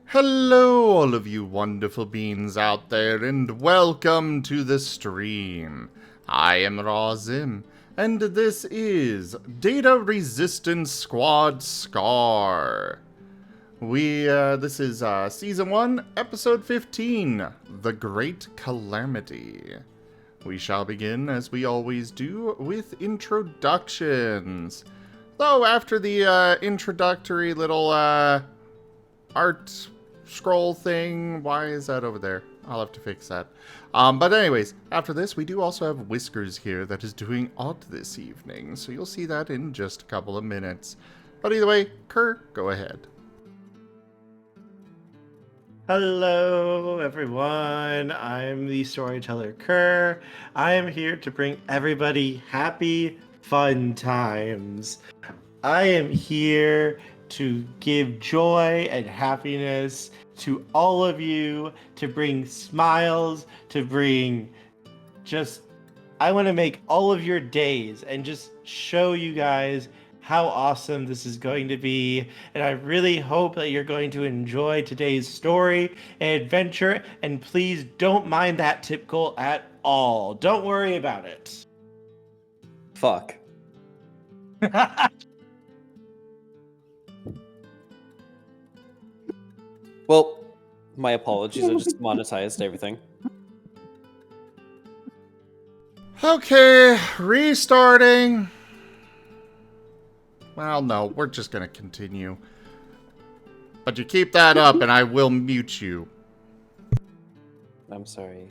Hello, all of you wonderful beings out there, and welcome to the stream. I am Rhiv, and this is Data Resistance Squad Scar. This is Season 1, Episode 15, The Great Calamity. We shall begin, as we always do, with introductions. Though, after the introductory little art scroll thing. Why is that over there? I'll have to fix that. But anyways, after this, we do also have Whiskers here that is doing art this evening, so you'll see that in just a couple of minutes. But either way, Kerr, go ahead. Hello, everyone. I'm the Storyteller Kerr. I am here to bring everybody happy, fun times. I am here to give joy and happiness to all of you, to bring smiles, to bring I want to make all of your days and just show you guys how awesome this is going to be. And I really hope that you're going to enjoy today's story and adventure. And please don't mind that tip goal at all. Don't worry about it. Fuck. Well, my apologies. I just monetized everything. Okay, restarting. Well, no, we're just gonna continue. But you keep that up and I will mute you. I'm sorry.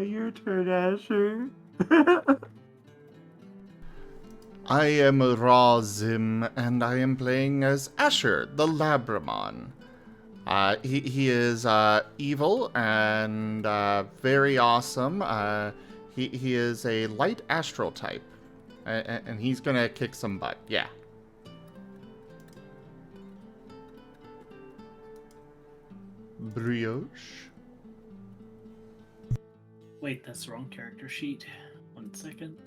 Your turn, Asher. I am Rhiv, and I am playing as Asher, the Labramon. He is evil and very awesome. He is a light astral type, and he's gonna kick some butt. Yeah. Brioche. Wait, that's the wrong character sheet. 1 second.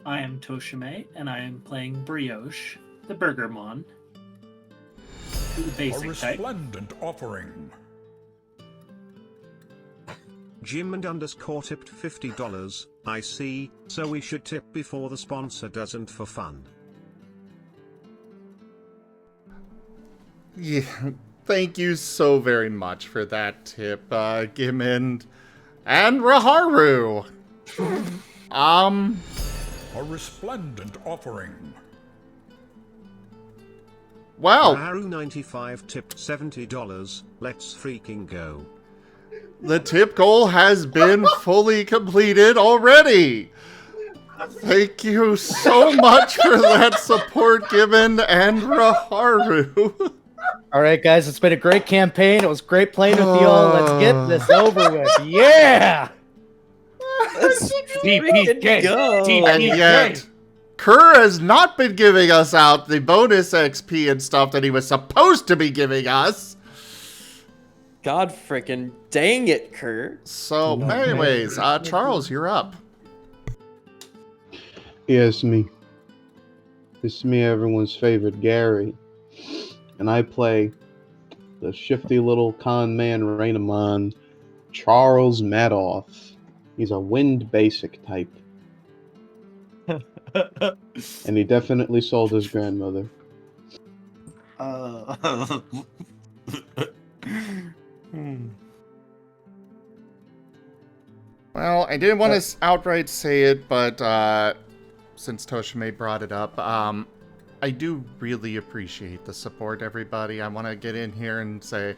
I am Tochemay, and I am playing Brioche, the Burgermon. The basic A type. resplendent offering. Jim and underscore tipped $50. I see, so we should tip before the sponsor doesn't for fun. Yeah, thank you so very much for that tip, Gimend and Raharu. A resplendent offering. Wow. Haru 95 tipped $70. Let's freaking go. The tip goal has been fully completed already. Thank you so much for that support, Gibbon and Raharu. All right, guys, it's been a great campaign. It was great playing with you all. Let's get this over with. Yeah! Let's TPK. go. And yet, Kerr has not been giving us out the bonus XP and stuff that he was supposed to be giving us. God frickin' dang it, Kurt. So, anyways, Charles, you're up. Yeah, it's me. It's me, everyone's favorite Gary. And I play the shifty little con man Rainamon, Charles Madoff. He's a wind basic type. And he definitely sold his grandmother. Well, I didn't want to outright say it, but since Tochemay brought it up, I do really appreciate the support, everybody. I want to get in here and say,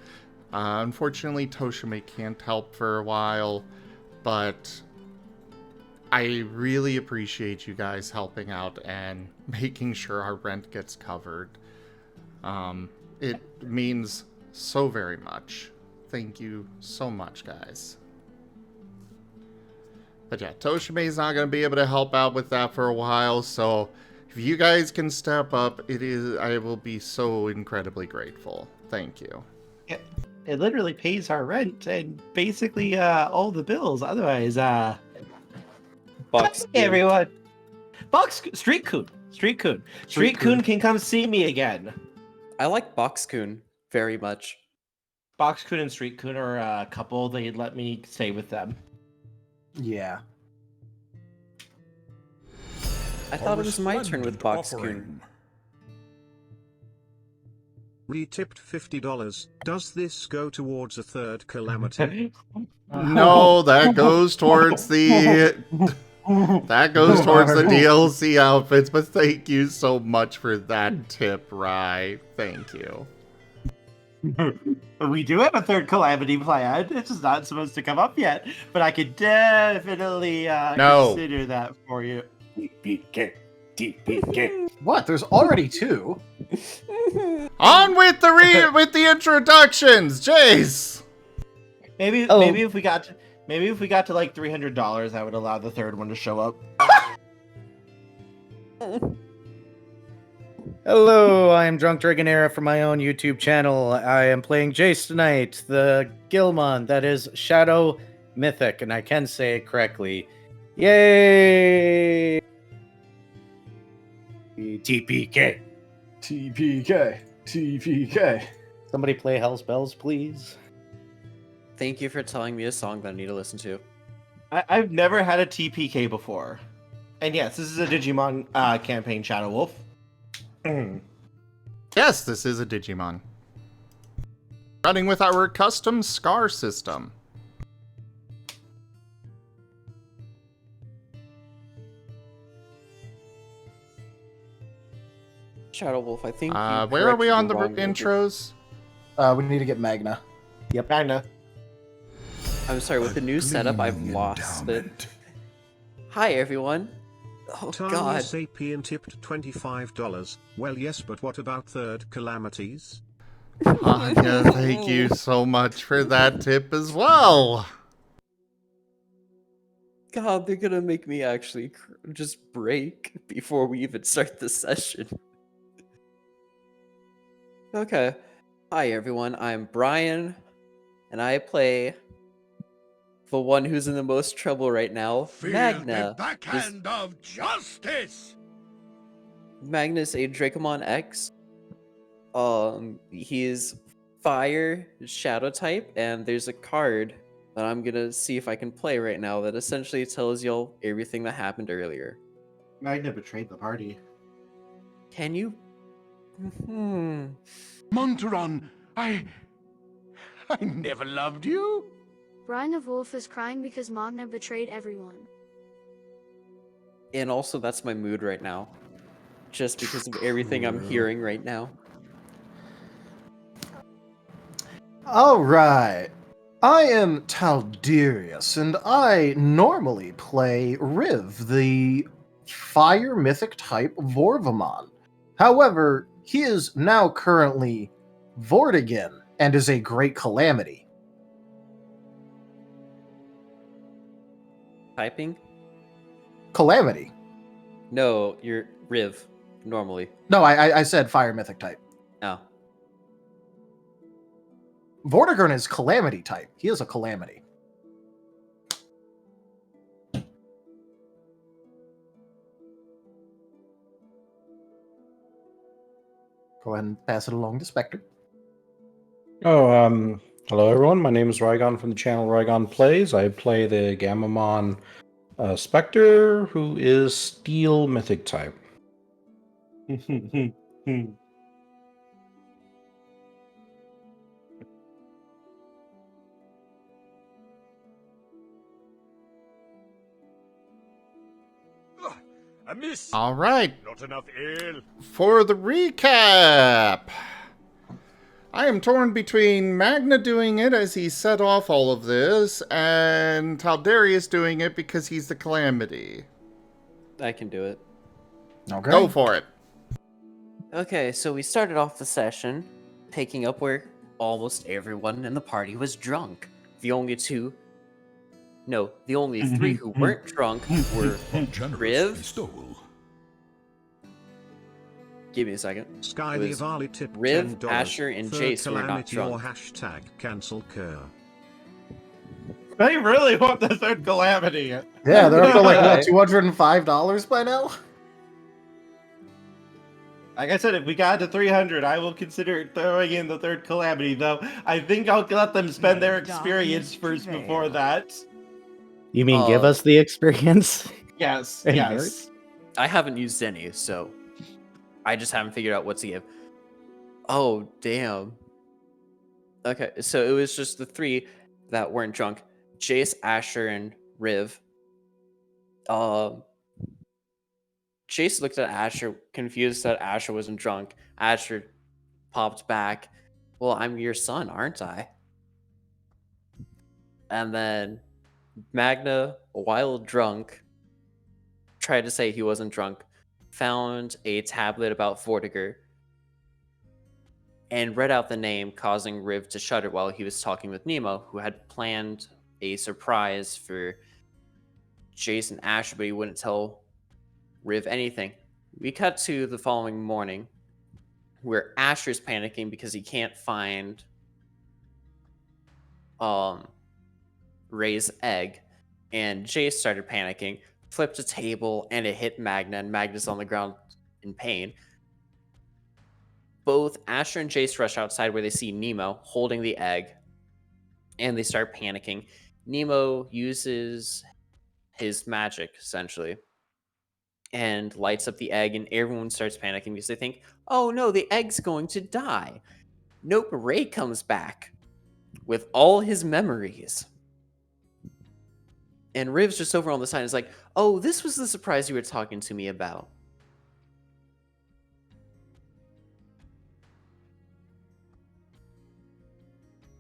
unfortunately, Tochemay can't help for a while, but I really appreciate you guys helping out and making sure our rent gets covered. It means so very much. Thank you so much, guys. But yeah, Tochemay's not going to be able to help out with that for a while, so If you guys can step up, I will be so incredibly grateful. Thank you. It literally pays our rent and basically all the bills. Otherwise, Box hey, everyone. Street Coon can come see me again. I like Box Coon very much. Box Coon and Street Coon are a couple. They'd let me stay with them. Yeah. I thought it was my turn with Box Coon. Retipped $50. Does this go towards a third Calamity? No, that goes towards the DLC outfits, but thank you so much for that tip, Rhi. Thank you. We do have a third Calamity planned. It's just not supposed to come up yet, but I could definitely consider that for you. TPK. What? There's already 2. On with the introductions, Jace. Maybe if we got to like $300, I would allow the third one to show up. Hello, I am Drunk Dragonera from my own YouTube channel. I am playing Jace tonight, the Gilmon that is Shadow Mythic, and I can say it correctly. Yay! TPK. TPK. TPK. Somebody play Hell's Bells, please. Thank you for telling me a song that I need to listen to. I've never had a TPK before. And yes, this is a Digimon campaign, Shadow Wolf. Yes, this is a Digimon. Running with our custom scar system. Shadow Wolf, I think. Where are we on the intros? We need to get Magna. Yep, Magna. I'm sorry, with the new setup, I've lost it. Hi, everyone. Oh, Tiny God. Sapien tipped $25. Well, yes, but what about third calamities? Yeah, thank you so much for that tip as well. God, they're gonna make me actually just break before we even start the session. Okay. Hi, everyone. I'm Bryan, and I play the one who's in the most trouble right now, Magna. The backhand of justice. Magnus a Dracomon X. He's fire, shadow type, and there's a card that I'm gonna see if I can play right now that essentially tells y'all everything that happened earlier. Magna betrayed the party. Can you? Monteron, I never loved you. Bryan of Wolf is crying because Magna betrayed everyone. And also, that's my mood right now. Just because of everything I'm hearing right now. Alright. I am Talderius, and I normally play Rhiv, the fire mythic type Vorvamon. However, he is now currently Vortigin and is a great calamity. Typing? Calamity. No, you're Rhiv, normally. No, I said fire mythic type. Oh. Vortigern is calamity type. He is a calamity. Go ahead and pass it along to Spectre. Hello everyone. My name is Rygon from the channel Rygon Plays. I play the Gamamon Spectre, who is Steel Mythic type. A miss. All right. Not enough ale. For the recap, I am torn between Magna doing it as he set off all of this, and Talderius doing it because he's the Calamity. I can do it. Okay. Go for it. Okay, so we started off the session picking up where almost everyone in the party was drunk. The only three who weren't drunk were Rhiv, Give me a second. Sky It the was Avali tip Rhiv, $10. Asher, and Third Jace were not Calamity or drunk. hashtag cancel Kerr. They really want the third Calamity. Yeah, they're up to like what, Right. $205 by now? Like I said, if we got to 300, I will consider throwing in the third Calamity, though. I think I'll let them spend their experience first before that. You mean give us the experience? Yes, Hey, yes. I haven't used any, so I just haven't figured out what to give. Oh, damn. Okay, so it was just the three that weren't drunk. Jace, Asher, and Rhiv. Jace looked at Asher, confused that Asher wasn't drunk. Asher popped back. Well, I'm your son, aren't I? And then Magna, while drunk, tried to say he wasn't drunk, found a tablet about Vortiger, and read out the name, causing Rhiv to shudder while he was talking with Nemo, who had planned a surprise for Jace and Asher, but he wouldn't tell Rhiv anything. We cut to the following morning, where Asher's panicking because he can't find Ray's egg, and Jace started panicking, flipped a table, and it hit Magna, and Magna's on the ground in pain. Both Asher and Jace rush outside where they see Nemo holding the egg, and they start panicking. Nemo uses his magic, essentially, and lights up the egg, and everyone starts panicking because they think, oh no, the egg's going to die. Nope, Ray comes back with all his memories. And Riv's just over on the side and is like, oh, this was the surprise you were talking to me about.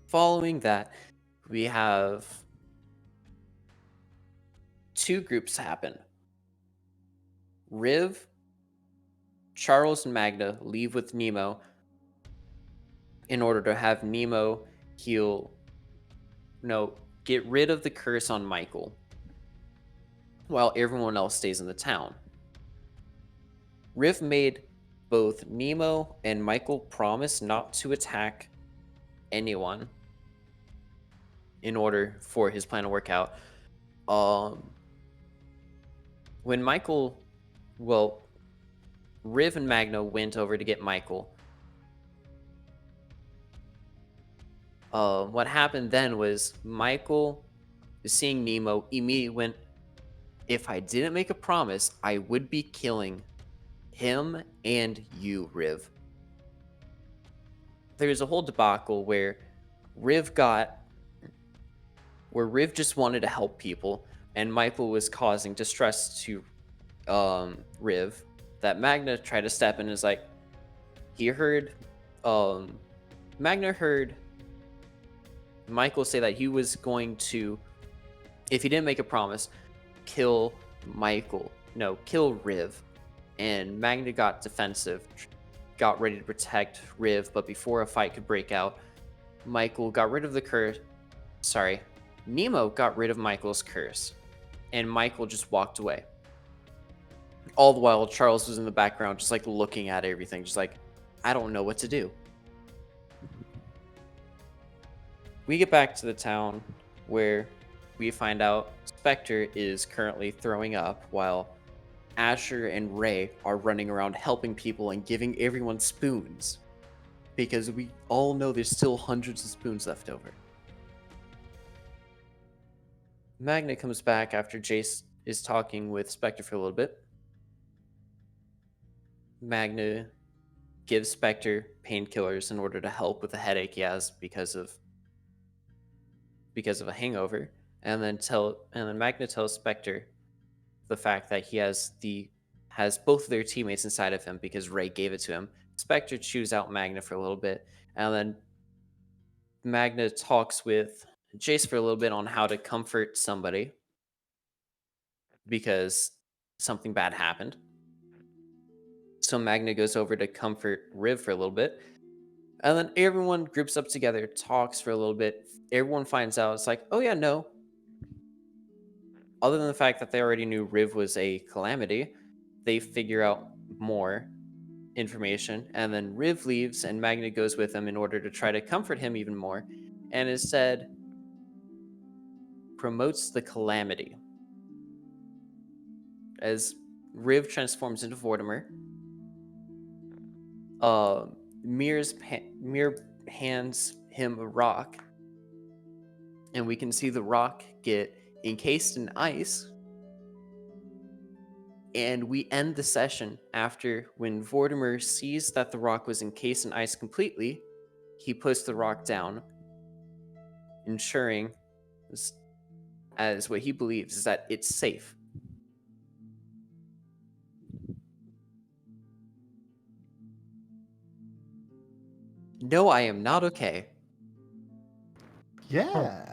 Following that, we have two groups happen. Rhiv, Charles, and Magna leave with Nemo in order to have Nemo get rid of the curse on Michael, while everyone else stays in the town. Rhiv made both Nemo and Michael promise not to attack anyone in order for his plan to work out. When Rhiv and Magna went over to get Michael. What happened then was Michael, seeing Nemo, immediately went, if I didn't make a promise, I would be killing him and you, Rhiv. There's a whole debacle where Rhiv just wanted to help people, and Michael was causing distress to Rhiv. That Magna tried to step in and is like, Magna heard Michael say that he was going to, if he didn't make a promise, kill Rhiv. And Magna got defensive, got ready to protect Rhiv, but before a fight could break out, Nemo got rid of Michael's curse, and Michael just walked away. All the while, Charles was in the background, just like looking at everything, just like, I don't know what to do. We get back to the town where we find out Spectre is currently throwing up while Asher and Ray are running around helping people and giving everyone spoons, because we all know there's still hundreds of spoons left over. Magna comes back after Jace is talking with Spectre for a little bit. Magna gives Spectre painkillers in order to help with the headache he has because of a hangover, and then Magna tells Spectre the fact that he has both of their teammates inside of him because Ray gave it to him. Spectre chews out Magna for a little bit, and then Magna talks with Jace for a little bit on how to comfort somebody because something bad happened. So Magna goes over to comfort Rhiv for a little bit, and then everyone groups up together, talks for a little bit. Everyone finds out, it's like, oh yeah, no. Other than the fact that they already knew Rhiv was a calamity, they figure out more. information, and then Rhiv leaves, and Magna goes with him in order to try to comfort him even more, and instead promotes the Calamity. As Rhiv transforms into Vortimer, Mir hands him a rock, and we can see the rock get encased in ice. And we end the session after when Vortimer sees that the rock was encased in ice completely, he puts the rock down, ensuring, as what he believes, is that it's safe. No, I am not okay. Yeah.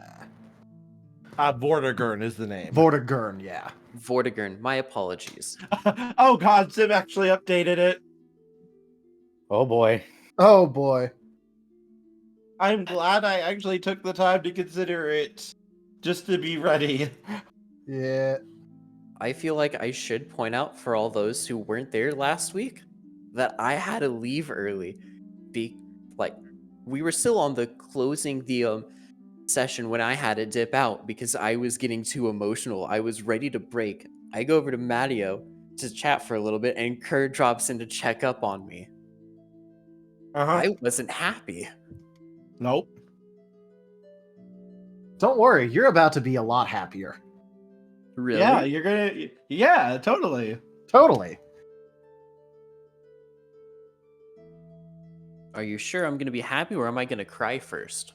Vortigern is the name. Vortigern, yeah. Vortigern, my apologies. Oh god, Sim actually updated it. Oh boy. Oh boy. I'm glad I actually took the time to consider it, just to be ready. Yeah. I feel like I should point out for all those who weren't there last week that I had to leave early. We were still on the closing the session when I had to dip out because I was getting too emotional. I was ready to break. I go over to Matteo to chat for a little bit, and Kerr drops in to check up on me. I wasn't happy. Nope. Don't worry, you're about to be a lot happier. Really? Yeah, you're gonna. Yeah, totally. Totally. Are you sure I'm going to be happy, or am I going to cry first?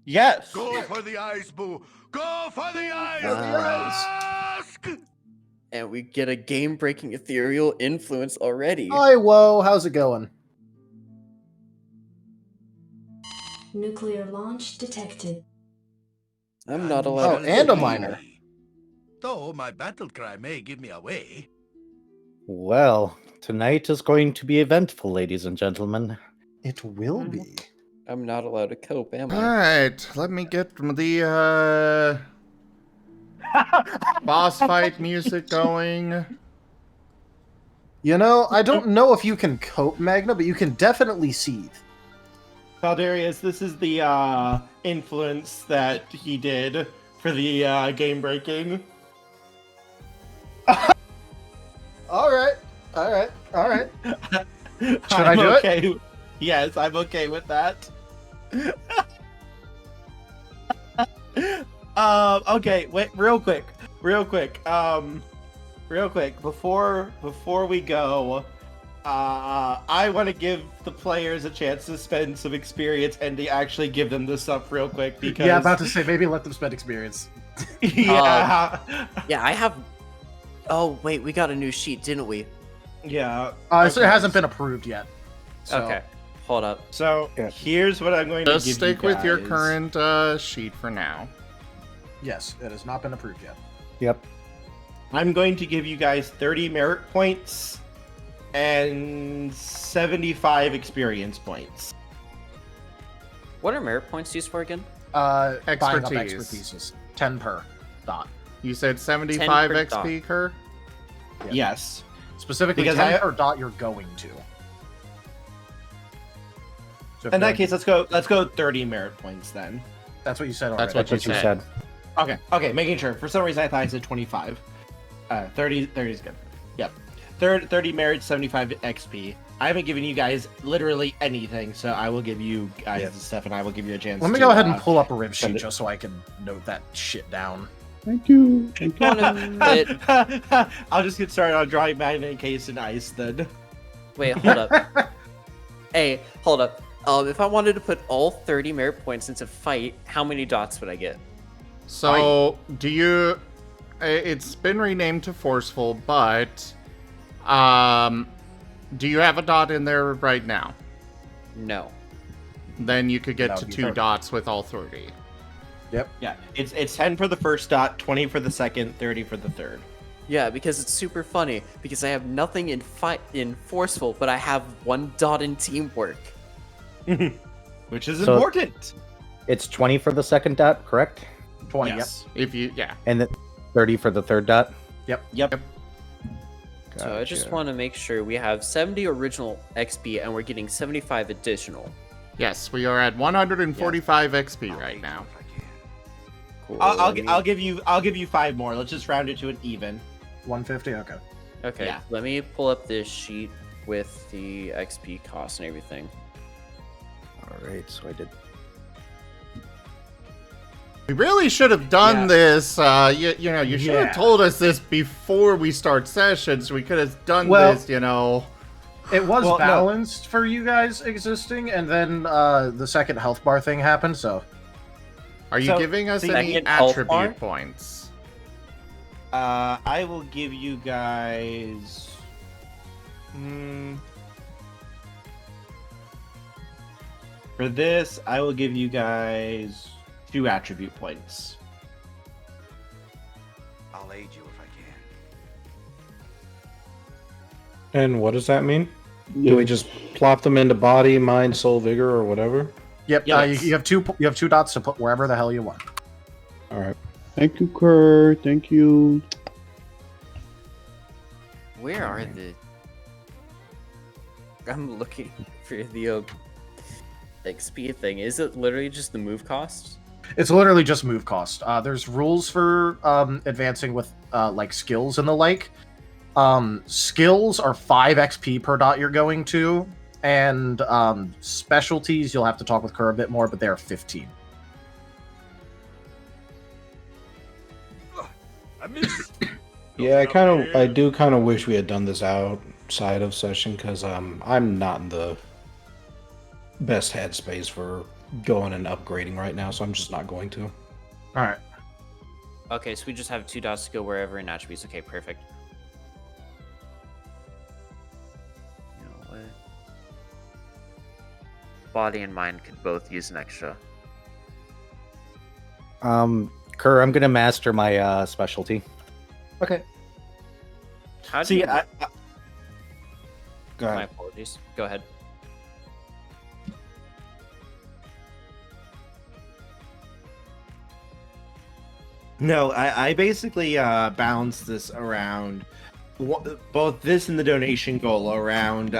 Yes. Go for the eyes, Boo! Go for the eyes! Ask! And we get a game-breaking ethereal influence already. Hi, whoa, how's it going? Nuclear launch detected. I'm not allowed. Oh, and a minor. Though my battle cry may give me away. Well, tonight is going to be eventful, ladies and gentlemen. It will be. I'm not allowed to cope, am I? Alright, let me get the boss fight music going. You know, I don't know if you can cope, Magna, but you can definitely seethe. Valdarius, this is the influence that he did for the game breaking. Alright. Should I do it? Yes, I'm okay with that. Okay, wait, real quick. Before we go, I want to give the players a chance to spend some experience and to actually give them this stuff real quick because Yeah, about to say, maybe let them spend experience. Yeah. Yeah, I have. Oh wait, we got a new sheet, didn't we? Yeah. So it hasn't been approved yet. So. Okay, hold up. So here's what I'm going Just to give stick you with your guys. current sheet for now. Yes, it has not been approved yet. Yep. I'm going to give you guys 30 merit points and 75 experience points. What are merit points used for again? Buying up Expertise. expertises. 10 per dot. You said 75 per XP, Kerr? Yeah. Yes. Specifically, Because 10 I- per dot you're going to. So if In you're that case, let's go 30 merit points then. that's what you said already. That's what That's you what you said. said. Okay, making sure. For some reason, I thought I said 25. 30 is good. Yep. 30 merit, 75 XP. I haven't given you guys literally anything, so I will give you guys the stuff, and I will give you a chance. Let me to, go ahead and pull up a rib send sheet it. just so I can note that shit down. Thank you. I'll just get started on drawing Magna encased in ice then. Wait, hold up. Hey, hold up. If I wanted to put all 30 merit points into fight, how many dots would I get? So, do you... It's been renamed to Forceful, but... do you have a dot in there right now? No. Then you could get That to would be 2 30. dots with all 30. Yeah, it's 10 for the first dot, 20 for the second, 30 for the third. Yeah, because it's super funny. Because I have nothing in forceful, but I have 1 dot in teamwork. Which is So- important. It's 20 for the second dot, correct? 20, Yes. If you... Yeah. And then 30 for the third dot. Yep. So I just Gotcha. want to make sure we have 70 original XP and we're getting 75 additional. Yes, we are at 145 XP right now. Cool. I'll give you 5 more. Let's just round it to an even. 150. Okay. Okay, yeah. let me pull up this sheet with the XP cost and everything. All right, so I did. We really should have done this. You know, you should have told us this before we start sessions. We could have done this, you know. It was balanced for you guys existing, and then the second health bar thing happened, so... Are you giving us any attribute points? I will give you guys... For this, I will give you guys 2 attribute points. I'll aid you if I can. And what does that mean? Do we just plop them into body, mind, soul, vigor, or whatever? Yep. You have 2 dots to put wherever the hell you want. All right. Thank you, Kerr. Thank you. Where are the... I'm looking for the XP thing. Is it literally just the move cost? It's literally just move cost. There's rules for advancing with like skills and the like. Skills are 5 XP per dot you're going to, and specialties you'll have to talk with Kerr a bit more, but they're 15. I missed. Yeah, I do kind of wish we had done this outside of session because I'm not in the best headspace for going and upgrading right now, so I'm just not going to. All right. Okay, so we just have 2 dots to go wherever in attributes. Okay, perfect. You know what? Body and mind could both use an extra. Kerr, I'm gonna master my specialty. Okay. How do See, you... Go My ahead. apologies. Go ahead. No, I basically balanced this around both this and the donation goal around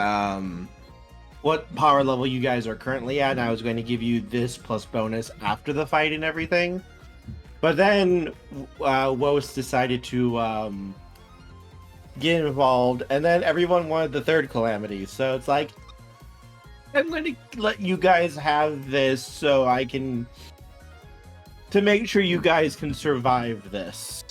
what power level you guys are currently at, and I was going to give you this plus bonus after the fight and everything. But then Woes decided to get involved, and then everyone wanted the 3rd Calamity. So it's like, I'm going to let you guys have this so I can... to make sure you guys can survive this.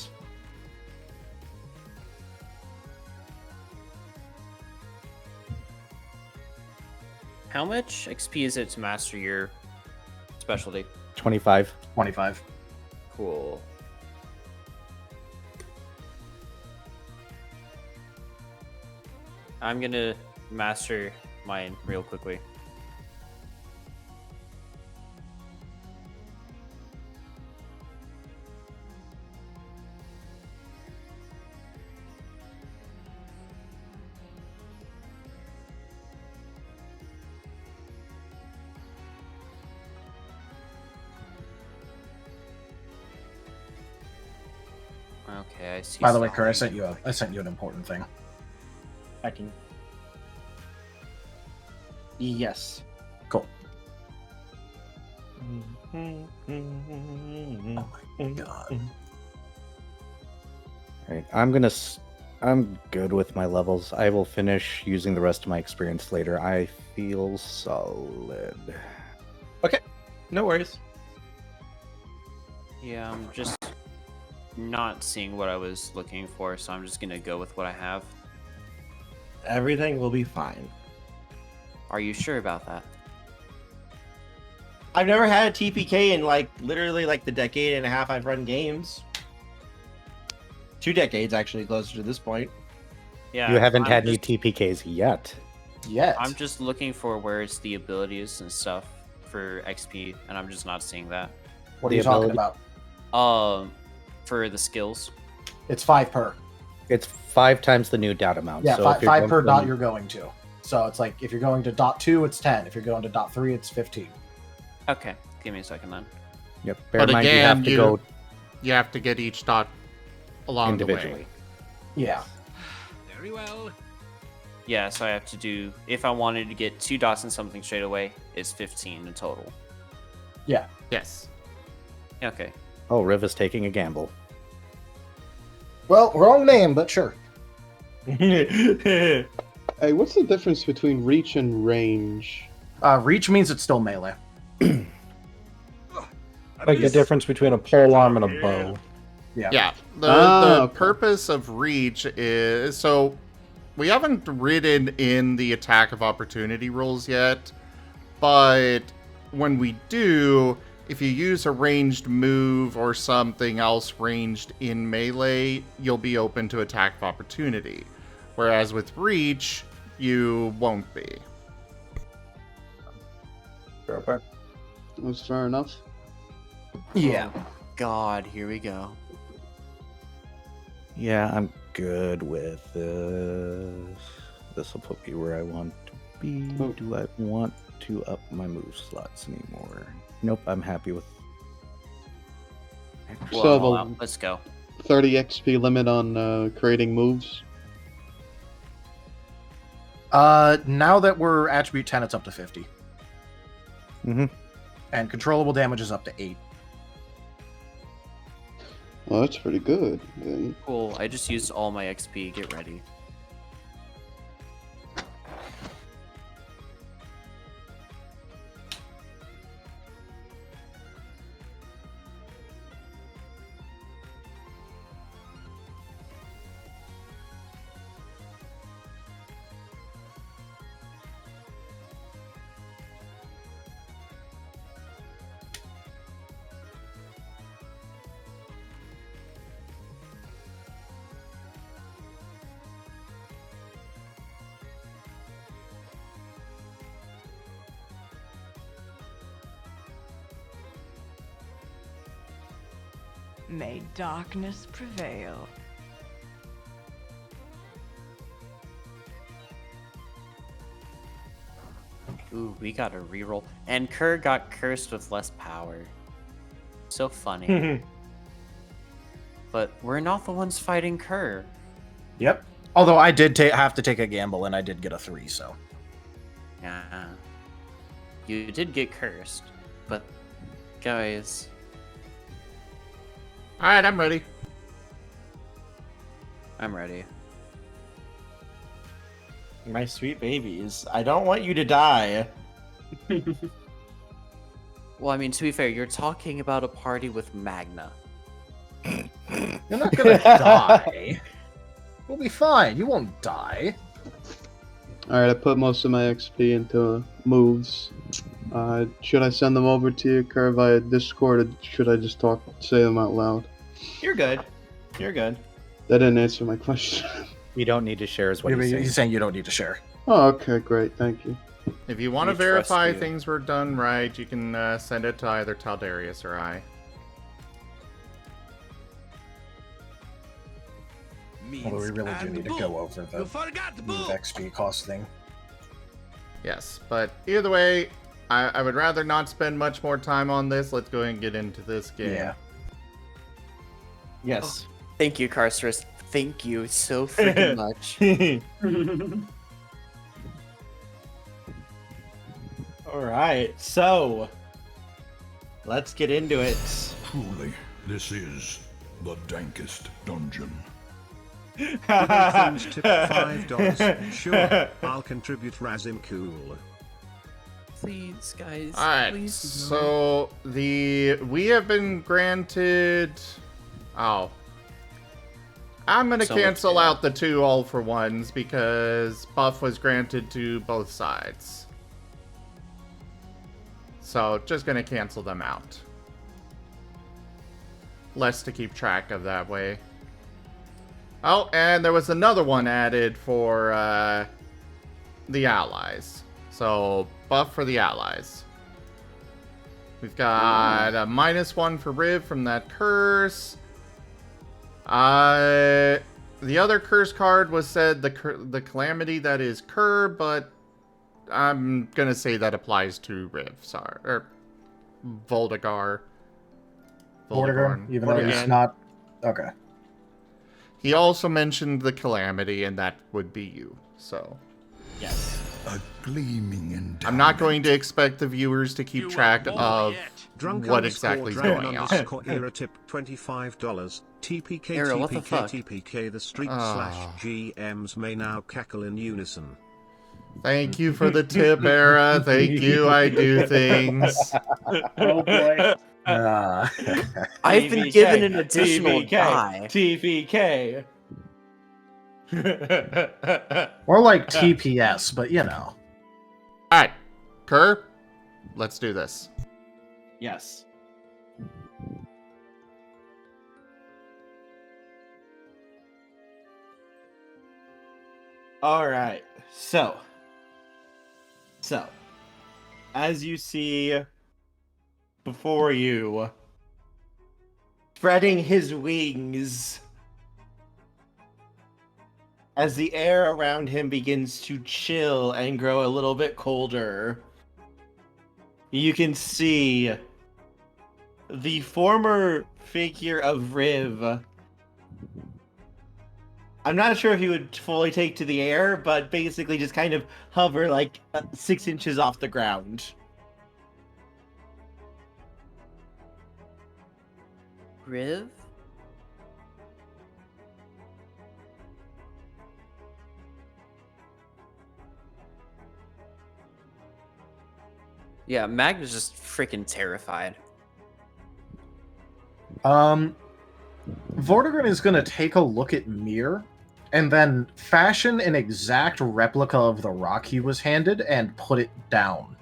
How much XP is it to master your specialty? 25. 25. Cool. I'm gonna master mine real quickly. Okay, I see. By the way, Kerr, I sent you an important thing. I can. Yes. Cool. Oh my god. Alright, I'm good with my levels. I will finish using the rest of my experience later. I feel solid. Okay, no worries. Yeah, I'm just not seeing what I was looking for, so I'm just gonna go with what I have. Everything will be fine. Are you sure about that? I've never had a TPK in literally the decade and a half I've run games. 2 decades actually, closer to this point. Yeah. You haven't had any TPKs yet. I'm just looking for where it's the abilities and stuff for XP, and I'm just not seeing that. What are you talking about? For the skills. It's 5 per. It's 5 times the new dot amount. Yeah, so 5 per dot you're going to. So it's like if you're going to dot 2, it's 10. If you're going to dot 3, it's 15. Okay, give me a second then. Yep. Bear in mind, you have to go. You have to get each dot along individually. the way. Yeah. Very well. Yeah, so I have to do, if I wanted to get 2 dots and something straight away, it's 15 in total. Yeah. Yes. Okay. Oh, Rhiv is taking a gamble. Well, wrong name, but sure. Hey, what's the difference between reach and range? Reach means it's still melee. Like the difference between a pole arm and a bow. Yeah. The purpose of reach is, so we haven't written in the attack of opportunity rules yet, but when we do, if you use a ranged move or something else ranged in melee, you'll be open to attack of opportunity. Whereas with reach, you won't be. Okay. That's fair enough. Yeah. Oh, God, here we go. Yeah, I'm good with this. This will put me where I want to be. Do I want to up my move slots anymore? Nope, I'm happy with... So Well, let's go. 30 XP limit on creating moves. Now that we're attribute 10, it's up to 50. Mm-hmm. And controllable damage is up to 8. Well, that's pretty good. Then. Cool, I just used all my XP. Get ready. May darkness prevail. Ooh, we got a reroll. And Kerr got cursed with less power. So funny. But we're not the ones fighting Kerr. Yep. Although I did have to take a gamble, and I did get a 3, so. Yeah. You did get cursed. But, guys... Alright, I'm ready. I'm ready. My sweet babies, I don't want you to die. Well, I mean, to be fair, you're talking about a party with Magna. You're not gonna die. We'll be fine. You won't die. Alright, I put most of my XP into moves. Should I send them over to you, Kerr, via Discord, or should I just say them out loud? You're good. You're good. That didn't answer my question. You don't need to share is what he's saying. He's saying you don't need to share. Oh, okay, great. Thank you. If you want to verify things were done right, you can send it to either Taldarius or I. Although we really do need to go over the move XP cost thing. Yes, but either way, I would rather not spend much more time on this. Let's go ahead and get into this game. Yeah. Yes. Oh, thank you, Carcerus. Thank you so freaking much. Alright, so... let's get into it. Truly, this is the dankest dungeon. Friends tip $5. Sure, I'll contribute Razim Cool. Please, guys. Alright, please so we have been granted... Oh. I'm gonna cancel out the 2 all-for-ones because buff was granted to both sides. So, just gonna cancel them out. Less to keep track of that way. Oh, and there was another one added for the allies. So, buff for the allies. We've got a -1 for Rhiv from that curse. The other curse card was said the Calamity that is Kerr, but I'm gonna say that applies to Rhiv. Sorry, or Voldegar. Vortigern, even though he's not... Okay. He also mentioned the Calamity, and that would be you. So, Yes. A gleaming endowment. I'm not going to expect the viewers to keep track of what exactly is going on. Era tip $25. TPK Era, what the TPK fuck? TPK. The street Ah. / GMs may now cackle in unison. Thank you for the tip, Era. Thank you. I do things. Oh boy. I've been given an additional die. TPK. More like TPS, but you know. All right, Kerr, let's do this. Yes. All right. So, as you see before you, spreading his wings, as the air around him begins to chill and grow a little bit colder, you can see the former figure of Rhiv. I'm not sure if he would fully take to the air, but basically just kind of hover like 6 inches off the ground. Rhiv? Yeah, Magna's just freaking terrified. Vortigern is going to take a look at Mir and then fashion an exact replica of the rock he was handed and put it down.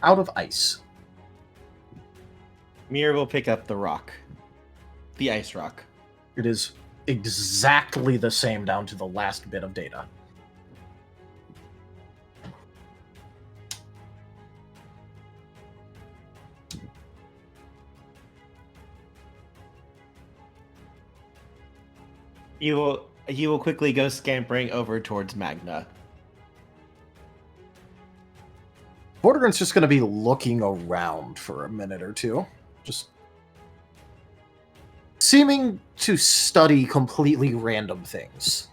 Out of ice. Mir will pick up the rock. The ice rock. It is exactly the same down to the last bit of data. He will quickly go scampering over towards Magna. Vortigern's just going to be looking around for a minute or two. Just seeming to study completely random things.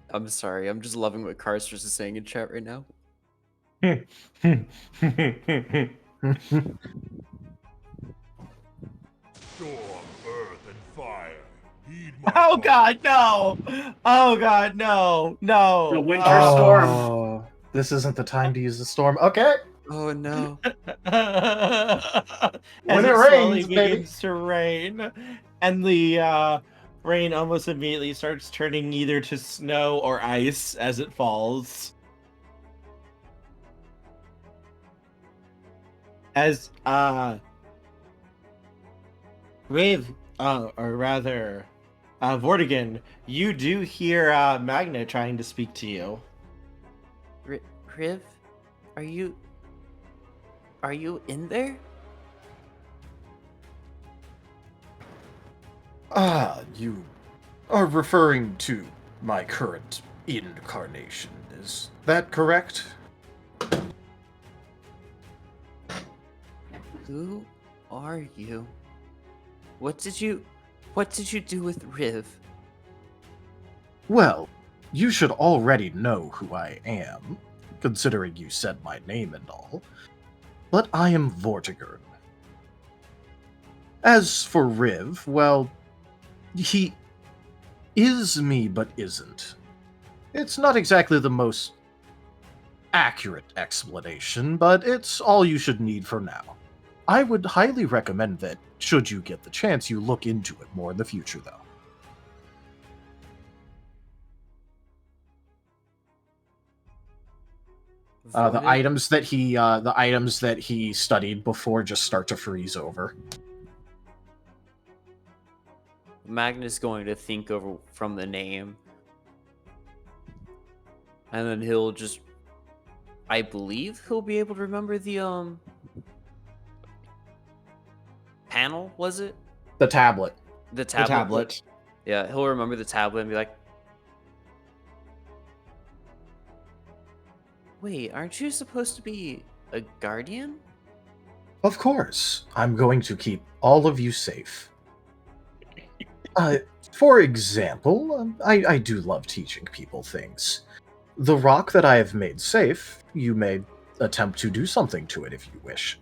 I'm sorry, I'm just loving what Carsters is saying in chat right now. Storm, earth, and fire. Heed my Oh call. god, no! Oh god, no! No! The winter storm. Oh, this isn't the time to use the storm. Okay. Oh no. As When it slowly rains, baby. begins to rain, and the rain almost immediately starts turning either to snow or ice as it falls. As Rhiv, or rather, Vortigern, you do hear Magna trying to speak to you. Rhiv, are you in there? Ah, you are referring to my current incarnation. Is that correct? Who are you? What did you do with Rhiv? Well, you should already know who I am, considering you said my name and all. But I am Vortigern. As for Rhiv, well, he is me but isn't. It's not exactly the most accurate explanation, but it's all you should need for now. I would highly recommend that, should you get the chance, you look into it more in the future, though. The items that he studied before just start to freeze over. Magna's going to think over from the name. And then he'll just, I believe he'll be able to remember the panel, was it? The tablet. The tablet. Yeah, he'll remember the tablet and be like, wait, aren't you supposed to be a guardian? Of course. I'm going to keep all of you safe. For example, I do love teaching people things. The rock that I have made safe, you may attempt to do something to it if you wish.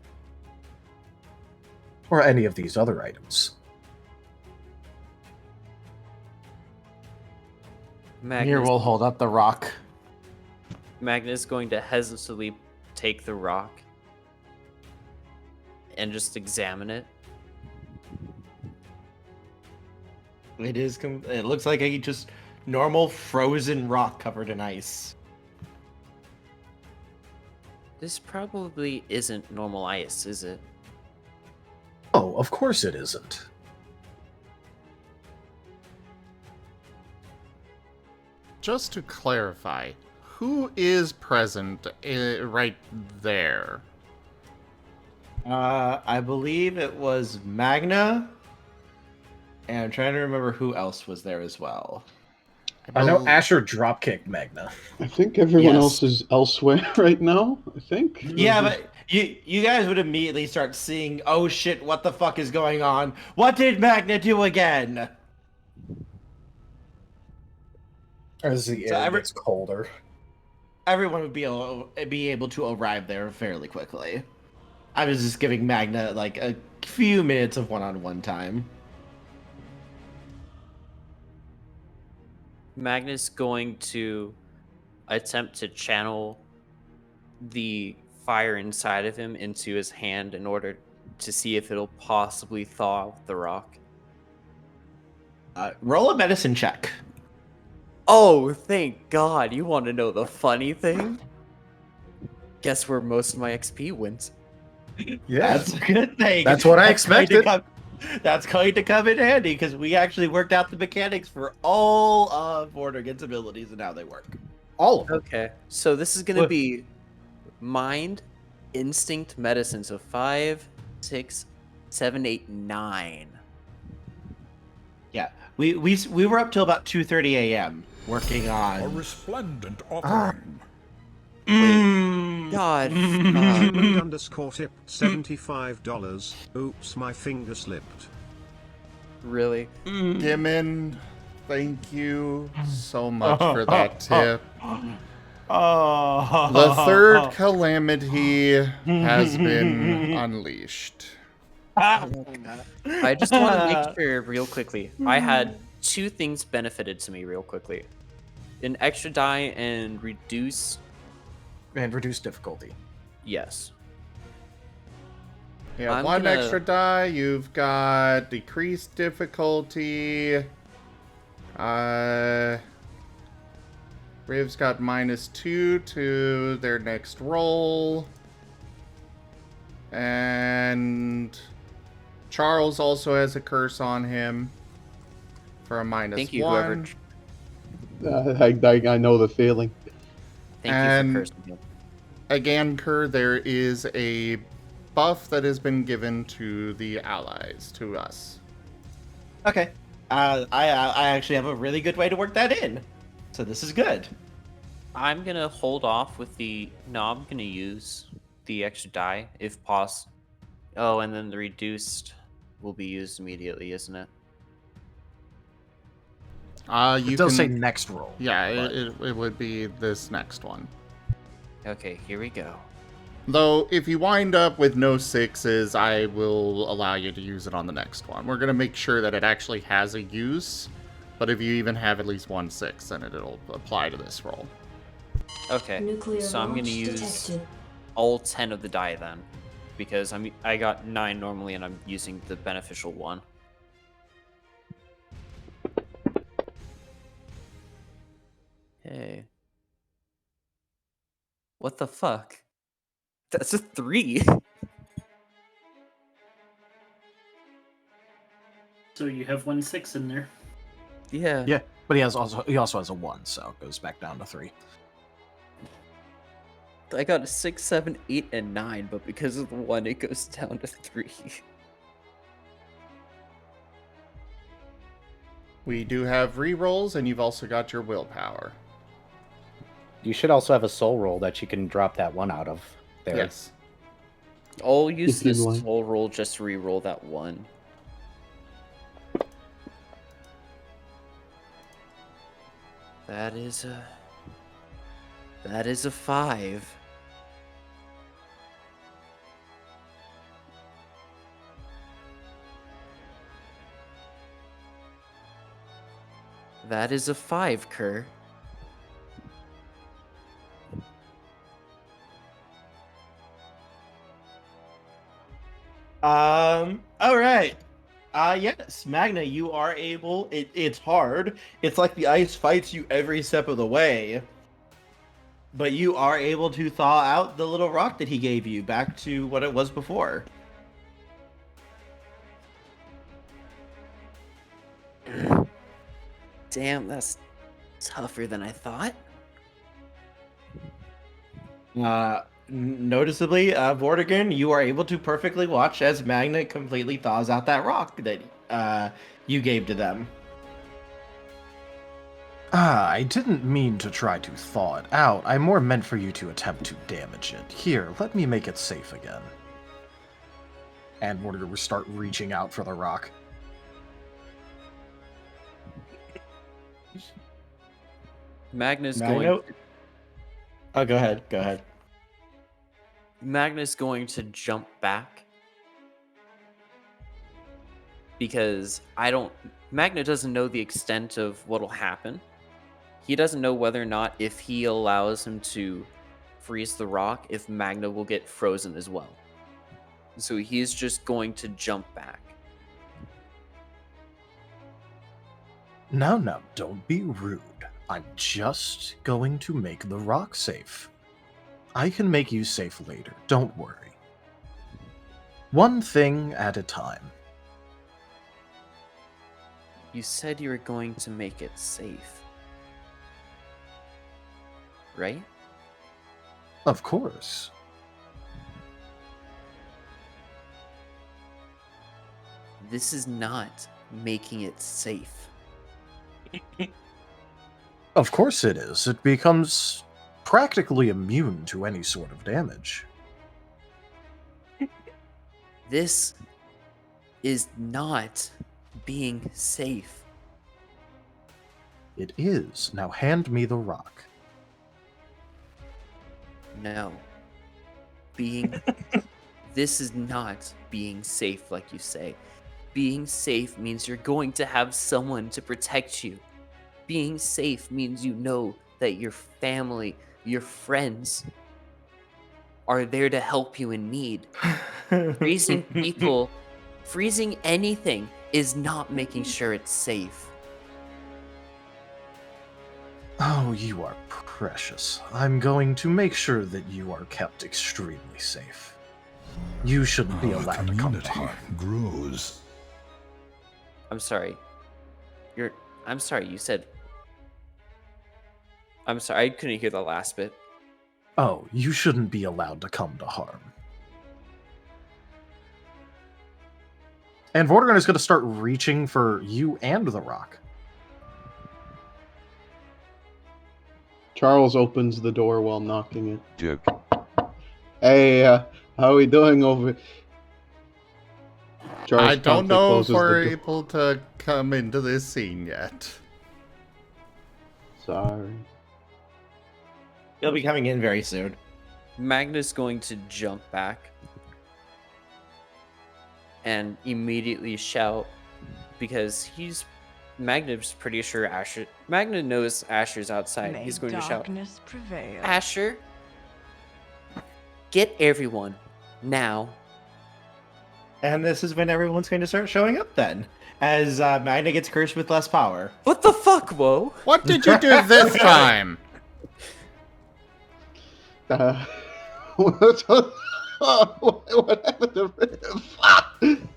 Or any of these other items. Here, we'll hold up the rock. Magna is going to hesitantly take the rock and just examine it. It looks like a just normal frozen rock covered in ice. This probably isn't normal ice, is it? Oh, of course it isn't. Just to clarify, who is present right there? I believe it was Magna. And I'm trying to remember who else was there as well. I know Asher dropkicked Magna. I think everyone else is elsewhere right now, I think. Yeah, but you guys would immediately start seeing, oh shit, what the fuck is going on? What did Magna do again? As the air gets colder. Everyone would be able to arrive there fairly quickly. I was just giving Magna like a few minutes of one-on-one time. Magna's going to attempt to channel the fire inside of him into his hand in order to see if it'll possibly thaw the rock. Roll a medicine check. Oh, thank God. You want to know the funny thing? Guess where most of my XP went. Yeah. That's a good thing. That's what I expected. That's going to come in handy because we actually worked out the mechanics for all of Vortigern's abilities and how they work. All of them. Okay, so this is going to be mind, instinct, medicine. So 5, 6, 7, 8, 9. Yeah, we were up till about 2:30 a.m. working on a resplendent offering. God. Underscore tip $75. Oops, my finger slipped. Really? Gimin, thank you so much for that tip. The third calamity has been unleashed. I just want to make sure real quickly. I had 2 things benefited to me real quickly. An extra die and reduce difficulty. Yes. Yeah, I'm one gonna- extra die. You've got decreased difficulty. Riv's got -2 to their next roll. And Charles also has a curse on him for a -1. Thank you, whoever. I know the feeling. Thank And you for cursing him. again, Kerr, there is a buff that has been given to the allies, to us. Okay. I actually have a really good way to work that in. So this is good. I'm going to hold off with the... No, I'm going to use the extra die, if possible. Oh, and then the reduced will be used immediately, isn't it? It does say next roll. Yeah, it would be this next one. Okay, here we go. Though, if you wind up with no 6s, I will allow you to use it on the next one. We're going to make sure that it actually has a use, but if you even have at least 1 6, then it'll apply to this roll. Okay, Nuclear so I'm going to launch use detected. all 10 of the die then, because I got 9 normally and I'm using the beneficial one. Hey. What the fuck? That's a 3. So you have 1 6 in there. Yeah. Yeah, but he also has a 1, so it goes back down to 3. I got a 6, 7, 8, and 9, but because of the 1, it goes down to 3. We do have rerolls, and you've also got your willpower. You should also have a soul roll that you can drop that 1 out of there. Yes. I'll use If you'd this like. soul roll just to re-roll that 1. That is a 5. That is a 5, Kerr. All right. Yes, Magna, you are able. It's hard. It's like the ice fights you every step of the way. But you are able to thaw out the little rock that he gave you back to what it was before. Damn, that's tougher than I thought. Noticeably, Vortigern, you are able to perfectly watch as Magna completely thaws out that rock that you gave to them. I didn't mean to try to thaw it out. I more meant for you to attempt to damage it. Here, let me make it safe again. And Vortigern will start reaching out for the rock. Magna's Magna? going. Oh, go ahead. Go ahead. Magna's going to jump back because Magna doesn't know the extent of what'll happen. He doesn't know whether or not, if he allows him to freeze the rock, if Magna will get frozen as well. So he's just going to jump back. No, don't be rude. I'm just going to make the rock safe. I can make you safe later, don't worry. One thing at a time. You said you were going to make it safe. Right? Of course. This is not making it safe. Of course it is. It becomes practically immune to any sort of damage. This is not being safe. It is. Now hand me the rock. No. This is not being safe, like you say. Being safe means you're going to have someone to protect you. Being safe means you know that your family, your friends, are there to help you in need. Freezing people, freezing anything is not making sure it's safe. Oh, you are precious. I'm going to make sure that you are kept extremely safe. You shouldn't be allowed to come to harm. Grows. I'm sorry. I'm sorry, you said... I'm sorry, I couldn't hear the last bit. Oh, you shouldn't be allowed to come to harm. And Vortigern is going to start reaching for you and the rock. Charles opens the door while knocking it. Joke. Hey, how are we doing over? Charles I don't promptly know if closes the we're door. able to come into this scene yet. Sorry. He'll be coming in very soon. Magna's going to jump back and immediately shout because Magna's pretty sure Asher... Magna knows Asher's outside. May He's going to shout, darkness prevail. Asher, get everyone, now. And this is when everyone's going to start showing up then, as Magna gets cursed with less power. What the fuck, whoa? What did you do this time? What happened to Rhiv?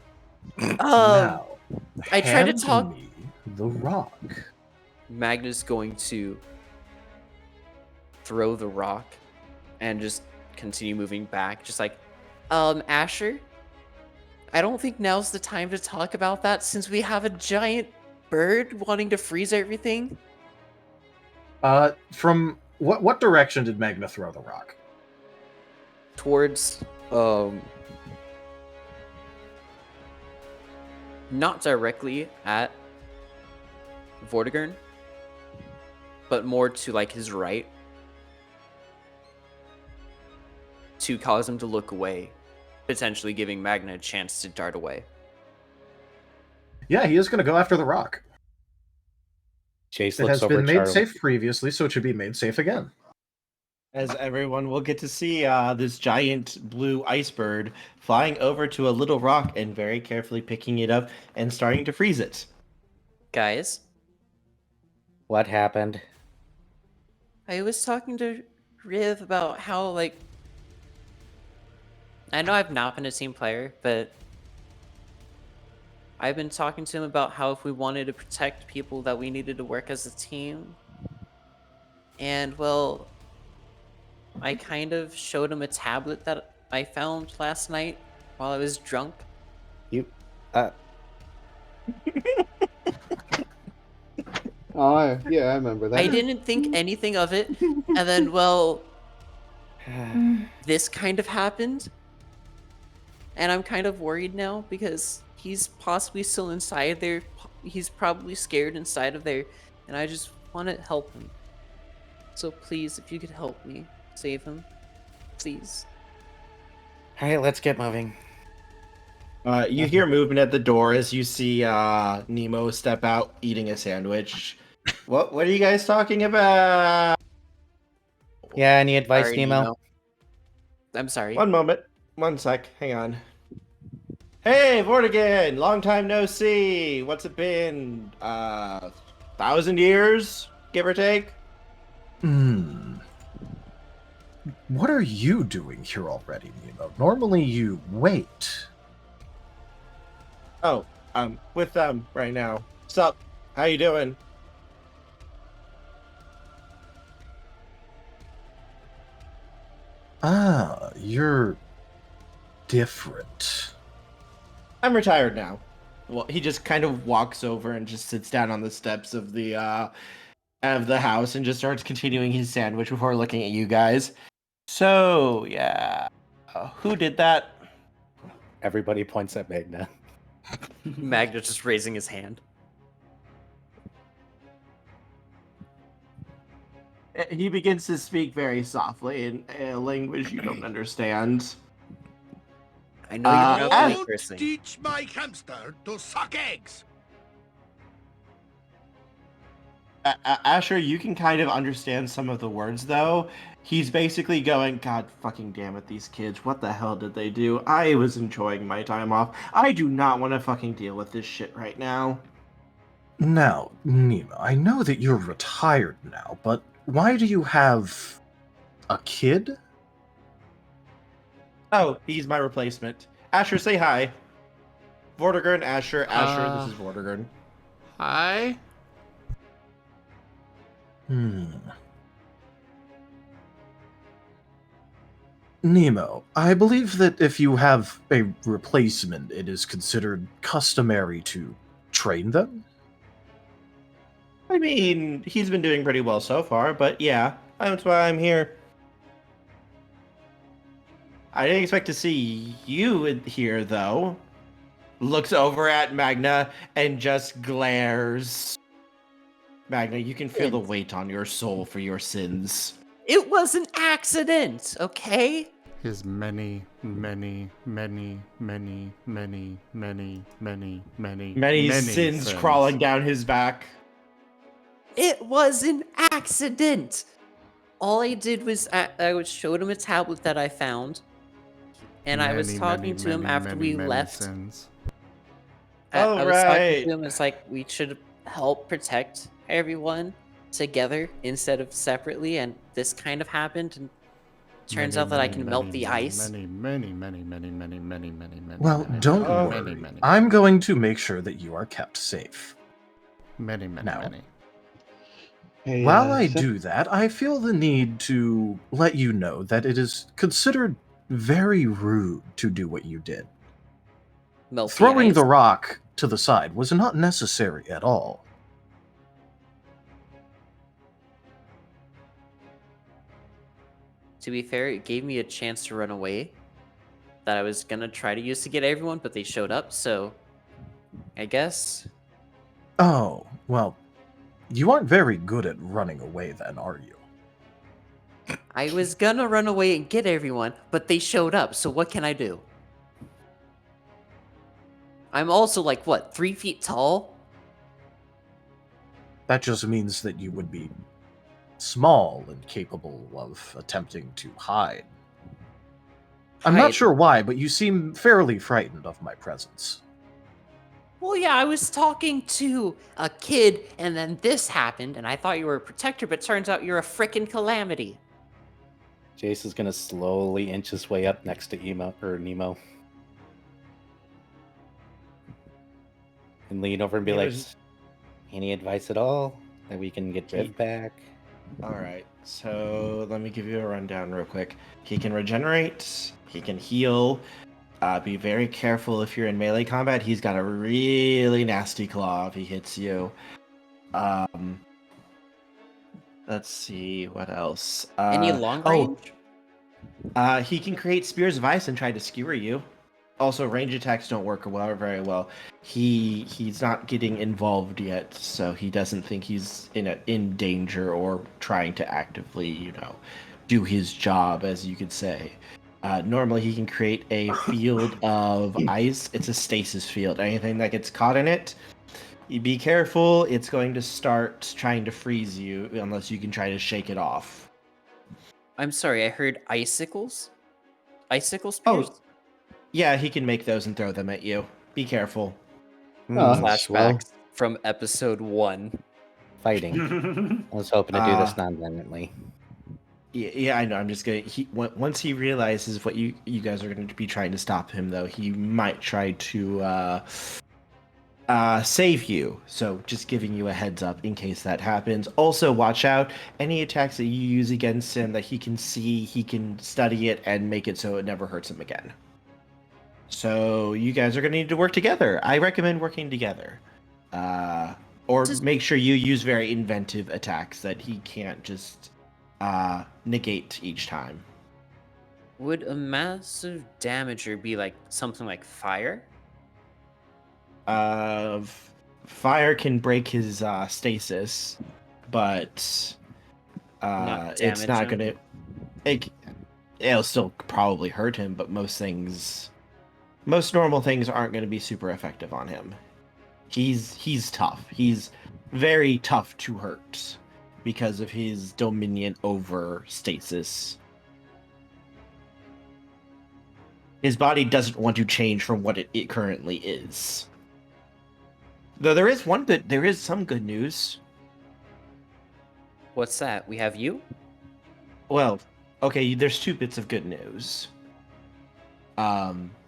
Now, I tried to hand talk... me the rock. Magna's going to throw the rock and just continue moving back. Just like, Asher, I don't think now's the time to talk about that since we have a giant bird wanting to freeze everything. From what direction did Magna throw the rock? Towards, not directly at Vortigern, but more to like his right, to cause him to look away, potentially giving Magna a chance to dart away. Yeah, he is going to go after the rock. Chase It looks has over been at made Charlie. safe previously, so it should be made safe again. As everyone will get to see this giant blue ice bird flying over to a little rock and very carefully picking it up and starting to freeze it. Guys, What happened? I was talking to Rhiv about how, like, I know I've not been a team player, but I've been talking to him about how if we wanted to protect people that we needed to work as a team. And, well, I kind of showed him a tablet that I found last night while I was drunk. You, Oh, yeah, I remember that. I didn't think anything of it, and then, well, this kind of happened, and I'm kind of worried now because he's possibly still inside there. He's probably scared inside of there, and I just want to help him. So please, if you could help me save him, please. all right, let's get moving. You hear movement at the door as you see Nemo step out eating a sandwich. What are you guys talking about? Yeah, any advice, Sorry, Nemo? I'm sorry. One moment. One sec. Hang on. Hey, Vortigern! Long time no see. What's it been? 1,000 years, give or take? What are you doing here already, Nemo? Normally you wait. Oh, with them right now. Sup? How you doing? Ah, you're different. I'm retired now. Well, he just kind of walks over and just sits down on the steps of the house and just starts continuing his sandwich before looking at you guys. So, yeah. Who did that? Everybody points at Magna. Magna just raising his hand. He begins to speak very softly in a language you don't understand. I know you're not Don't cursing. teach my hamster to suck eggs. Asher, you can kind of understand some of the words, though. He's basically going, God fucking damn it, these kids. What the hell did they do? I was enjoying my time off. I do not want to fucking deal with this shit right now. Now, Nemo, I know that you're retired now, but why do you have a kid? Oh, he's my replacement. Asher, say hi. Vortigern, Asher, this is Vortigern. Hi? Nemo, I believe that if you have a replacement, it is considered customary to train them? I mean, he's been doing pretty well so far, but yeah, that's why I'm here. I didn't expect to see you in here, though. Looks over at Magna and just glares. Magna, you can feel the weight on your soul for your sins. It was an accident, okay? His many sins crawling down his back. It was an accident. All I did was I showed him a tablet that I found, and I was talking to him after we left. I was talking to him. It's like we should help protect everyone together instead of separately, and this kind of happened. And turns out that I can melt the ice. Well, don't worry. I'm going to make sure that you are kept safe. Now, Hey, while I do that, I feel the need to let you know that it is considered very rude to do what you did. Melt Throwing the ice. rock to the side was not necessary at all. To be fair, it gave me a chance to run away that I was gonna try to use to get everyone, but they showed up, so I guess. Oh, well, You aren't very good at running away then, are you? I was gonna run away and get everyone, but they showed up, so what can I do? I'm also like, what, 3 feet tall? That just means that you would be small and capable of attempting to hide. I'm not Hide. sure why, but you seem fairly frightened of my presence. Well, yeah, I was talking to a kid, and then this happened, and I thought you were a protector, but turns out you're a frickin' Calamity. Jace is gonna slowly inch his way up next to Nemo. And lean over and be like, any advice at all that we can get Rhiv back? Alright, so let me give you a rundown real quick. He can regenerate, he can heal. Be very careful if you're in melee combat. He's got a really nasty claw if he hits you. Let's see, what else? Any long range? He can create spears of ice and try to skewer you. Also, range attacks don't work very well. He's not getting involved yet, so he doesn't think he's in danger or trying to actively, do his job, as you could say. Normally, he can create a field of ice. It's a stasis field. Anything that gets caught in it, you be careful. It's going to start trying to freeze you unless you can try to shake it off. I'm sorry, I heard icicles? Icicle spears? Oh, yeah, he can make those and throw them at you. Be careful. Flashbacks from episode 1. Fighting. I was hoping to do this non-violently. Yeah, I know. I'm just gonna. Once he realizes what you guys are going to be trying to stop him, though, he might try to save you. So just giving you a heads up in case that happens. Also, watch out. Any attacks that you use against him that he can see, he can study it and make it so it never hurts him again. So you guys are going to need to work together. I recommend working together. Or make sure you use very inventive attacks that he can't just negate each time. Would a massive damager be like something like fire? Fire can break his stasis, but it's not going to... It'll still probably hurt him, but most normal things aren't going to be super effective on him. He's tough. He's very tough to hurt because of his dominion over stasis. His body doesn't want to change from what it currently is. Though there is some good news. What's that? We have you? Well, okay, there's 2 bits of good news.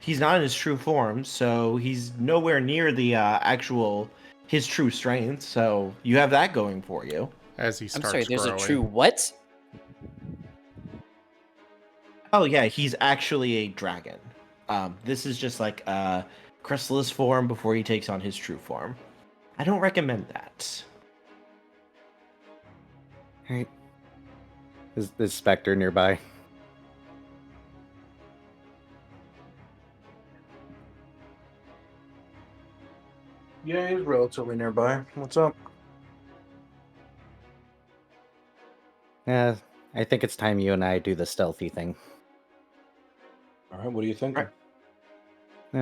He's not in his true form, so he's nowhere near the his true strength, so you have that going for you. As he starts I'm sorry, there's growing. a true what? Oh yeah, he's actually a dragon. This is just like a chrysalis form before he takes on his true form. I don't recommend that. Right. Is Spectre nearby? Yeah, he's relatively nearby. What's up? Yeah, I think it's time you and I do the stealthy thing. All right, what do you think?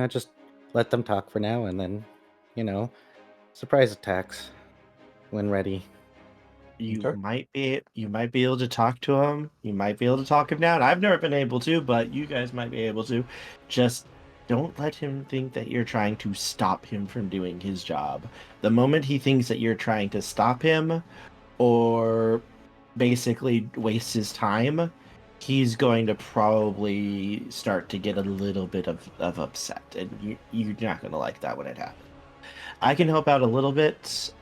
Just let them talk for now, and then, surprise attacks when ready. You might be able to talk to him. You might be able to talk him down. I've never been able to, but you guys might be able to. Just don't let him think that you're trying to stop him from doing his job. The moment he thinks that you're trying to stop him or basically waste his time, he's going to probably start to get a little bit of upset, and you're not going to like that when it happens. I can help out a little bit.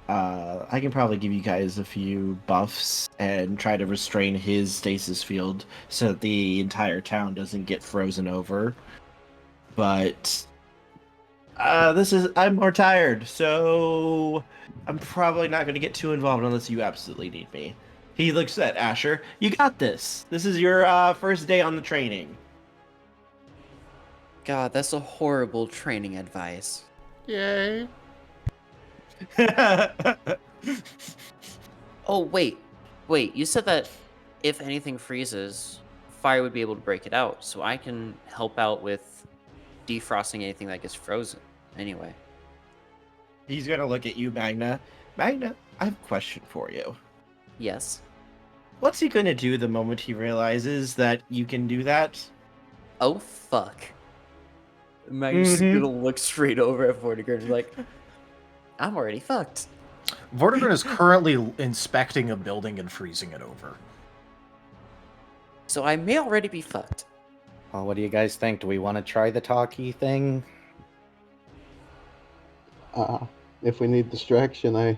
I can probably give you guys a few buffs and try to restrain his stasis field so that the entire town doesn't get frozen over. But I'm more tired, so I'm probably not going to get too involved unless you absolutely need me. He looks at Asher. You got this. This is your first day on the training. God, that's a horrible training advice. Yay. Oh, wait. Wait, you said that if anything freezes, fire would be able to break it out, so I can help out with defrosting anything that gets frozen. Anyway. He's gonna look at you, Magna. Magna, I have a question for you. Yes. What's he gonna do the moment he realizes that you can do that? Oh, fuck. Magnus is gonna look straight over at Vortigern and be like, I'm already fucked. Vortigern is currently inspecting a building and freezing it over. So I may already be fucked. Well, what do you guys think? Do we want to try the talkie thing? If we need distraction, I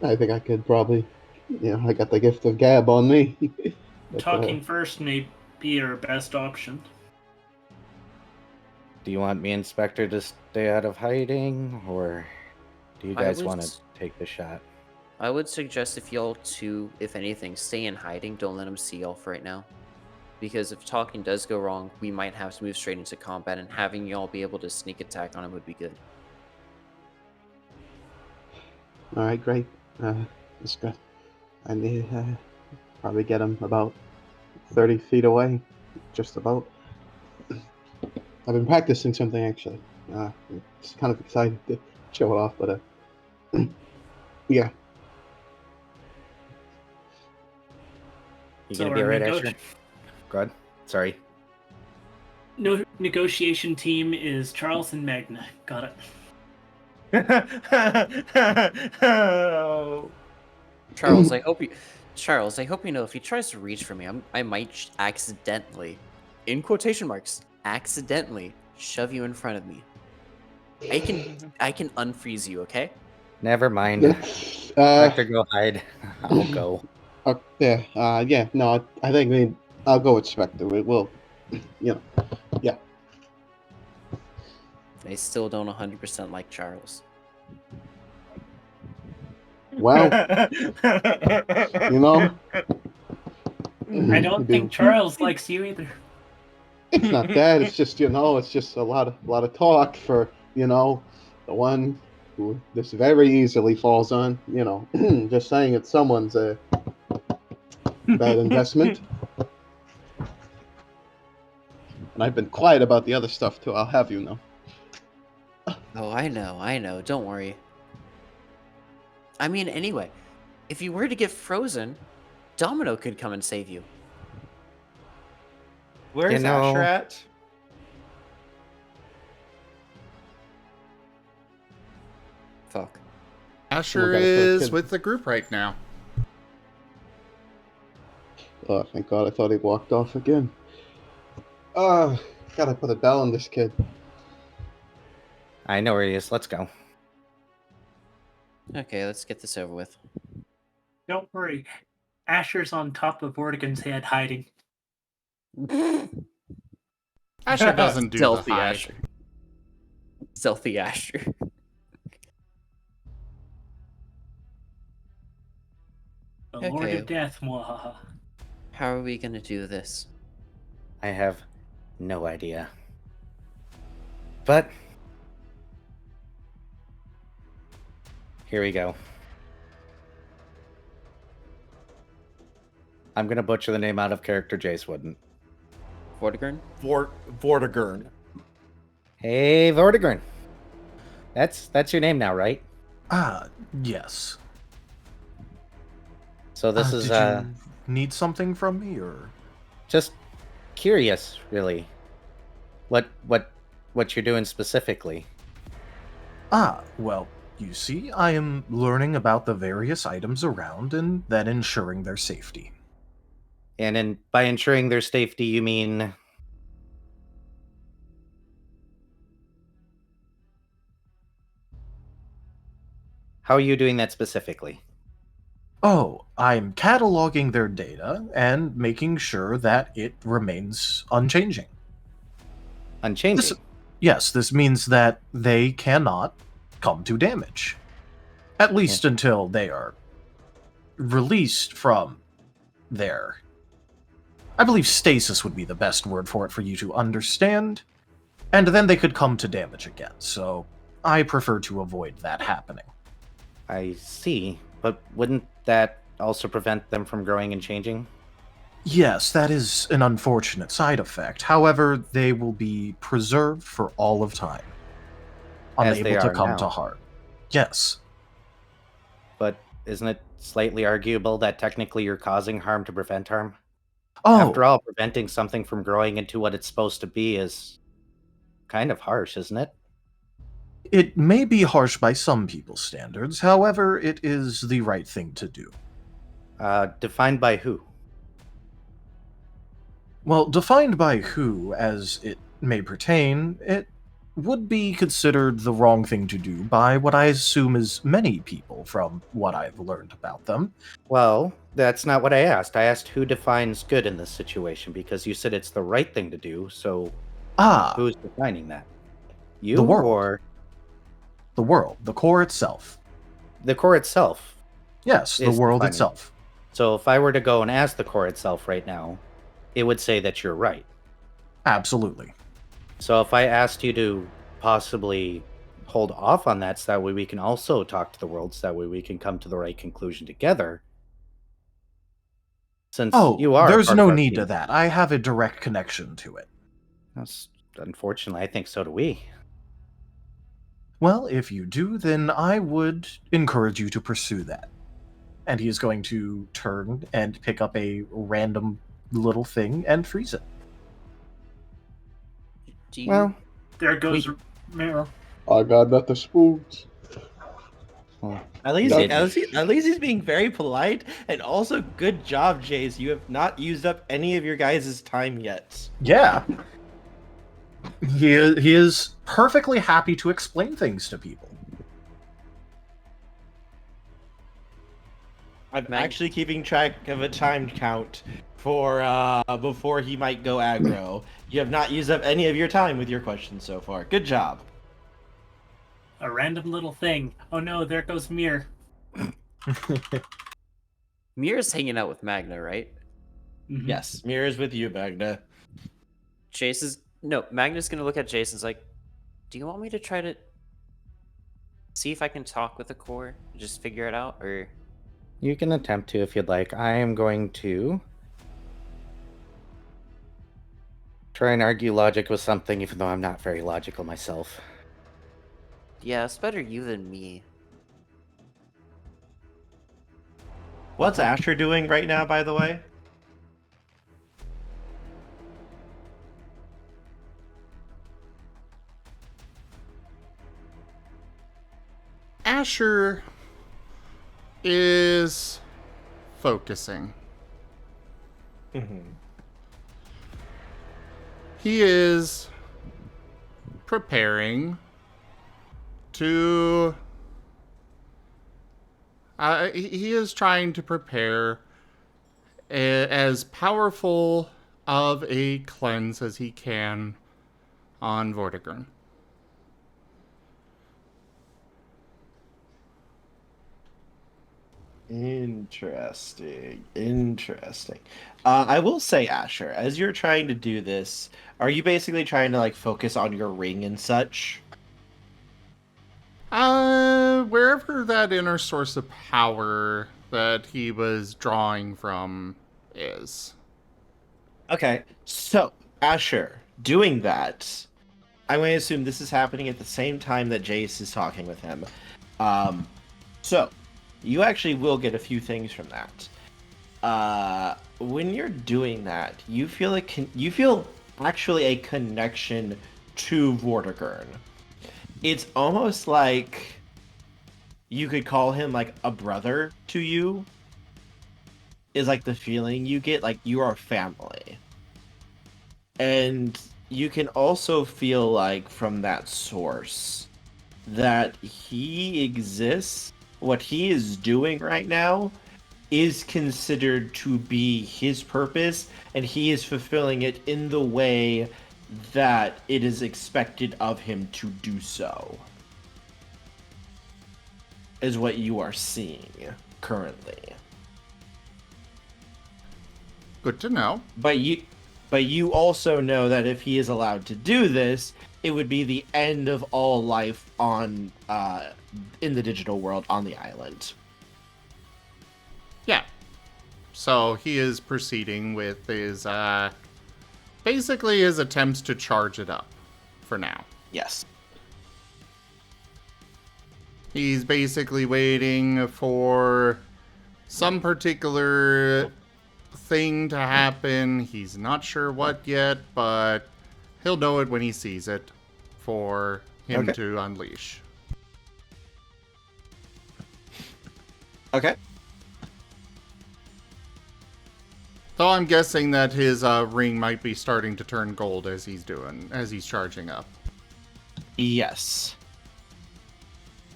think I could probably, I got the gift of gab on me. But, Talking first may be our best option. Do you want me and Spectre to stay out of hiding, or do you guys want to take the shot? I would suggest if y'all two, if anything, stay in hiding. Don't let them see y'all for right now. Because if talking does go wrong, we might have to move straight into combat, and having y'all be able to sneak attack on him would be good. All right, great. That's good. I need probably get him about 30 feet away, just about. I've been practicing something actually. It's kind of excited to show it off, but yeah. You So gonna be our alright, Asher? Go ahead. Sorry. No negotiation team is Charles and Magna. Got it. Charles, I hope you know if he tries to reach for me, I might accidentally, in quotation marks, accidentally shove you in front of me. I can unfreeze you, okay? Never mind. Spectre, go hide. I'll go. Yeah. No, I think I'll go with Spectre. We'll, yeah. I still don't 100% like Charles. Well, I don't think Charles likes you either. It's not that. It's just it's just a lot of talk for the one who this very easily falls on. Just saying it's someone's a bad investment. And I've been quiet about the other stuff too. I'll have you know. Oh, I know. Don't worry. I mean, anyway, if you were to get frozen, Domino could come and save you. Where's Asher at? Fuck. Asher is with the group right now. Oh, thank God. I thought he walked off again. Gotta put a bell on this kid. I know where he is. Let's go. Okay, let's get this over with. Don't worry. Asher's on top of Vortigern's head hiding. Asher doesn't do Stealthy the hide. Asher. Stealthy Asher. The Lord of Death, mwahaha. How are we gonna do this? I have no idea. But here we go. I'm gonna butcher the name out of character Jace wouldn't. Vortigern? Vortigern. Hey, Vortigern. That's your name now, right? Yes. So this is Did you need something from me, or just curious, really. What you're doing specifically? Well, you see, I am learning about the various items around and then ensuring their safety. And by ensuring their safety, you mean how are you doing that specifically? Oh, I'm cataloging their data and making sure that it remains unchanging. Unchanging? Yes, this means that they cannot come to damage. At least until they are released from their... I believe stasis would be the best word for it for you to understand. And then they could come to damage again, so I prefer to avoid that happening. I see. But wouldn't that also prevent them from growing and changing? Yes, that is an unfortunate side effect. However, they will be preserved for all of time, As unable they to are come now. to harm. Yes. But isn't it slightly arguable that technically you're causing harm to prevent harm? Oh, After all, preventing something from growing into what it's supposed to be is kind of harsh, isn't it? it may be harsh by some people's standards. However, it is the right thing to do. Defined by who? Well, defined by who, as it may pertain, it would be considered the wrong thing to do by what I assume is many people from what I've learned about them. Well, that's not what I asked. I asked who defines good in this situation because you said it's the right thing to do, so who's defining that? You the world. or The world, the core itself. the core itself? Yes, the is world defining it. itself. So if I were to go and ask the core itself right now, it would say that you're right. Absolutely. So if I asked you to possibly hold off on that so that way we can also talk to the world so that way we can come to the right conclusion together. Since you are there's part no of our need team. to that. I have a direct connection to it. Unfortunately, I think so do we. Well, if you do, then I would encourage you to pursue that. And he is going to turn and pick up a random little thing and freeze it. Well, there goes Mero. I got nothing spoons. At least, Done. at least he's being very polite, and also good job, Jace. You have not used up any of your guys' time yet. Yeah. He is perfectly happy to explain things to people. I'm actually keeping track of a time count for before he might go aggro. You have not used up any of your time with your questions so far. Good job. A random little thing. Oh no, there goes Mir. Mir's hanging out with Magna, right? Yes, Mira's with you, Magna. Magna's gonna look at Jason's like, do you want me to try to see if I can talk with the core? Just figure it out, or You can attempt to if you'd like. I am going to try and argue logic with something, even though I'm not very logical myself. yeah, it's better you than me. What's Asher doing right now, by the way? Asher is focusing. He is preparing to... he is trying to prepare as powerful of a cleanse as he can on Vortigern. Interesting. I will say, Asher, as you're trying to do this, are you basically trying to focus on your ring and such? Wherever that inner source of power that he was drawing from is. Okay, so Asher, doing that, I'm going to assume this is happening at the same time that Jace is talking with him. So you actually will get a few things from that. When you're doing that, you feel actually a connection to Vortigern. It's almost like you could call him like a brother to you. Is like the feeling you get, like you are family. And you can also feel like from that source that he exists. What he is doing right now is considered to be his purpose, and he is fulfilling it in the way that it is expected of him to do so. Is what you are seeing currently. Good to know. But you also know that if he is allowed to do this, it would be the end of all life on in the digital world on the island. Yeah. So he is proceeding with his, basically his attempts to charge it up for now. Yes. He's basically waiting for some particular thing to happen. He's not sure what yet, but he'll know it when he sees it for him to unleash. Okay. Though I'm guessing that his ring might be starting to turn gold as he's charging up. Yes.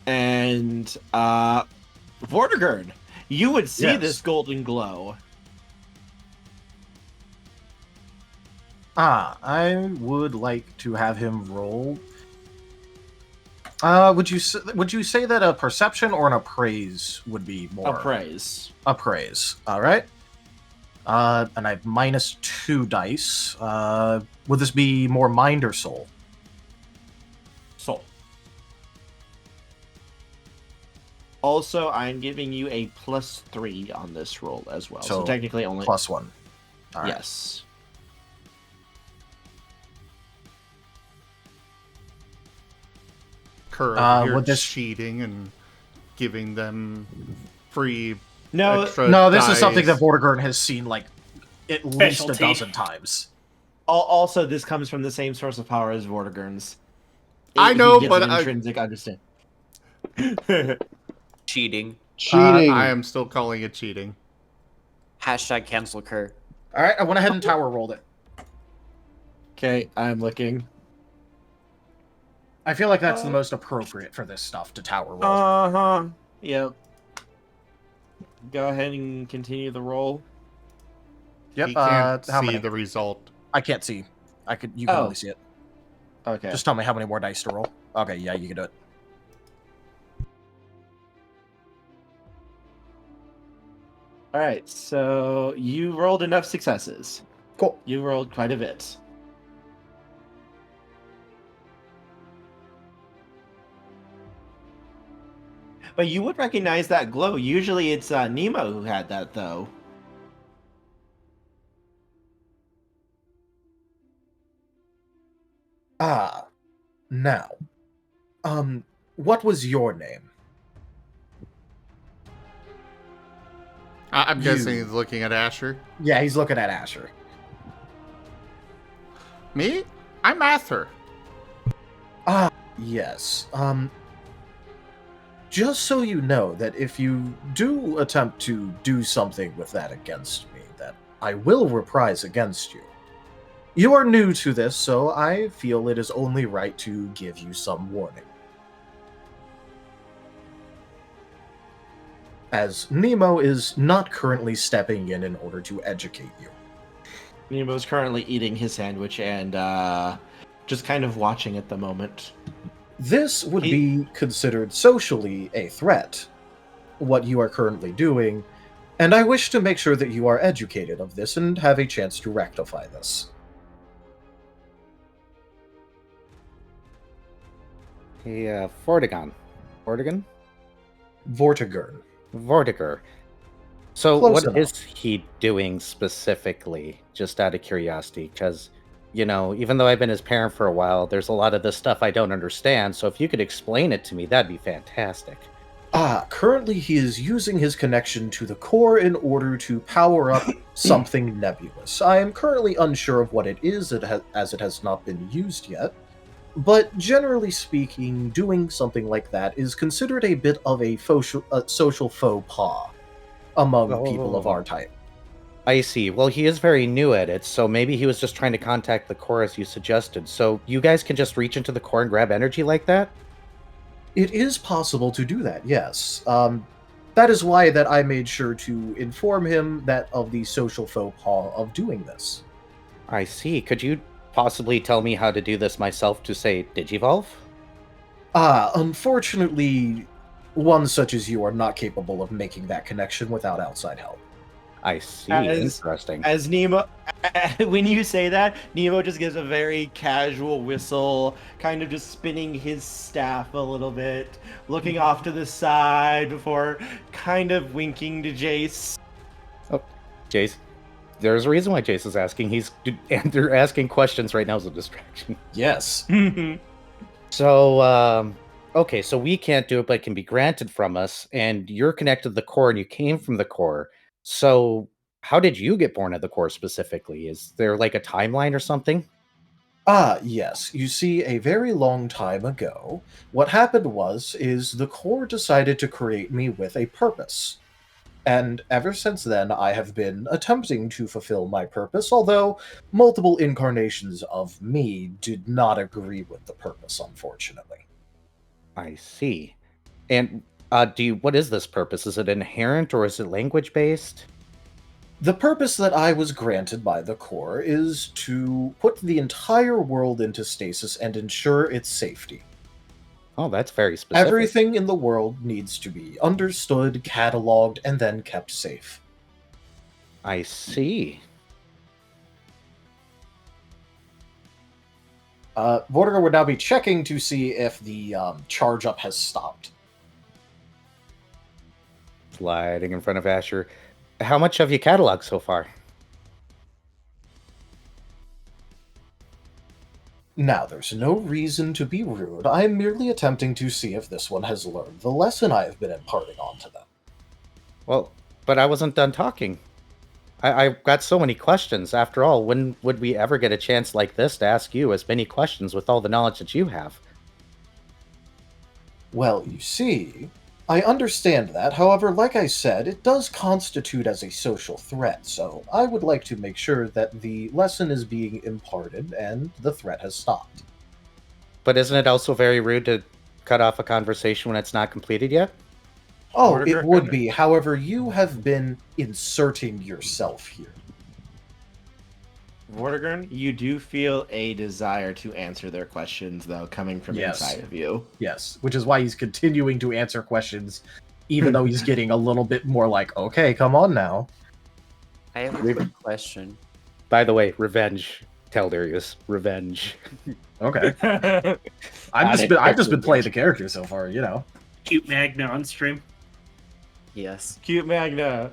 And Vortigern, you would see this golden glow. I would like to have him roll. Would you say that a perception or an appraise would be more? Appraise. Appraise. All right. And I have -2 dice. Would this be more mind or soul? Soul. Also, I'm giving you a +3 on this roll as well. So technically only +1. All right. Yes. Kerr over here just cheating and giving them free extra this dice. is something that Vortigern has seen like at least a Specialty. dozen times. Also, this comes from the same source of power as Vortigern's. I know, He gets but an intrinsic understand. Cheating. Cheating. I am still calling it cheating. Hashtag cancel Kerr. All right, I went ahead and tower rolled it. Okay, I'm looking. I feel like that's the most appropriate for this stuff to tower roll. Uh-huh. Yep. Go ahead and continue the roll. Yep. He can't how see many? the result. I can't see. You can only see it. Okay. Just tell me how many more dice to roll. Okay, yeah, you can do it. All right, so you rolled enough successes. Cool. You rolled quite a bit. But you would recognize that glow. Usually it's Nemo who had that, though. Now. What was your name? I'm guessing he's looking at Asher. Yeah, he's looking at Asher. Me? I'm Ather. Yes. Just so you know that if you do attempt to do something with that against me, that I will reprise against you. You are new to this, so I feel it is only right to give you some warning. As Nemo is not currently stepping in order to educate you. Nemo's currently eating his sandwich and just kind of watching at the moment. This would be considered socially a threat, what you are currently doing, and I wish to make sure that you are educated of this and have a chance to rectify this. Hey, Vortigern. Vortigern? Vortigern. So Close what enough. is he doing specifically, just out of curiosity? Because, you know, even though I've been his parent for a while, there's a lot of this stuff I don't understand, so if you could explain it to me, that'd be fantastic. Currently he is using his connection to the core in order to power up something nebulous. I am currently unsure of what it is, as it has not been used yet. But generally speaking, doing something like that is considered a bit of a social faux pas among people of our type. I see. Well, he is very new at it, so maybe he was just trying to contact the core as you suggested. So you guys can just reach into the core and grab energy like that? It is possible to do that, yes. That is why that I made sure to inform him that of the social faux pas of doing this. I see. Could you possibly tell me how to do this myself to, say, Digivolve? Unfortunately, one such as you are not capable of making that connection without outside help. I see. As- Interesting. As Nemo, when you say that, Nemo just gives a very casual whistle, kind of just spinning his staff a little bit, looking off to the side before kind of winking to Jace. Oh, Jace. There's a reason why Jace is asking. And they're asking questions right now as a distraction. Yes. So, okay, so we can't do it, but it can be granted from us. And you're connected to the core, and you came from the core. So, how did you get born at the core specifically? Is there like a timeline or something? Yes. You see, a very long time ago, what happened is the core decided to create me with a purpose. And ever since then, I have been attempting to fulfill my purpose, although multiple incarnations of me did not agree with the purpose, unfortunately. I see. And what is this purpose? Is it inherent or is it language based? The purpose that I was granted by the core is to put the entire world into stasis and ensure its safety. Oh, that's very specific. Everything in the world needs to be understood, cataloged, and then kept safe. I see. Vortiger would now be checking to see if the charge up has stopped. Sliding in front of Asher. How much have you cataloged so far? Now, there's no reason to be rude. I am merely attempting to see if this one has learned the lesson I have been imparting onto them. Well, but I wasn't done talking. I've got so many questions. After all, when would we ever get a chance like this to ask you as many questions with all the knowledge that you have? Well, you see, I understand that. However, like I said, it does constitute as a social threat, so I would like to make sure that the lesson is being imparted and the threat has stopped. But isn't it also very rude to cut off a conversation when it's not completed yet? Oh, it would be. However, you have been inserting yourself here. Vortigern, you do feel a desire to answer their questions, though, coming from inside of you. Yes, which is why he's continuing to answer questions, even though he's getting a little bit more like, okay, come on now. I have a quick question. By the way, revenge. Tell Darius, revenge. Okay. I've just been playing the character so far, you know. Cute Magna on stream. Yes. Cute Magna.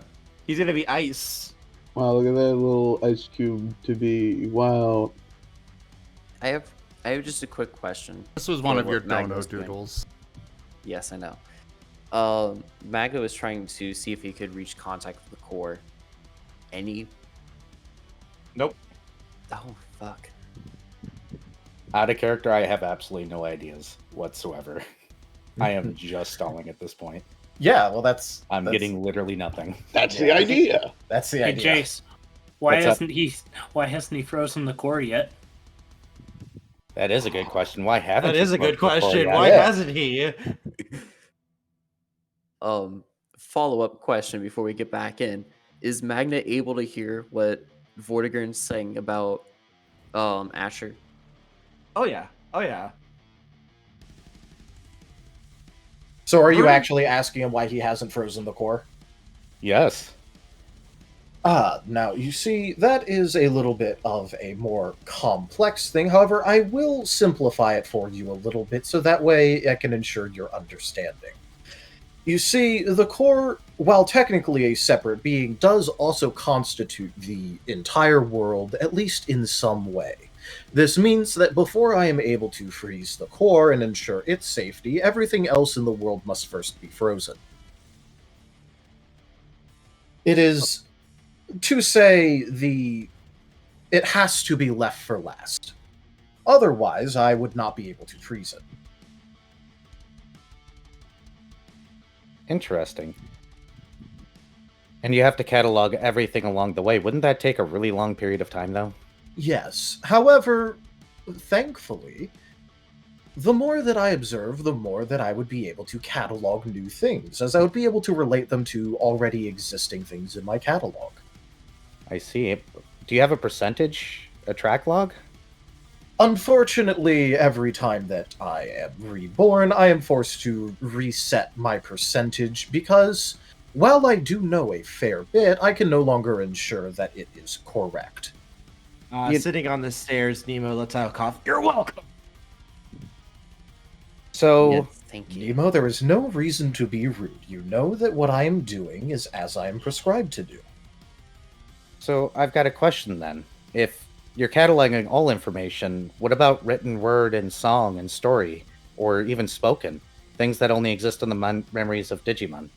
He's gonna be ice. Wow, look at that little ice cube to be wild. I have just a quick question. This was one of your Magna dono was doing. doodles. Yes, I know. Magna was trying to see if he could reach contact with the core. Any? Nope. Oh, fuck. Out of character, I have absolutely no ideas whatsoever. I am just stalling at this point. Yeah, well, I'm getting literally nothing. That's the idea. That's the Hey idea. Jace, why What's up? hasn't he frozen the core yet? That is a good question. Why haven't That you is a good smoked before question. yet? Why hasn't he? Follow-up question before we get back in. Is Magna able to hear what Vortigern's saying about Asher? Oh yeah. Oh yeah. So are you actually asking him why he hasn't frozen the core? Yes. Now, you see, that is a little bit of a more complex thing. However, I will simplify it for you a little bit so that way I can ensure your understanding. You see, the core, while technically a separate being, does also constitute the entire world, at least in some way. This means that before I am able to freeze the core and ensure its safety, everything else in the world must first be frozen. It is, to say, it has to be left for last. Otherwise, I would not be able to freeze it. Interesting. And you have to catalog everything along the way. Wouldn't that take a really long period of time, though? Yes. However, thankfully, the more that I observe, the more that I would be able to catalog new things, as I would be able to relate them to already existing things in my catalog. I see. Do you have a percentage, a track log? Unfortunately, every time that I am reborn, I am forced to reset my percentage because While I do know a fair bit, I can no longer ensure that it is correct. Sitting on the stairs, Nemo lets out a cough. You're welcome. So, Yes, thank you. Nemo, there is no reason to be rude. You know that what I am doing is as I am prescribed to do. so I've got a question then. If you're cataloging all information, what about written word and song and story, or even spoken? Things that only exist in the memories of Digimon.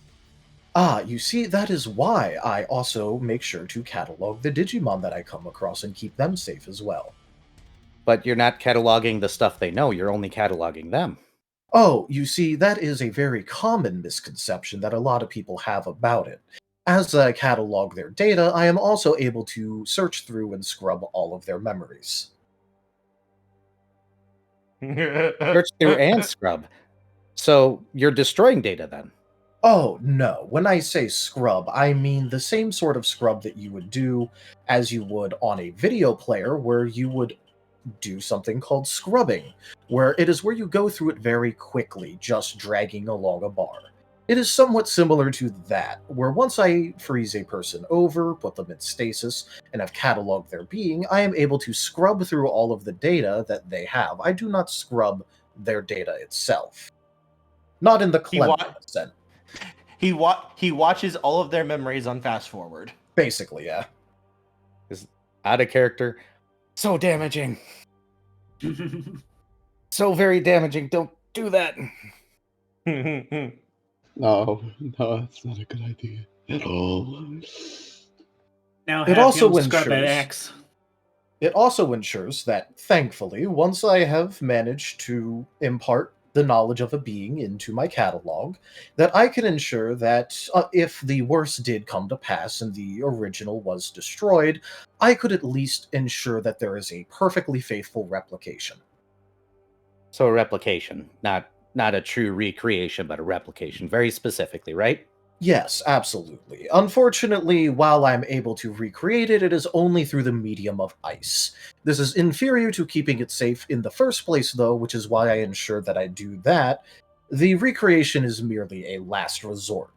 You see, that is why I also make sure to catalog the Digimon that I come across and keep them safe as well. But you're not cataloging the stuff they know, you're only cataloging them. Oh, you see, that is a very common misconception that a lot of people have about it. As I catalog their data, I am also able to search through and scrub all of their memories. Search through and scrub. So you're destroying data then. Oh, no. When I say scrub, I mean the same sort of scrub that you would do as you would on a video player, where you would do something called scrubbing, where it is where you go through it very quickly, just dragging along a bar. It is somewhat similar to that, where once I freeze a person over, put them in stasis, and have cataloged their being, I am able to scrub through all of the data that they have. I do not scrub their data itself. Not in the cleanliness sense. He watches all of their memories on fast forward. Basically, yeah. Is out of character. So damaging. So very damaging. Don't do that. No, that's not a good idea at all. Now It have also him scrub an ensures- X. It also ensures that, thankfully, once I have managed to impart the knowledge of a being into my catalog, that I can ensure that if the worst did come to pass and the original was destroyed, I could at least ensure that there is a perfectly faithful replication. So a replication, not a true recreation, but a replication, very specifically, right? Yes, absolutely. Unfortunately, while I'm able to recreate it, it is only through the medium of ice. This is inferior to keeping it safe in the first place, though, which is why I ensure that I do that. The recreation is merely a last resort.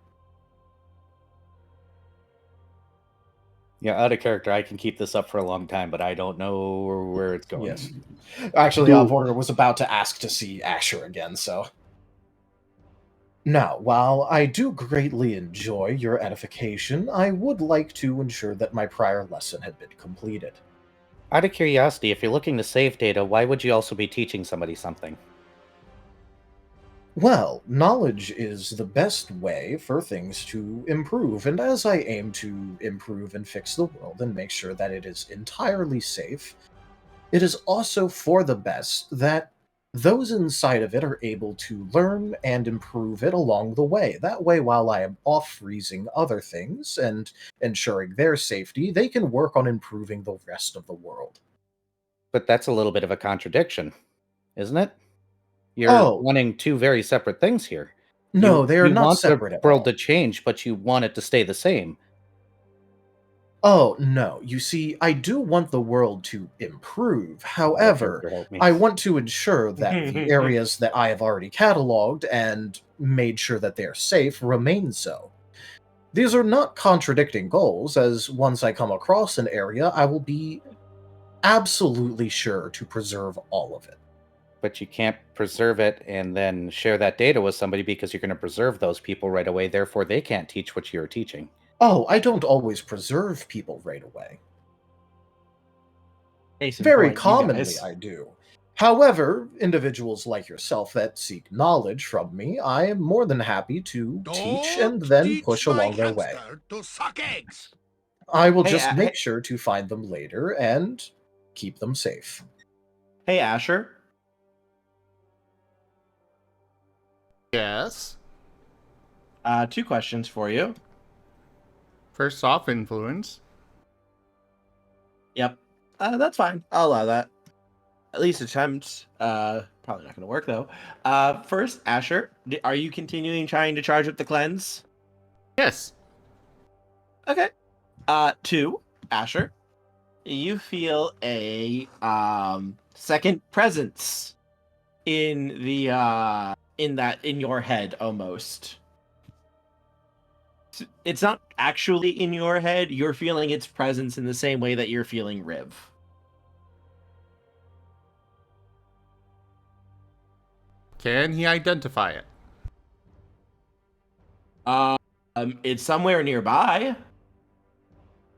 Yeah, out of character, I can keep this up for a long time, but I don't know where it's going. Yes. Actually, Vorder was about to ask to see Asher again, so... Now, while I do greatly enjoy your edification, I would like to ensure that my prior lesson had been completed. Out of curiosity, if you're looking to save data, why would you also be teaching somebody something? Well, knowledge is the best way for things to improve, and as I aim to improve and fix the world and make sure that it is entirely safe, it is also for the best that those inside of it are able to learn and improve it along the way. That way, while I am off freezing other things and ensuring their safety, they can work on improving the rest of the world. But that's a little bit of a contradiction, isn't it? You're wanting two very separate things here. No, they are not separate the at world all. to change, but you want it to stay the same. Oh, no. You see, I do want the world to improve. However, help me. I want to ensure that the areas that I have already cataloged and made sure that they are safe remain so. These are not contradicting goals, as once I come across an area, I will be absolutely sure to preserve all of it. But you can't preserve it and then share that data with somebody because you're going to preserve those people right away. Therefore, they can't teach what you're teaching. Oh, I don't always preserve people right away. Case in Very point, you commonly, guys. I do. However, individuals like yourself that seek knowledge from me, I am more than happy to teach and then push along their way. To suck eggs. I will Hey, just make hey- sure to find them later and keep them safe. Hey, Asher. Yes. 2 questions for you. First off, influence. Yep. That's fine. I'll allow that. At least attempt. Probably not going to work, though. First, Asher, are you continuing trying to charge up the cleanse? Yes. Okay. 2, Asher, you feel a second presence in the in your head almost. It's not actually in your head. You're feeling its presence in the same way that you're feeling Rhiv. Can he identify it? It's somewhere nearby.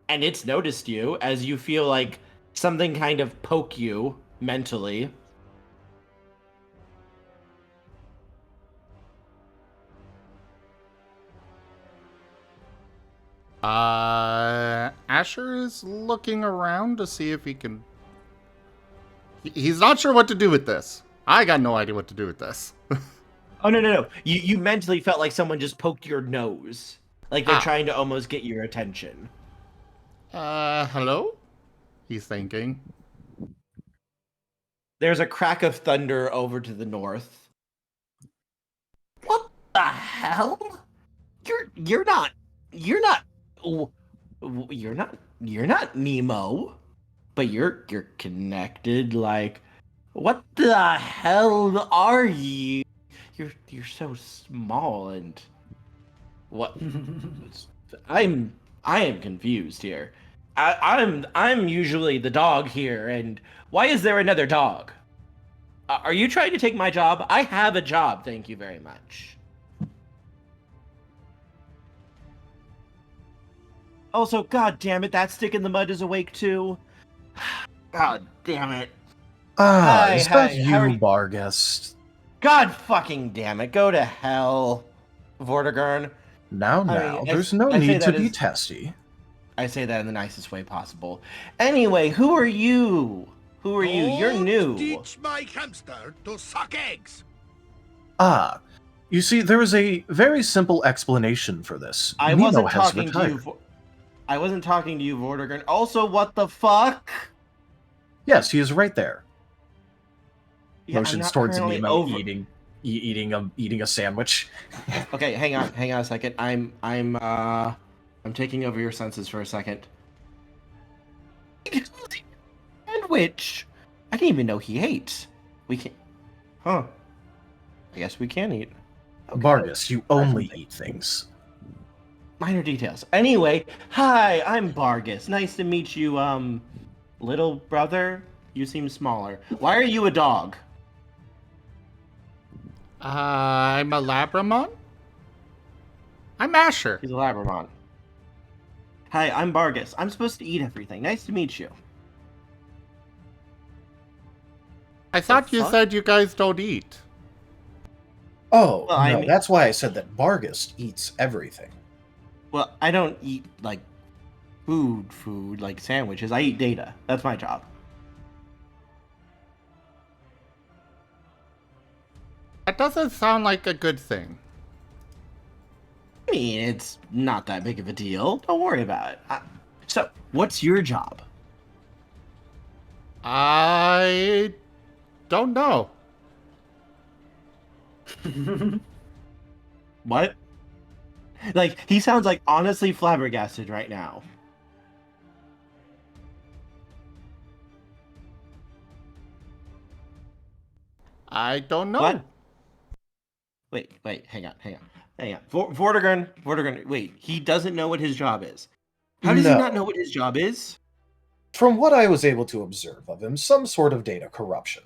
And it's noticed you as you feel like something kind of poke you mentally. Asher is looking around to see if he can... He's not sure what to do with this. I got no idea what to do with this. Oh, no. You mentally felt like someone just poked your nose. Like they're trying to almost get your attention. Hello? He's thinking. There's a crack of thunder over to the north. What the hell? You're not Nemo, but you're connected. Like, what the hell are you? You're so small and what? I am confused here. I'm usually the dog here, and why is there another dog? Are you trying to take my job? I have a job, thank you very much. Also, god damn it, that stick in the mud is awake too. God damn it. Is that you, Bargus? God fucking damn it, go to hell, Vortigern. Now, there's no need to be testy. I say that in the nicest way possible. Anyway, who are you? Who are you? You're new. Teach my hamster to suck eggs. You see, there is a very simple explanation for this. Nemo wasn't has talking retired. to you. I wasn't talking to you, Vortigern. Also, what the fuck? Yes, he is right there. Yeah, Motions towards Nemo eating a sandwich. Okay, hang on a second. I'm taking over your senses for a second. Sandwich. I didn't even know he ate. We can. Huh. I guess we can eat. Okay. Bargus, you only eat things. Minor details. Anyway, hi, I'm Bargus. Nice to meet you, little brother. You seem smaller. Why are you a dog? I'm a Labramon? I'm Asher. He's a Labramon. Hi, I'm Bargus. I'm supposed to eat everything. Nice to meet you. I thought you said you guys don't eat. Oh, Well, no, that's why I said that Bargus eats everything. Well, I don't eat, like, food, like sandwiches. I eat data. That's my job. That doesn't sound like a good thing. I mean, it's not that big of a deal. Don't worry about it. So, what's your job? I don't know. What? Like, he sounds like honestly flabbergasted right now. I don't know. What? Wait, hang on. Vortigern, wait, he doesn't know what his job is. How does he not know what his job is? From what I was able to observe of him, some sort of data corruption.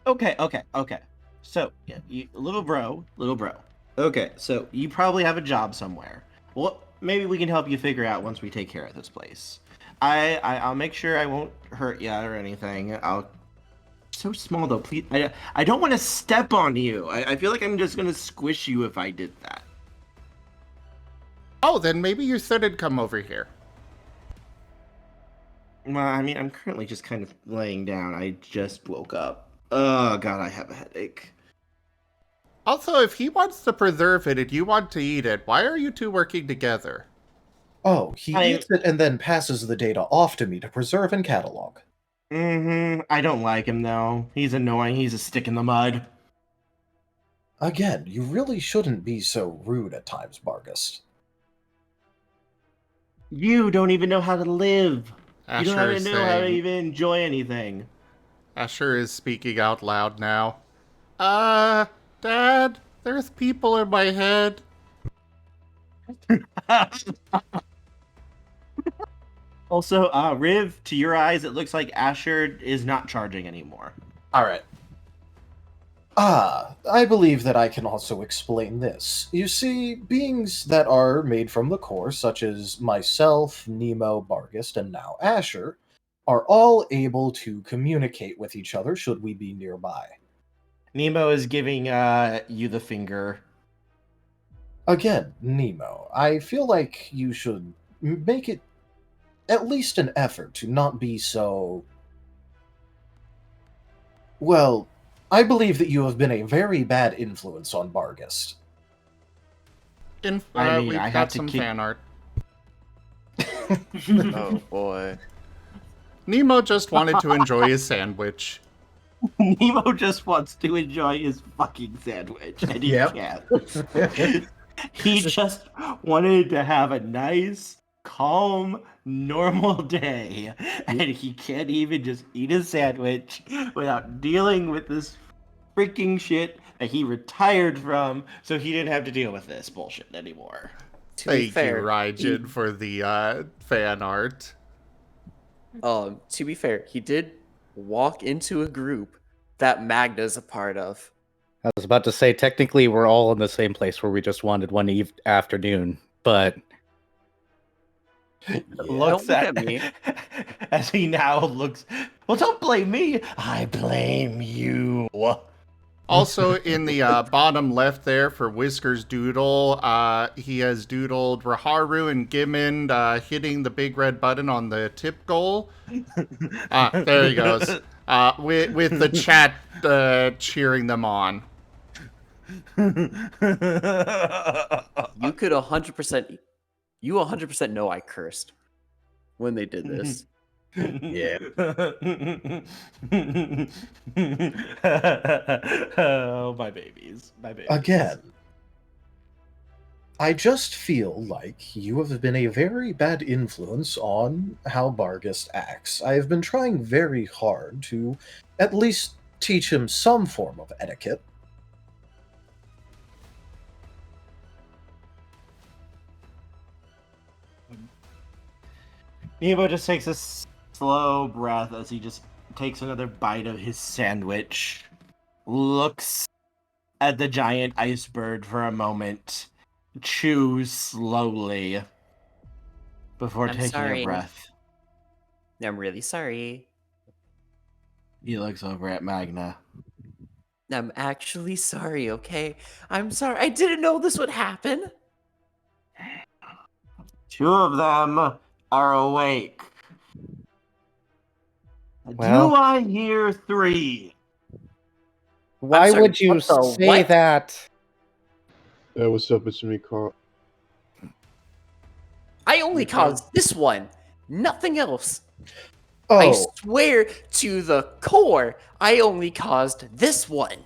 Okay. So, yeah, little bro. Okay, so you probably have a job somewhere. Well, maybe we can help you figure out once we take care of this place. I'll make sure I won't hurt you or anything. So small though, please. I don't want to step on you. I feel like I'm just gonna squish you if I did that. Oh, then maybe you shouldn't come over here. Well, I mean, I'm currently just kind of laying down. I just woke up. Oh god, I have a headache. Also, if he wants to preserve it and you want to eat it, why are you two working together? Oh, he eats it and then passes the data off to me to preserve and catalog. I don't like him, though. He's annoying. He's a stick in the mud. Again, you really shouldn't be so rude at times, Bargus. You don't even know how to live. Asher you don't even know how to saying- even enjoy anything. Asher is speaking out loud now. Dad, there's people in my head. Also, Rhiv, to your eyes, it looks like Asher is not charging anymore. All right. I believe that I can also explain this. You see, beings that are made from the core, such as myself, Nemo, Bargist, and now Asher, are all able to communicate with each other should we be nearby. Nemo is giving you the finger. Again, Nemo, I feel like you should make it at least an effort to not be so... Well, I believe that you have been a very bad influence on Bargist. We've got some fan art. Oh boy. Nemo just wanted to enjoy his sandwich. Nemo just wants to enjoy his fucking sandwich, and he can't. He just wanted to have a nice, calm, normal day, and he can't even just eat a sandwich without dealing with this freaking shit that he retired from, so he didn't have to deal with this bullshit anymore. Thank you, Raijin, for the fan art. To be fair, he did walk into a group that Magna's a part of. I was about to say, technically, we're all in the same place where we just wanted one afternoon, but... Looks at me as he now looks. Well, don't blame me. I blame you. Also, in the bottom left there for Whiskers Doodle, he has doodled Raharu and Gimmond hitting the big red button on the tip goal. There he goes. With the chat cheering them on. You could 100%. You 100% know I cursed when they did this. Yeah. Oh, my babies. My babies. Again, I just feel like you have been a very bad influence on how Bargist acts. I have been trying very hard to at least teach him some form of etiquette. Nemo just takes a slow breath as he just takes another bite of his sandwich, looks at the giant ice bird for a moment, chews slowly before taking a breath. I'm really sorry. He looks over at Magna. I'm actually sorry, okay? I'm sorry. I didn't know this would happen. Two of them are awake. Well, do I hear three? Why sorry, would you what the say what? that? What's up? It's me, Carl. I only caused this one. Nothing else. Oh, I swear to the core, I only caused this one.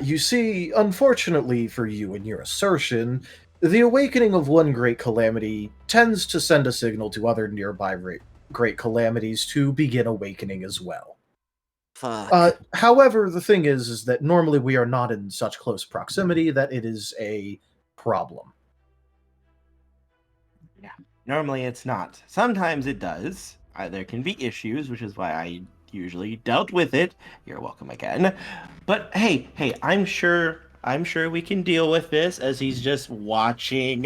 you see, unfortunately for you and your assertion, the awakening of one great calamity tends to send a signal to other nearby great calamities to begin awakening as well. Fuck. However, the thing is that normally we are not in such close proximity that it is a problem. Yeah, normally it's not. Sometimes it does. There can be issues, which is why I usually dealt with it. You're welcome again. But hey, I'm sure we can deal with this as he's just watching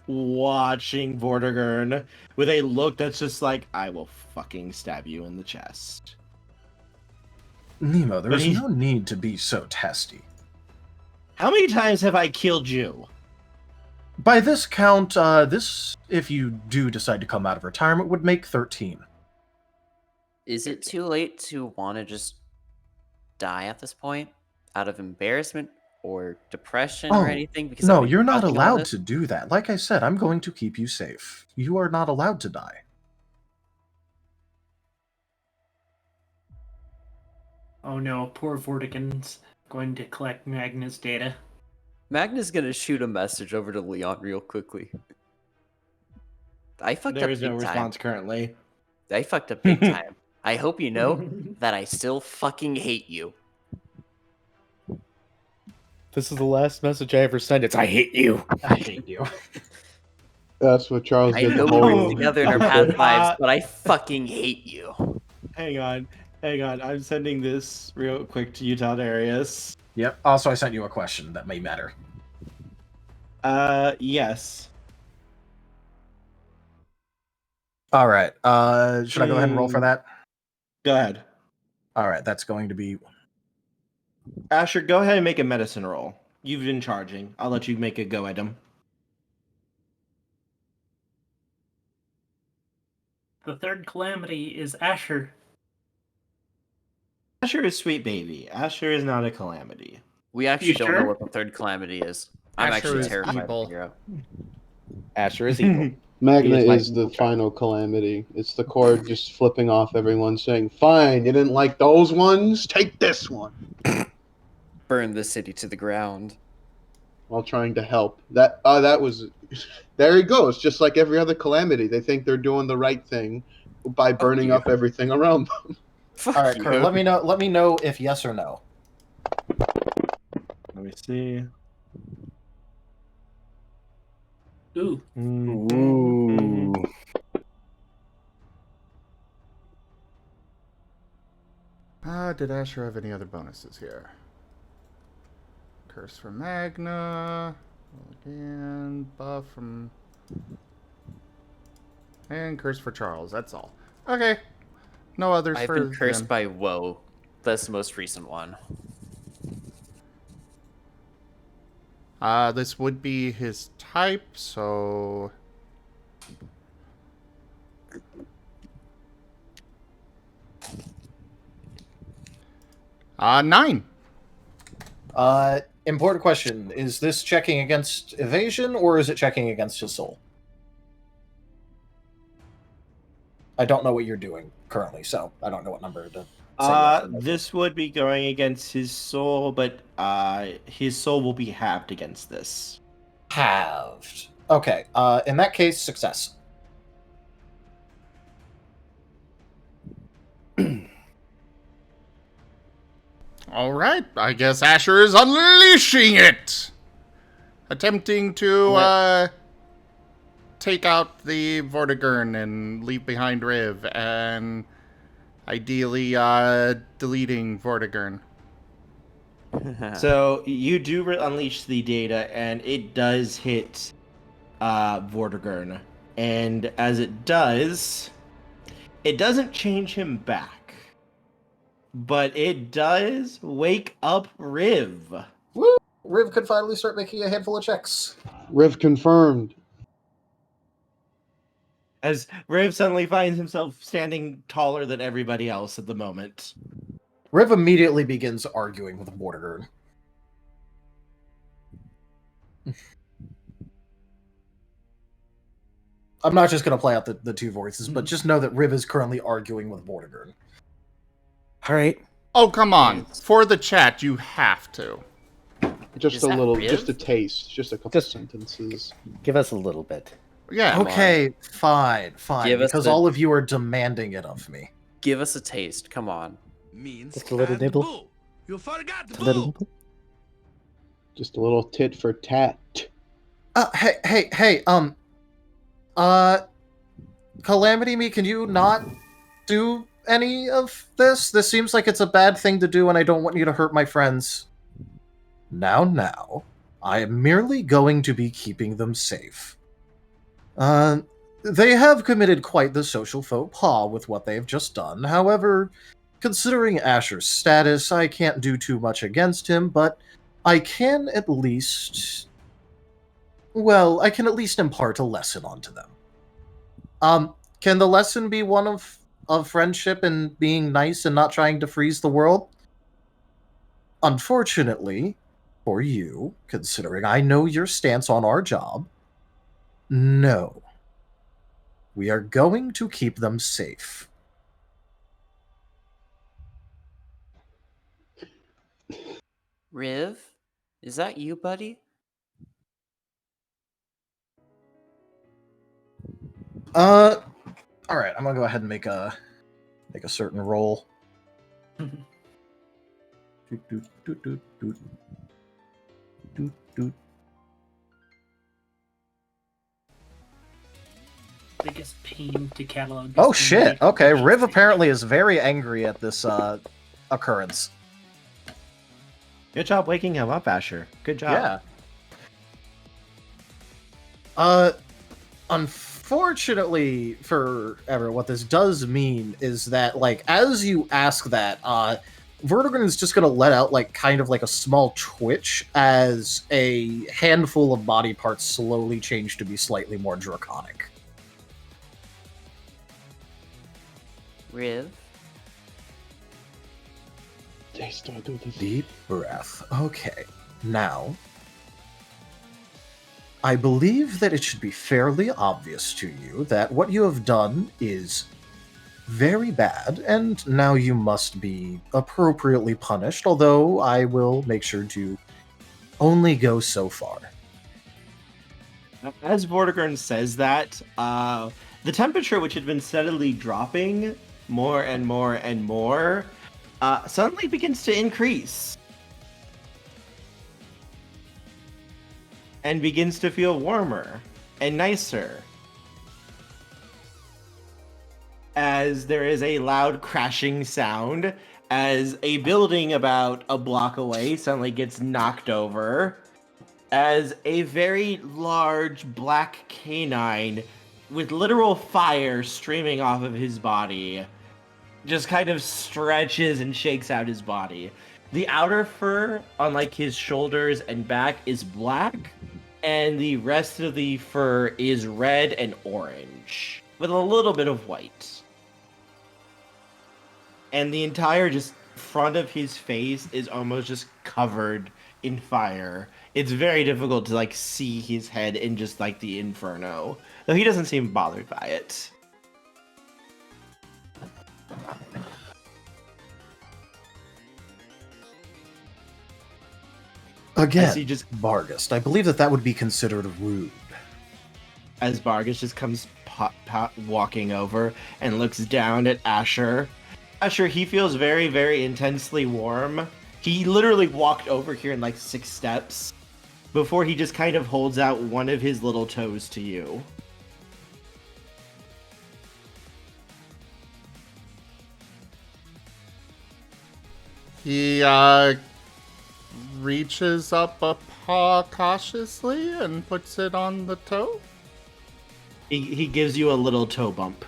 Vortigern with a look that's just like, I will fucking stab you in the chest. Nemo, there is no need to be so testy. How many times have I killed you? By this count, if you do decide to come out of retirement, would make 13. Is it too late to want to just die at this point? Out of embarrassment or depression or anything? Because No, you're not allowed to do that. Like I said, I'm going to keep you safe. You are not allowed to die. Oh no, poor Vortigern's going to collect Magna's data. Magna's gonna shoot a message over to Leon real quickly. I fucked up big time. There is no response currently. I fucked up big time. I hope you know that I still fucking hate you. This is the last message I ever sent. It's I hate you. I hate you. That's what Charles I did know the we whole. work together in our past lives, but I fucking hate you. Hang on. I'm sending this real quick to Utah Darius. Yep. Also, I sent you a question that may matter. Yes. All right. Should I go ahead and roll for that? Go ahead. All right. That's going to be. Asher, go ahead and make a medicine roll. You've been charging. I'll let you make a go item. The third calamity is Asher. Asher is sweet baby. Asher is not a calamity. We actually You don't know sure? what the third calamity is. I'm Asher actually is terrified evil. to figure out. Asher is evil. Magna He is my is the evil child. final calamity. It's the core just flipping off everyone, saying, "Fine, you didn't like those ones. Take this one." Burn the city to the ground. While trying to help. That was. There he goes. Just like every other calamity, they think they're doing the right thing by burning you. up everything around them. Fuck All right, you. Kurt. Let me know. Let me know if yes or no. Let me see. Ooh. Ooh. Did Asher have any other bonuses here? Curse from Magna. Again, buff from... And curse for Charles, that's all. Okay. No others I've for been cursed them. by woe. That's the most recent one. This would be his type, so... Nine. Important question. Is this checking against evasion or is it checking against his soul? I don't know what you're doing currently, so I don't know what number to say. yes or no. This would be going against his soul, but his soul will be halved against this. Halved. Okay. In that case, success. Alright, I guess Asher is unleashing it! Attempting to, take out the Vortigern and leave behind Rhiv, and ideally, deleting Vortigern. So you do unleash the data, and it does hit Vortigern. And as it does, it doesn't change him back. But it does wake up Rhiv. Woo! Rhiv could finally start making a handful of checks. Riv confirmed. As Rhiv suddenly finds himself standing taller than everybody else at the moment. Rhiv immediately begins arguing with Vortigern. I'm not just going to play out the two voices, but just know that Rhiv is currently arguing with Vortigern. All right. Oh, come on. For the chat, you have to. Just Is a that little, Rhiv? just a taste, just a couple sentences. Give us a little bit. Yeah. Okay, fine. Give us Because the- all of you are demanding it of me. Give us a taste. Come on. Means Just a little and nibble. boo. You forgot A little boo. nibble. Just a little tit for tat. Hey, Calamity Me, can you not do any of this? This seems like it's a bad thing to do, and I don't want you to hurt my friends. Now, I am merely going to be keeping them safe. They have committed quite the social faux pas with what they've just done. However, considering Asher's status, I can't do too much against him, but I can at least... Well, I can at least impart a lesson onto them. Can the lesson be one of friendship and being nice and not trying to freeze the world? Unfortunately, for you, considering I know your stance on our job, no. We are going to keep them safe. Rhiv? Is that you, buddy? Alright, I'm gonna go ahead and make a certain roll. Biggest pain to catalog. Oh shit! Okay, Rhiv apparently is very angry at this occurrence. Good job waking him up, Asher. Good job. Yeah. Unfortunately for everyone, what this does mean is that, like, as you ask that, Vertigan is just gonna let out, like, kind of like a small twitch as a handful of body parts slowly change to be slightly more draconic. Rhiv. Deep breath. Okay. Now, I believe that it should be fairly obvious to you that what you have done is very bad, and now you must be appropriately punished, although I will make sure to only go so far. As Vortigern says that, the temperature, which had been steadily dropping more and more and more, suddenly begins to increase. And begins to feel warmer and nicer. As there is a loud crashing sound, as a building about a block away suddenly gets knocked over, as a very large black canine with literal fire streaming off of his body just kind of stretches and shakes out his body. The outer fur on like his shoulders and back is black, and the rest of the fur is red and orange with a little bit of white. And the entire just front of his face is almost just covered in fire. It's very difficult to like see his head in just like the inferno, though he doesn't seem bothered by it. Again, Bargast, I believe that would be considered rude. As Bargast just comes walking over and looks down at Asher. Asher, he feels very, very intensely warm. He literally walked over here in like 6 steps before he just kind of holds out one of his little toes to you. He reaches up a paw cautiously and puts it on the toe. He gives you a little toe bump.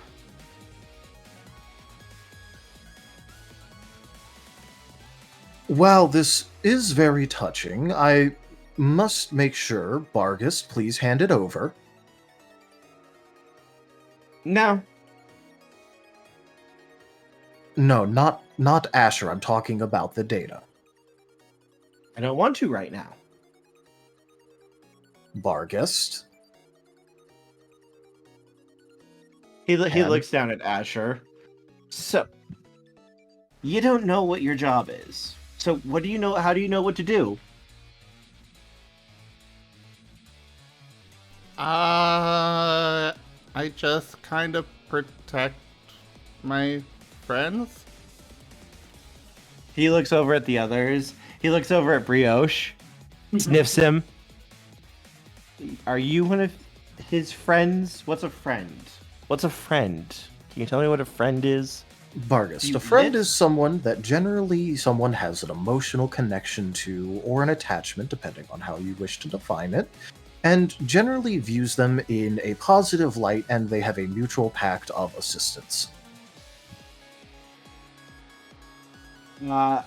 While this is very touching, I must make sure, Bargast, please hand it over. No. No, not Asher. I'm talking about the data. I don't want to right now. Bargast. He looks down at Asher. So, you don't know what your job is. So, what do you know? How do you know what to do? I just kind of protect my friends. He looks over at the others. He looks over at Brioche, sniffs him. Are you one of his friends? What's a friend? What's a friend? Can you tell me what a friend is? Bargast, a friend is someone that generally someone has an emotional connection to or an attachment, depending on how you wish to define it, and generally views them in a positive light, and they have a mutual pact of assistance.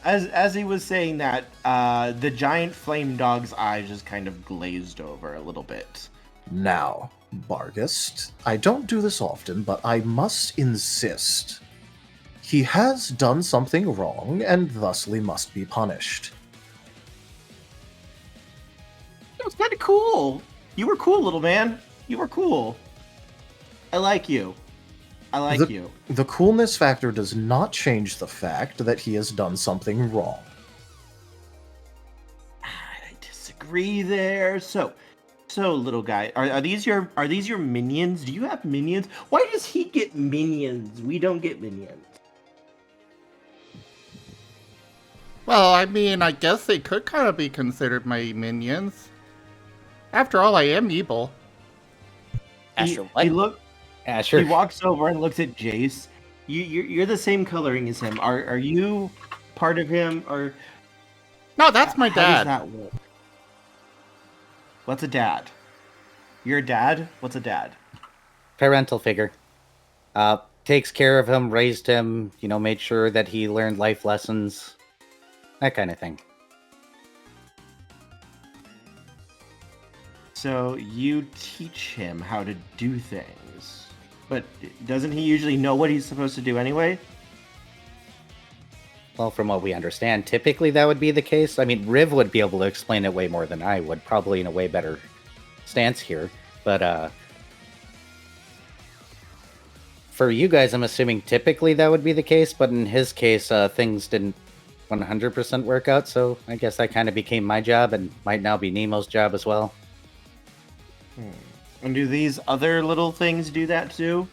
As he was saying that, the giant flame dog's eyes just kind of glazed over a little bit. Now, Bargast, I don't do this often, but I must insist. He has done something wrong, and thusly must be punished. It was kind of cool. You were cool, little man. You were cool. I like you. I like you. The coolness factor does not change the fact that he has done something wrong. I disagree there. So little guy, are these your minions? Do you have minions? Why does he get minions? We don't get minions. Well, I mean, I guess they could kind of be considered my minions. After all, I am evil. Asher, what? He walks over and looks at Jace. You're the same coloring as him. Are you part of him, or no? That's my how dad. Does that work? What's a dad? You're a dad? What's a dad? Parental figure. Takes care of him, raised him, made sure that he learned life lessons. That kind of thing. So you teach him how to do things. But doesn't he usually know what he's supposed to do anyway? Well, from what we understand, typically that would be the case. I mean, Rhiv would be able to explain it way more than I would, probably in a way better stance here. But for you guys, I'm assuming typically that would be the case, but in his case, things didn't 100% work out, so I guess that kind of became my job and might now be Nemo's job as well. And do these other little things do that too?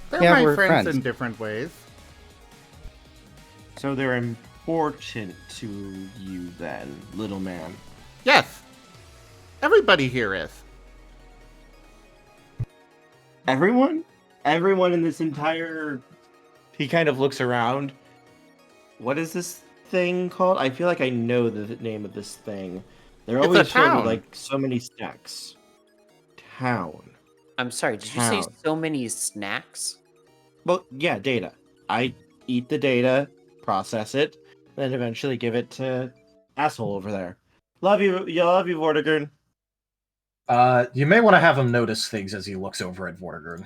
They're Yeah, my we're friends friends. in different ways. So they're important to you then, little man. Yes. Everybody here is. Everyone? Everyone in this entire... He kind of looks around. What is this thing called? I feel like I know the name of this thing. They're It's a always showing me town. like so many snacks. Town. I'm sorry, did you say Town. so many snacks? Well, yeah, data. I eat the data, process it, then eventually give it to asshole over there. Love you, Vortigern. You may want to have him notice things as he looks over at Vortigern.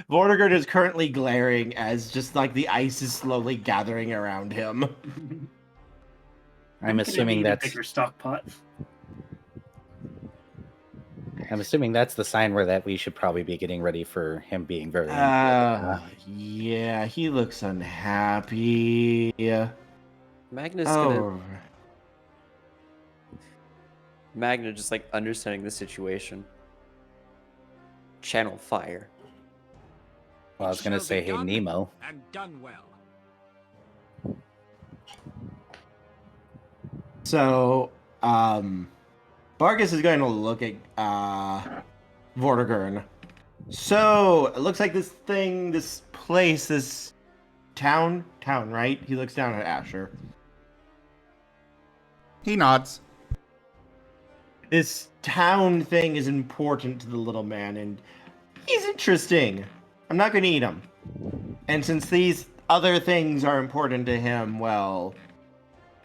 Vortigern is currently glaring as just like the ice is slowly gathering around him. I'm assuming Need a that's bigger stock pot. the sign where that we should probably be getting ready for him being very Yeah, he looks unhappy. Magna's Oh, gonna... Magna just like understanding the situation. Channel fire. Well, I was gonna say, hey, Nemo. And done well. so, Vargas is going to look at, Vortigern. So, it looks like this thing, this place, this town, right? He looks down at Asher. He nods. This town thing is important to the little man, and he's interesting. I'm not going to eat him. And since these other things are important to him, well,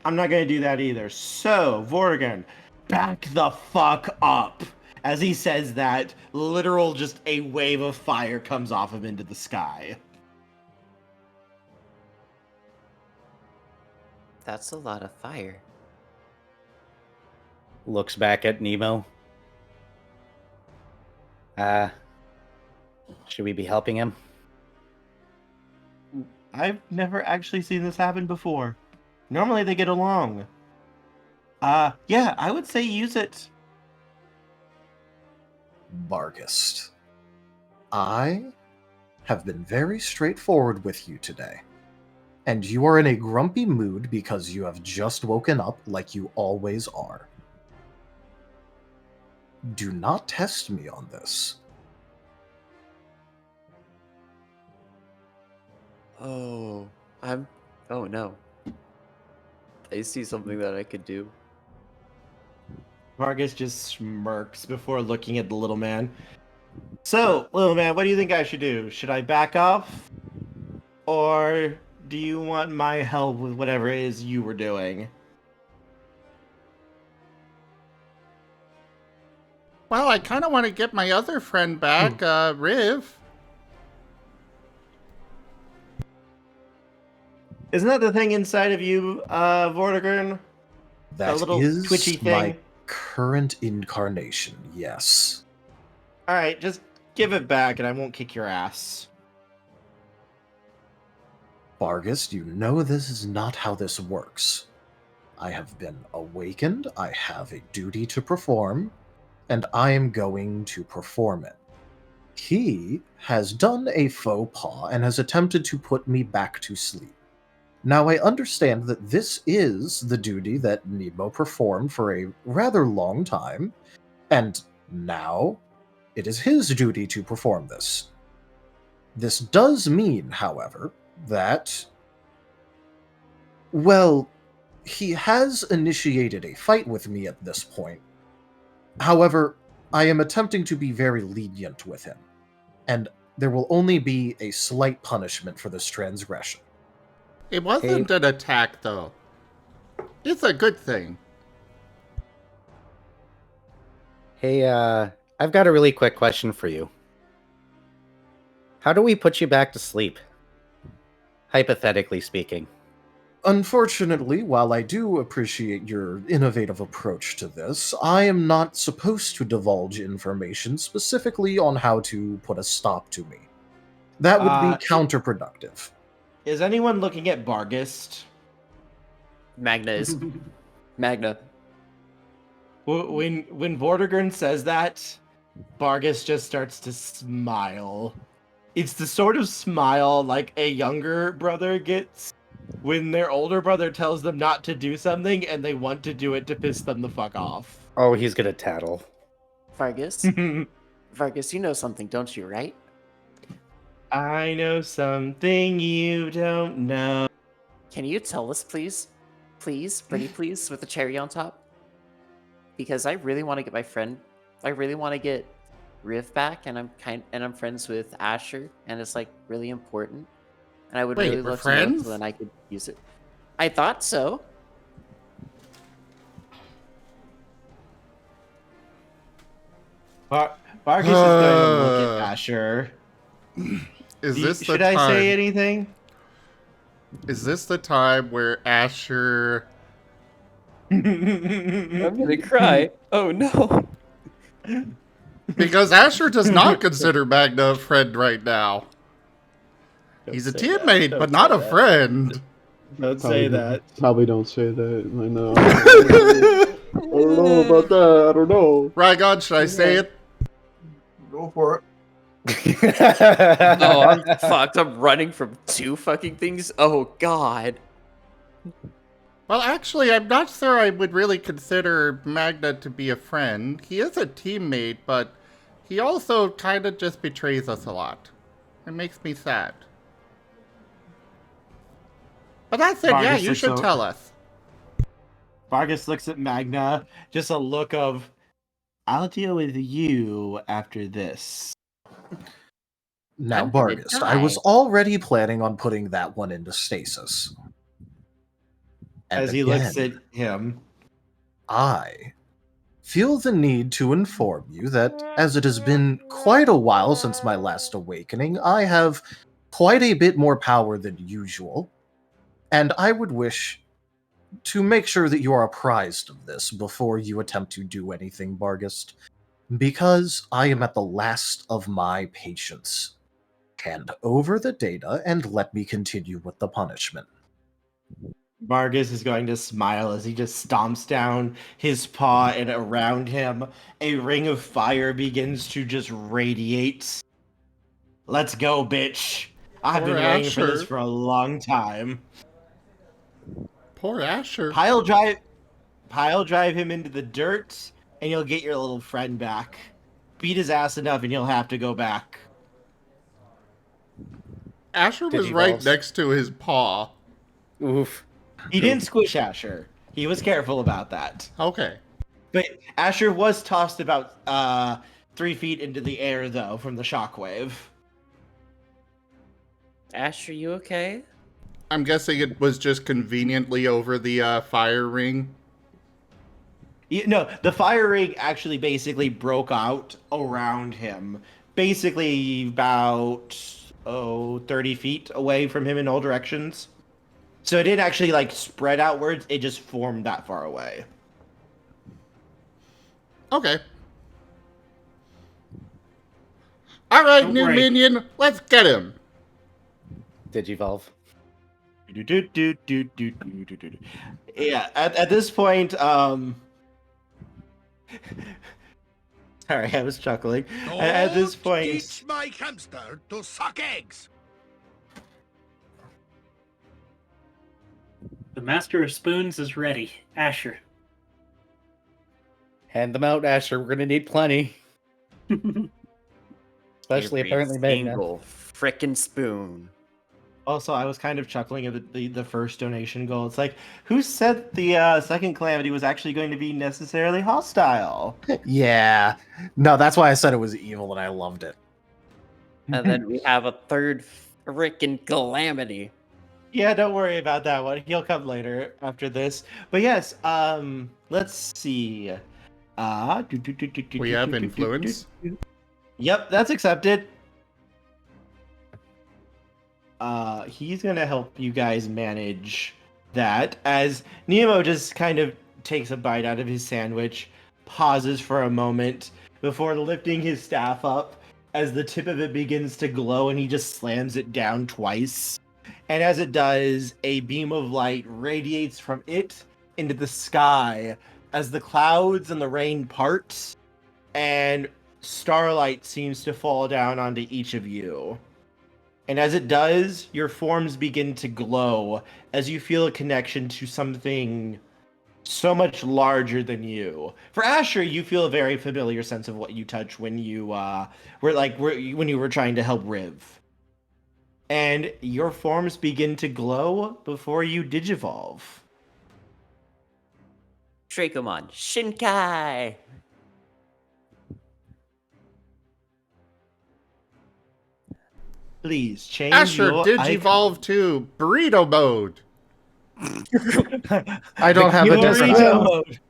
I'm not going to do that either. So, Vortigern, back the fuck up. As he says that, literal just a wave of fire comes off him into the sky. That's a lot of fire. Looks back at Nemo. Should we be helping him? I've never actually seen this happen before. Normally they get along. Yeah, I would say use it. Vargas, I have been very straightforward with you today. And you are in a grumpy mood because you have just woken up like you always are. Do not test me on this. Oh, oh no. I see something that I could do. Vargas just smirks before looking at the little man. So, little man, what do you think I should do? Should I back off? Or do you want my help with whatever it is you were doing? Well, I kind of want to get my other friend back, Rhiv. Isn't that the thing inside of you, Vortigern? That little is twitchy thing? my current incarnation, yes. Alright, just give it back and I won't kick your ass. Vargas, you know this is not how this works. I have been awakened, I have a duty to perform, and I am going to perform it. he has done a faux pas and has attempted to put me back to sleep. Now, I understand that this is the duty that Nemo performed for a rather long time, and now it is his duty to perform this. This does mean, however, that, well, he has initiated a fight with me at this point. However, I am attempting to be very lenient with him, and there will only be a slight punishment for this transgression. It wasn't an attack, though. It's a good thing. Hey, I've got a really quick question for you. How do we put you back to sleep? Hypothetically speaking. Unfortunately, while I do appreciate your innovative approach to this, I am not supposed to divulge information specifically on how to put a stop to me. That would be counterproductive. Is anyone looking at Bargist? Magna is. Magna. When Vortigern says that, Bargist just starts to smile. It's the sort of smile like a younger brother gets when their older brother tells them not to do something and they want to do it to piss them the fuck off. Oh, he's gonna tattle. Vargas? Vargas, you know something, don't you, right? I know something you don't know. Can you tell us, please? Please? Pretty please? With the cherry on top? Because I really want to get my friend... I really want to get Rhiv back, and I'm friends with Asher, and it's, like, really important. And I would really love to know so then I could use it. I thought so. Vargas is going to look at Asher. Should I say anything? Is this the time where Asher... I'm gonna cry. Oh no. Because Asher does not consider Magna a friend right now. He's a teammate, but not a friend. Don't say that. Probably don't say that. I know. I don't know about that. I don't know. Rygon, should I say it? Go for it. Oh, I'm fucked. I'm running from two fucking things. Oh, God. Well, actually, I'm not sure I would really consider Magna to be a friend. He is a teammate, but he also kind of just betrays us a lot. It makes me sad. But that said, yeah, you should tell us. Vargas looks at Magna, just a look of, I'll deal with you after this. Now, Vargas, I was already planning on putting that one into stasis. And as he looks at him, I feel the need to inform you that, as it has been quite a while since my last awakening, I have quite a bit more power than usual, and I would wish to make sure that you are apprised of this before you attempt to do anything, Vargas, because I am at the last of my patience. Hand over the data and let me continue with the punishment. Vargas is going to smile as he just stomps down his paw, and around him, a ring of fire begins to just radiate. Let's go, bitch. I've been waiting for this for a long time. Poor Asher. Pile drive him into the dirt, and you'll get your little friend back. Beat his ass enough, and he'll have to go back. Asher was right next to his paw. Oof. He didn't squish Asher. He was careful about that. Okay. But Asher was tossed about 3 feet into the air, though, from the shockwave. Asher, you okay? I'm guessing it was just conveniently over the fire ring. No, the fire ring actually basically broke out around him. Basically about, 30 feet away from him in all directions. So it didn't actually, like, spread outwards. It just formed that far away. Okay. All right, new minion. Let's get him. Digivolve. Yeah, at this point, Sorry, I was chuckling. At this Don't point, teach my hamster to suck eggs. The Master of Spoons is ready. Asher. Hand them out, Asher. We're gonna need plenty. Especially Every apparently Magna. single frickin' spoon. also, I was kind of chuckling at the first donation goal. It's like, who said the second Calamity was actually going to be necessarily hostile? Yeah. No, that's why I said it was evil and I loved it. And then we have a third frickin' Calamity. Yeah, don't worry about that one. He'll come later after this. But yes, let's see. We have influence. Yep, that's accepted. He's gonna help you guys manage that as Nemo just kind of takes a bite out of his sandwich, pauses for a moment before lifting his staff up as the tip of it begins to glow and he just slams it down twice. And as it does, a beam of light radiates from it into the sky as the clouds and the rain part, and starlight seems to fall down onto each of you. And as it does, your forms begin to glow as you feel a connection to something so much larger than you. For Asher, you feel a very familiar sense of what you touch when you when you were trying to help Rhiv. And your forms begin to glow before you digivolve. Dracomon, Shinkai! Please change Asher your digivolve to burrito mode. I don't have a different burrito item. mode.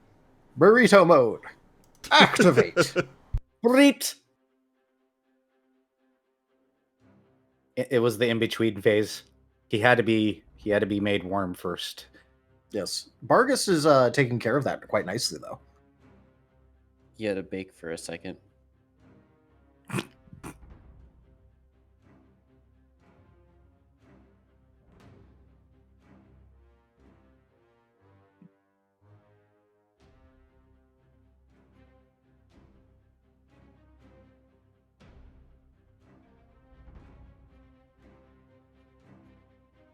Burrito mode. Activate. Great. It was the in-between phase. He had to be made warm first. Yes. Bargus is taking care of that quite nicely, though. He had to bake for a second.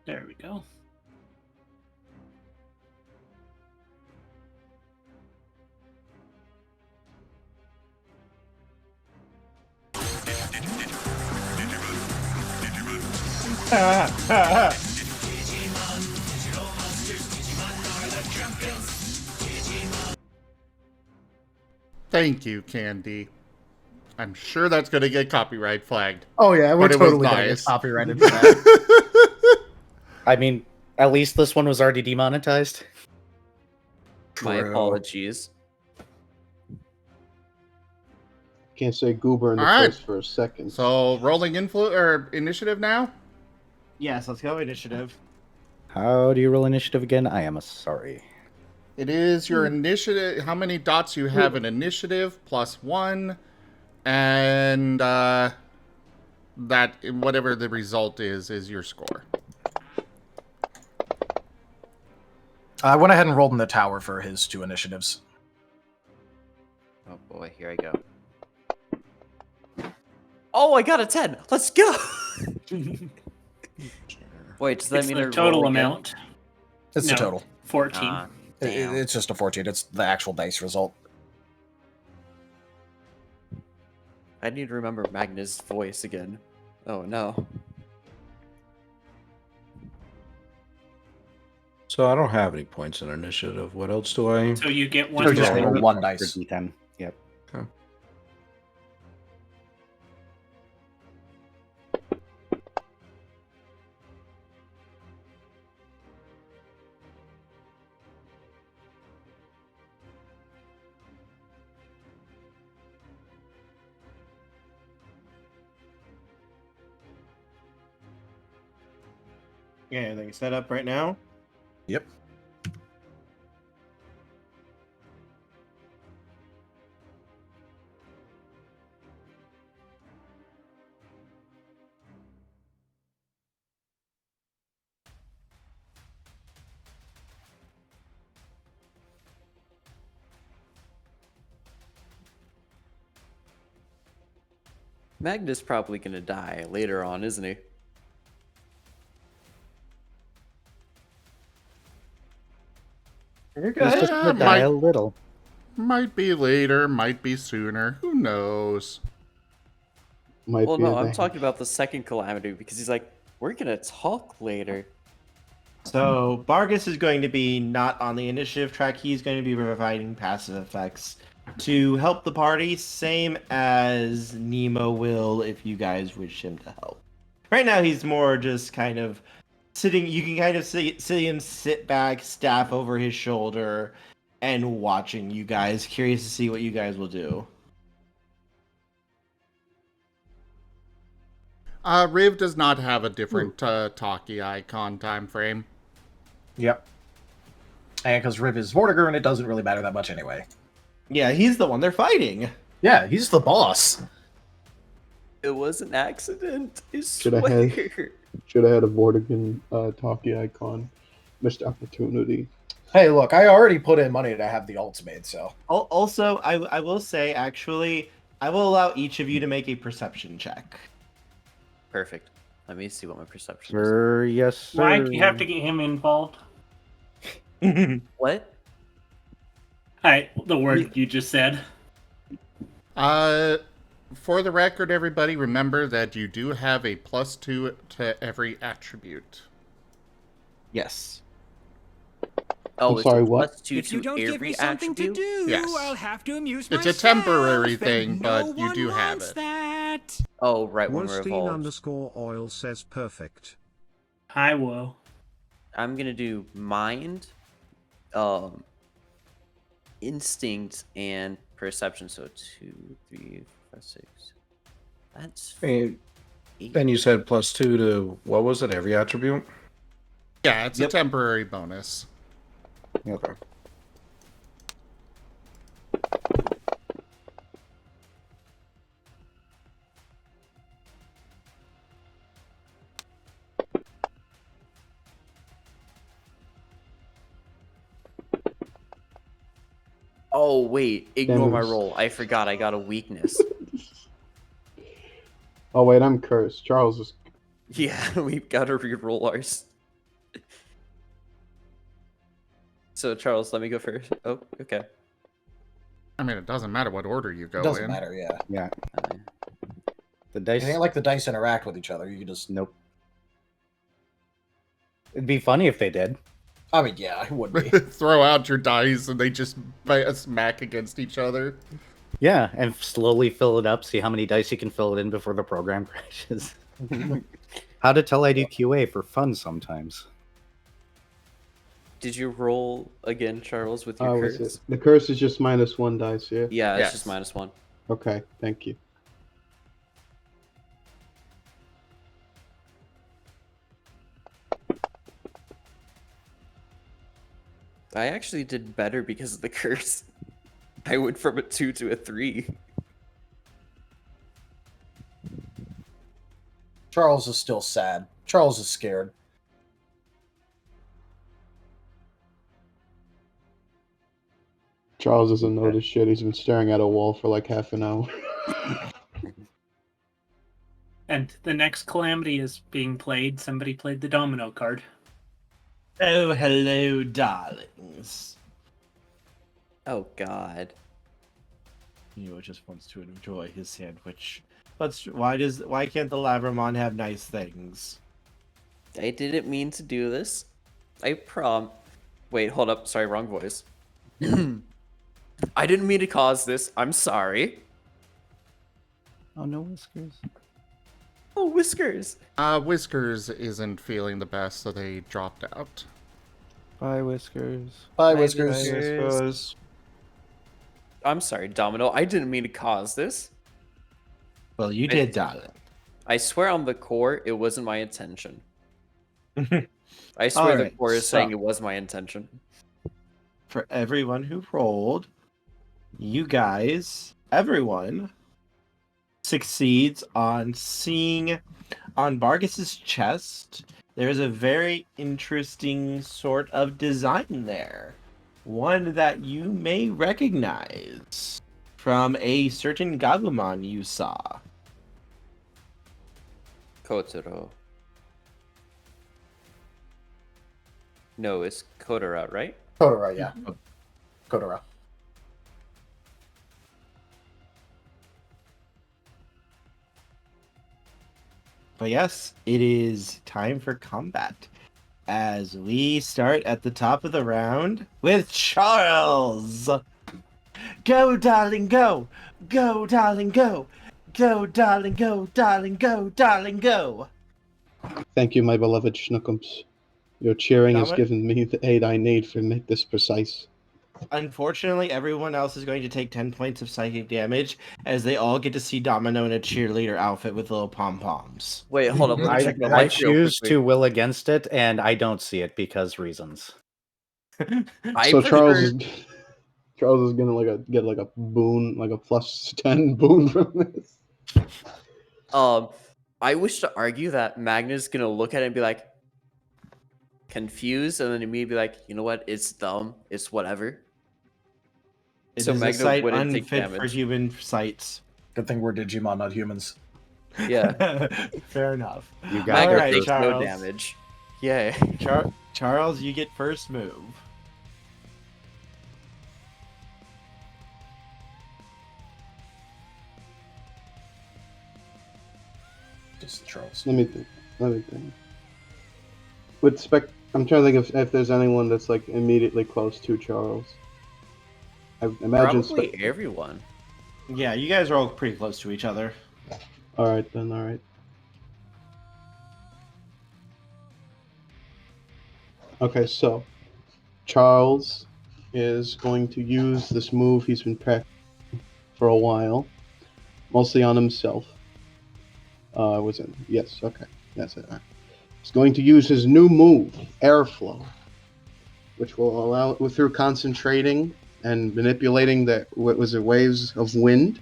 There we go. Thank you, Candy. I'm sure that's going to get copyright flagged. Oh yeah, we're But it was totally gonna get nice. copyrighted for that. I mean, at least this one was already demonetized. My True. apologies. Can't say goober in the All right. face for a second. So, rolling initiative now? Yes, let's go initiative. How do you roll initiative again? I am sorry. It is your initiative, how many dots you have in initiative, plus 1, and that, whatever the result is your score. I went ahead and rolled in the tower for his 2 initiatives. Oh boy, here I go. Oh, I got a 10. Let's go. Wait, does that It's mean the I total roll again? amount. It's the No. total. 14. Damn. It's just a 14. It's the actual dice result. I need to remember Magna's voice again. Oh no. So I don't have any points in initiative. What else do I? So you get So one. just die. roll 1 dice. For D10. Yep. Okay. Yeah, everything set up right now. Yep. Magna's probably gonna die later on, isn't he? You're He's good. just gonna die a little. Might be later, might be sooner. Who knows? Might Well, be no, a I'm day. talking about the second Calamity because he's like, we're gonna talk later. So Bargus is going to be not on the initiative track. He's going to be providing passive effects to help the party, same as Nemo will if you guys wish him to help. Right now, he's more just kind of sitting. You can kind of see him sit back, staff over his shoulder, and watching you guys, curious to see what you guys will do. Rhiv does not have a different talkie icon time frame. Yep. And because Rhiv is Vortiger, and it doesn't really matter that much anyway. Yeah, he's the one they're fighting. Yeah, he's the boss. It was an accident. I Should have swear. had a Vortigan talkie icon. Missed opportunity. Hey, look, I already put in money to have the ults made, so. Also, I will say, actually, I will allow each of you to make a perception check. Perfect. Let me see what my perception is. Sir, yes, sir. Why do you have to get him involved? What? The word you just said. For the record, everybody, remember that you do have a +2 to every attribute. Yes. Oh, I'm it's sorry, a what? +2 If you to don't give every me something attribute? to do, Yes. I'll have to amuse It's myself. a temporary and thing, no but you one do have wants it. That. Oh, right, when we're Worstein evolved. _oil says perfect. Hi, Wo. I'm gonna do mind, instinct, and perception. So 2, 3, 4, 5, 6. That's And 8. then you said +2 to, what was it, every attribute? Yeah, it's Yep. a temporary bonus. Okay. Oh wait, ignore my Damage. roll. I forgot I got a weakness. Oh wait, I'm cursed. Charles is. Yeah, we've got to re-roll ours. So Charles, let me go first. Oh, okay. I mean, it doesn't matter what order you go It doesn't in. matter, yeah. Yeah. Uh, The It dice. ain't like the dice interact with each other. You can just. Nope. It'd be funny if they did. I mean, yeah, it would be. Throw out your dice and they just smack against each other. Yeah, and slowly fill it up. See how many dice you can fill it in before the program crashes. How to tell I do QA for fun sometimes. Did you roll again, Charles, with your Oh, curse? is it? The curse is just -1 dice, yeah? Yeah, it's Yes. just -1. Okay, thank you. I actually did better because of the curse. I went from a 2 to a 3. Charles is still sad. Charles is scared. Charles doesn't notice shit. He's been staring at a wall for like half an hour. And the next Calamity is being played. Somebody played the domino card. Oh, hello, darlings. Oh god. Nemo just wants to enjoy his sandwich. Why can't the Labramon have nice things? I didn't mean to do this. Wait, hold up. Sorry, wrong voice. I didn't mean to cause this. I'm sorry. Oh, no whiskers. Oh, Whiskers. Whiskers isn't feeling the best, so they dropped out. Bye, whiskers. Bye, Bye, Whiskers. Whiskers. I'm sorry, Domino. I didn't mean to cause this. Well, you did, darling. I swear on the core, it wasn't my intention. I All swear the right, core is so- saying it was my intention. For everyone who rolled, you guys, everyone, succeeds on seeing on Bargus's chest. There's a very interesting sort of design there. One that you may recognize from a certain Gabumon you saw. Kotaro. No, it's Kotara, right? Kodora, yeah. Kodora. But yes, it is time for combat. As we start at the top of the round with Charles. Go, darling, go! Go, darling, go! Go, darling, go, darling, go, darling, go! Thank you, my beloved Schnookums. Your cheering has Dominic? given me the aid I need to make this precise. Unfortunately, everyone else is going to take 10 points of psychic damage as they all get to see Domino in a cheerleader outfit with little pom-poms. Wait, hold up. Let me check my I life real choose quickly. to will against it, and I don't see it because reasons. I So prefer... Charles is gonna get like a boon, like a +10 boon from this. I wish to argue that Magna's gonna look at it and be like confused, and then immediately be like, you know what? It's dumb. It's whatever. It So is a Magna sight wouldn't take unfit for damage. human sights. Good thing we're Digimon, not humans. Yeah. Fair enough. You got Magna All right, takes no Charles. damage. Yay. Charles, you get first move. Just Charles. Let me think. I'm trying to think if there's anyone that's like immediately close to Charles. I imagine. Probably everyone. Yeah, you guys are all pretty close to each other. All right then. All right. Okay, so Charles is going to use this move he's been practicing for a while, mostly on himself. Was it? Yes. Okay, that's it. All right. He's going to use his new move, Airflow, which will allow, through concentrating and manipulating the waves of wind,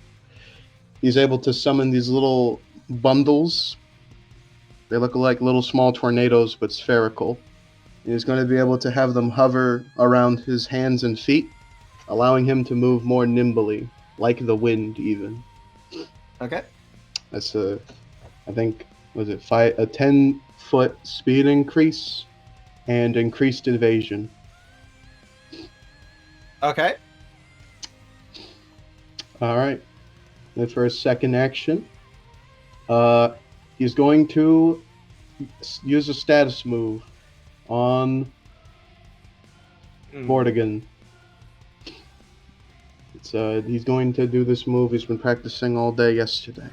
he's able to summon these little bundles. They look like little small tornadoes, but spherical. And he's going to be able to have them hover around his hands and feet, allowing him to move more nimbly, like the wind, even. Okay. That's I think, was it a 10-foot speed increase and increased evasion. Okay. All right. And for his second action, he's going to use a status move on Vortigern. He's going to do this move he's been practicing all day yesterday.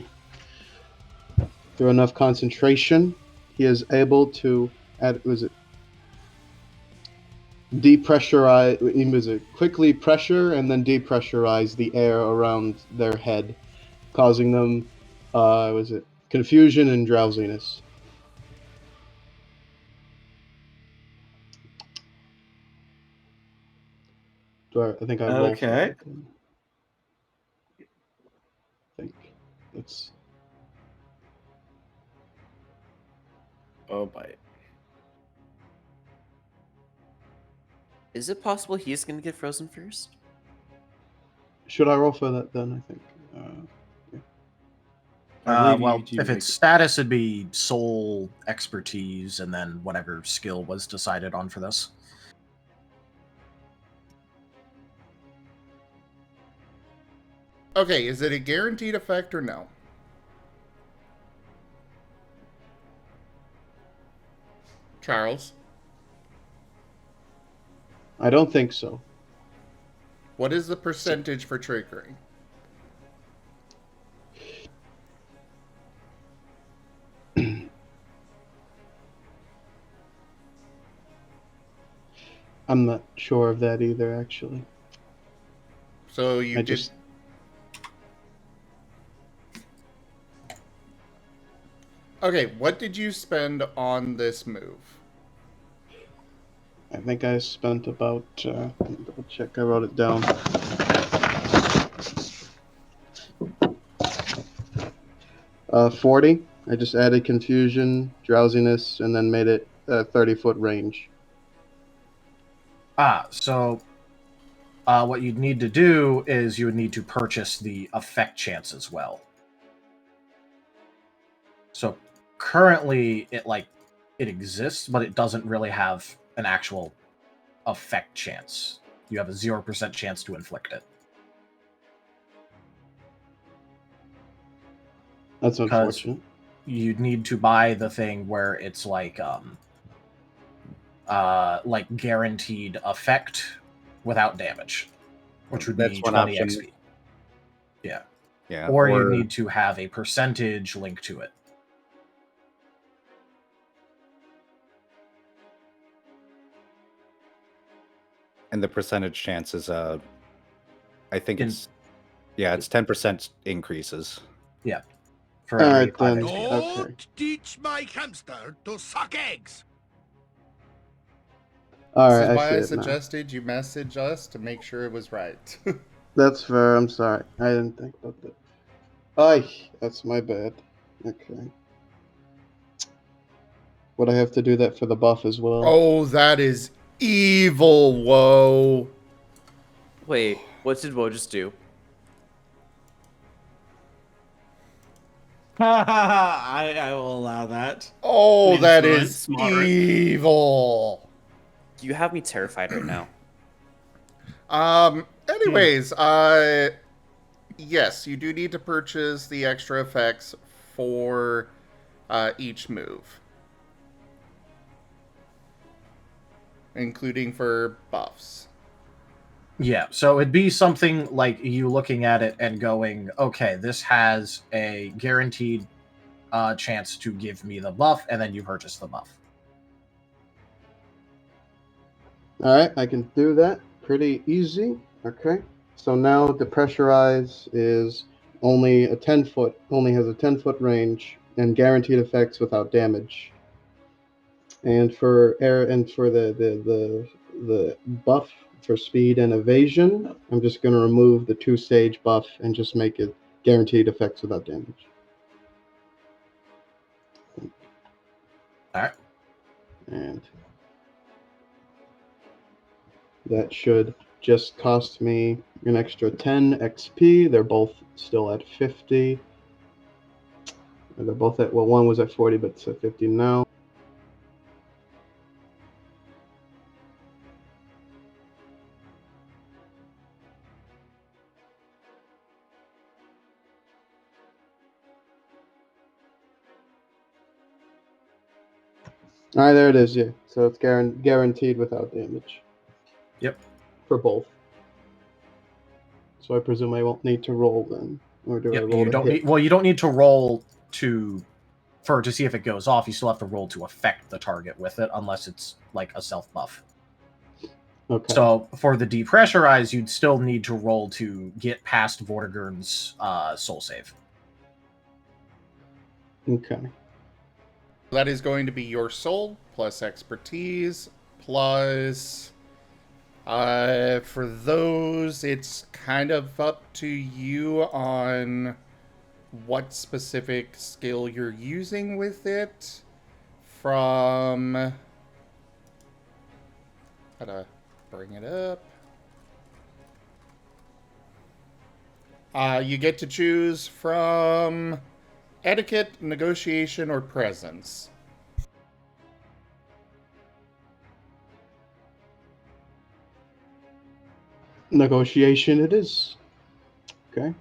Through enough concentration, he is able to depressurize, quickly pressure and then depressurize the air around their head, causing them, confusion and drowsiness. I think I rolled. Okay. I think it's. Oh, boy. Is it possible he's gonna get frozen first? Should I roll for that then? I think. Well, if it's status, it'd be soul expertise, and then whatever skill was decided on for this. Okay, is it a guaranteed effect or no? Charles? I don't think so. What is the percentage for triggering? I'm not sure of that either, actually. So you just... Okay, what did you spend on this move? I think I spent about, double check, I wrote it down. $40. I just added confusion, drowsiness, and then made it 30-foot range. So what you'd need to do is you would need to purchase the effect chance as well. So currently it exists, but it doesn't really have an actual effect chance. You have a 0% chance to inflict it. That's unfortunate. You'd need to buy the thing where it's like guaranteed effect without damage, which would That's be one 20 option. XP. Yeah. Yeah. Or you need to have a percentage link to it. And the percentage chance is, I think it's 10% increases. Yeah. All right, then. Don't Okay. teach my hamster to suck eggs. All This right, is I why see I it now. suggested you message us to make sure it was right. That's fair. I'm sorry. I didn't think about that. Ay, that's my bad. Okay. Would I have to do that for the buff as well? Oh, that is evil, Woe. Wait, what did Woe just do? I will allow that. Oh, that Influence, is moderate. evil. You have me terrified right now. Anyways, yes, you do need to purchase the extra effects for each move, including for buffs. Yeah, so it'd be something like you looking at it and going, okay, this has a guaranteed chance to give me the buff, and then you purchase the buff. All right, I can do that. Pretty easy. Okay. So now the pressurize is only a 10-foot, only has a 10-foot range and guaranteed effects without damage. And for air and for the buff for speed and evasion, I'm just going to remove the 2-stage buff and just make it guaranteed effects without damage. All right. And that should just cost me an extra 10 XP. They're both still at 50. They're both at, well, one was at 40, but it's at 50 now. All right, there it is. Yeah, so it's guaranteed without damage. Yep. For both. So I presume I won't need to roll then, or do I Yep, roll you to don't hit? need. Well, you don't need to roll to see if it goes off. You still have to roll to affect the target with it, unless it's like a self buff. Okay. So for the depressurize, you'd still need to roll to get past Vortigern's soul save. Okay. That is going to be your soul plus expertise plus. For those, it's kind of up to you on what specific skill you're using with it. From. Gotta bring it up. You get to choose from etiquette, negotiation, or presence. Negotiation it is. Okay.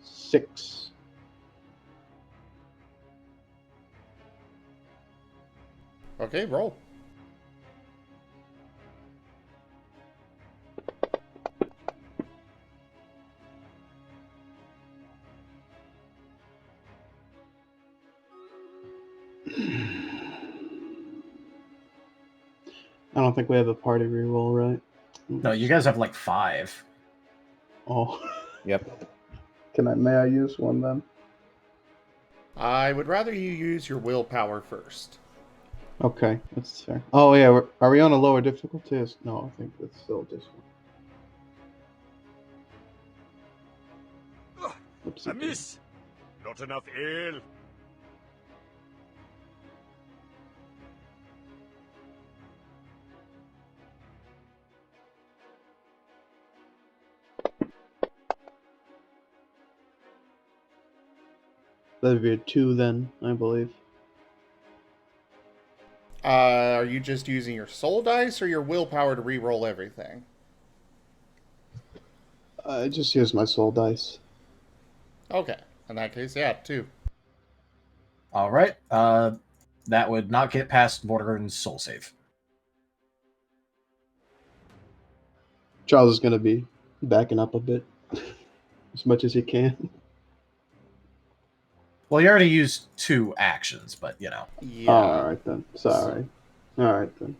6. Okay, roll. I don't think we have a party reroll, right? No, you guys have like 5. Oh. Yep. May I use one then? I would rather you use your willpower first. Okay, that's fair. Oh yeah, are we on a lower difficulty? No, I think that's still this one. I miss. Not enough ale. That'd be a 2 then, I believe. Are you just using your soul dice or your willpower to re-roll everything? I just use my soul dice. Okay. In that case, yeah, 2. All right. That would not get past Morgan's soul save. Charles is going to be backing up a bit. As much as he can. Well, you already used 2 actions, but you know. Yeah. Alright then. Sorry. Alright then.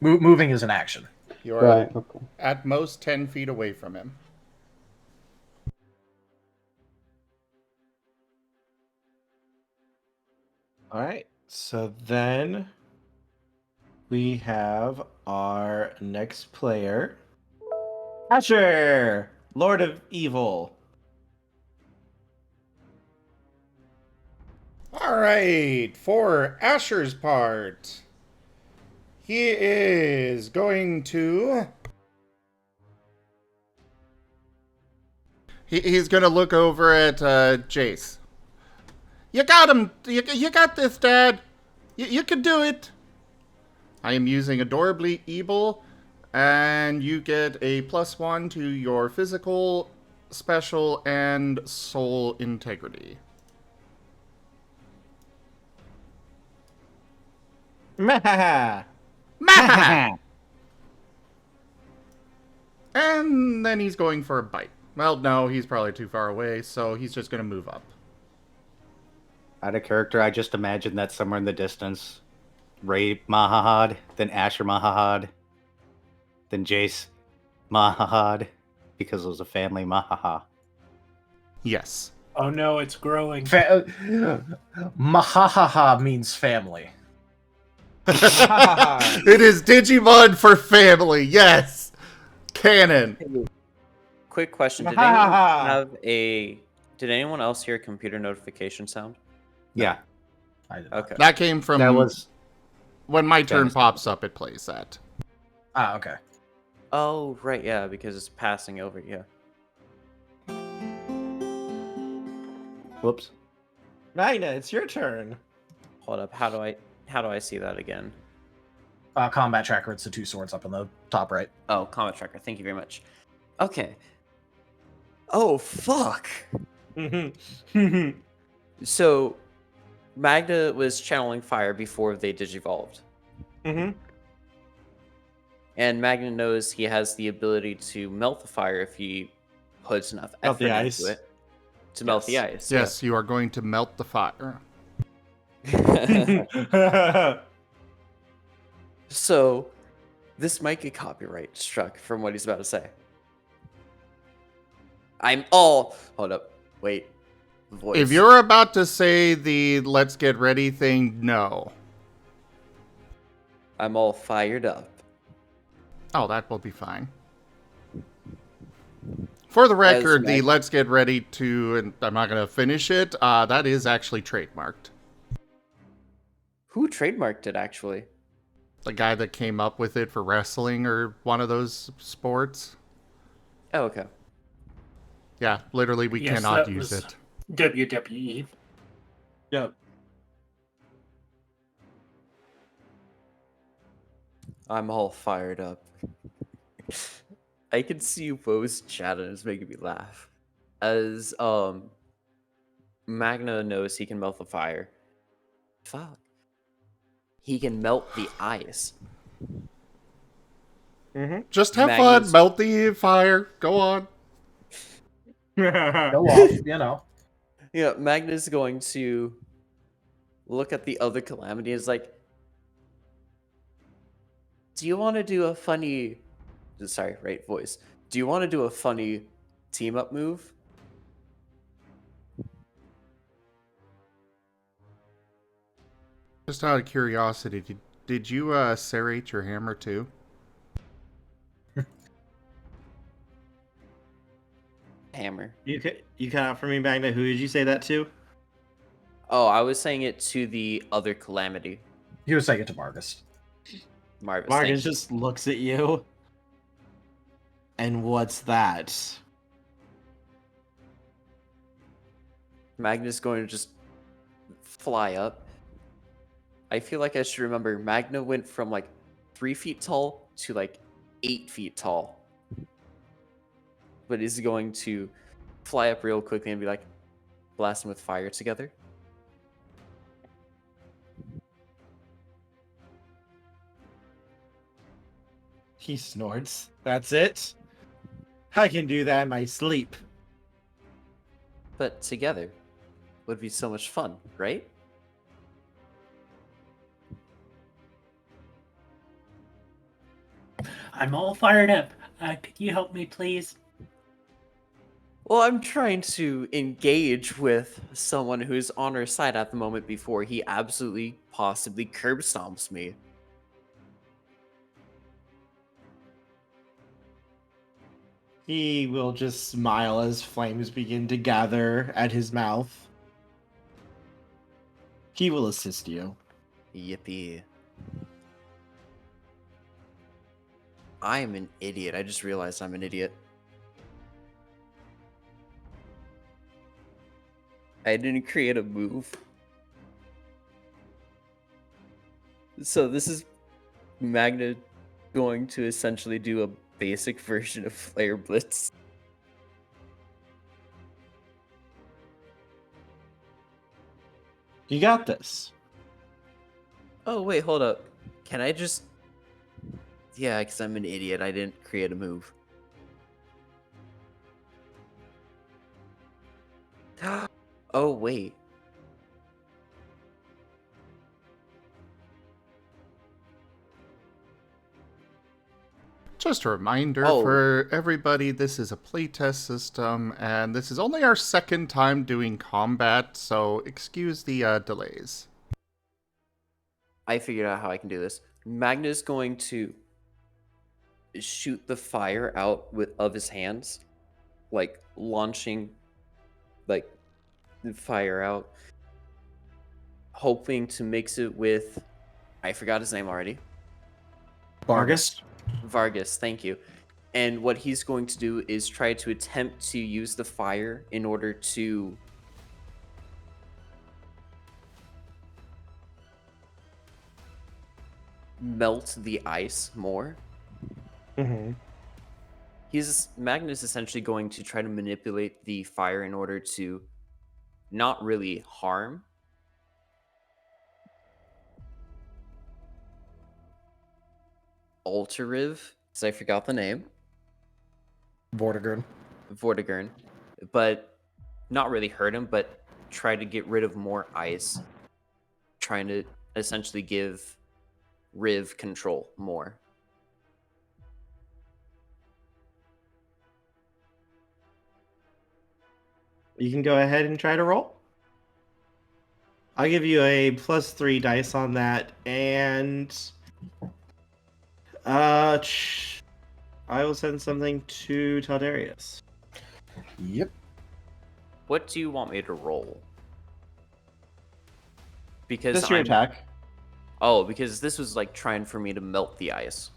Moving is an action. You're Right, okay. at most 10 feet away from him. All right. So then we have our next player, Asher, Lord of Evil. Alright, for Asher's part, he is going to... He's going to look over at Jace. You got him! You got this, Dad! You can do it! I am using Adorably Evil, and you get a +1 to your physical, special, and soul integrity. Mahaha. Mahaha! And then he's going for a bite. Well, no, he's probably too far away, so he's just going to move up. Out of character, I just imagined that somewhere in the distance. Ray Mahahad, then Asher Mahahad, then Jace Mahahad, because it was a family Mahaha. Yes. Oh no, it's growing. Mahahaha means family. It is Digimon for family, yes! Canon. Quick question: Did anyone have a? Did anyone else hear a computer notification sound? Yeah. Okay. That came from... That was... When my turn pops up, it plays that. Ah, okay. Oh, right, yeah, because it's passing over, yeah. Whoops. Magna, it's your turn. Hold up, how do I see that again? Combat tracker, it's the 2 swords up on the top right. Oh, combat tracker, thank you very much. Okay. Oh, fuck! So, Magna was channeling fire before they digivolved. Mm-hmm. And Magna knows he has the ability to melt the fire if he puts enough Melt effort the ice. into it. To melt the ice. Yes, you are going to melt the fire. So, this might get copyright struck from what he's about to say. Hold up. Wait. Voice. If you're about to say the let's get ready thing, no. I'm all fired up. Oh, that will be fine. For the record, the let's get ready to, and I'm not going to finish it, that is actually trademarked. Who trademarked it, actually? The guy that came up with it for wrestling or one of those sports. Oh, okay. Yeah, literally, we cannot use it. WWE. Yep. I'm all fired up. I can see Wo's chat and it's making me laugh. As Magna knows he can melt the fire. Fuck. He can melt the ice. Mm-hmm. Just have fun, melt the fire. Go on. Go off, you know. Yeah, Magna's going to look at the other Calamity and is like, do you want to do a funny... Sorry, right voice. Do you want to do a funny team-up move? Just out of curiosity, did you serrate your hammer too? Hammer. You cut out for me, Magna. Who did you say that to? Oh, I was saying it to the other Calamity. He was saying it to Marcus. Marcus just looks at you. And what's that? Magna's going to just fly up. I feel like I should remember Magna went from like 3 feet tall to like 8 feet tall. But is going to fly up real quickly and be like, blasting with fire together. He snorts. That's it. I can do that in my sleep. But together would be so much fun, right? I'm all fired up. Could you help me, please? Well, I'm trying to engage with someone who's on our side at the moment before he absolutely, possibly curb stomps me. He will just smile as flames begin to gather at his mouth. He will assist you. Yippee. I am an idiot. I just realized I'm an idiot. I didn't create a move. So this is Magna going to essentially do a basic version of Flare Blitz. You got this. Oh, wait, hold up. Can I just... Yeah, because I'm an idiot. I didn't create a move. Oh, wait. Just a reminder for everybody, this is a playtest system, and this is only our second time doing combat, so excuse the delays. I figured out how I can do this. Magna's going to shoot the fire out of his hands, like launching like the fire out, hoping to mix it with, I forgot his name already. Vargas? Vargas, thank you. And what he's going to do is try to attempt to use the fire in order to melt the ice more. Mm-hmm. Magna's essentially going to try to manipulate the fire in order to not really harm. Rhiv, because I forgot the name. Vortigern. But not really hurt him, but try to get rid of more ice. Trying to essentially give Rhiv control more. You can go ahead and try to roll. I'll give you a +3 dice on that, and I will send something to Taldarius. Yep. What do you want me to roll? Because That's your attack. Oh, because this was like trying for me to melt the ice.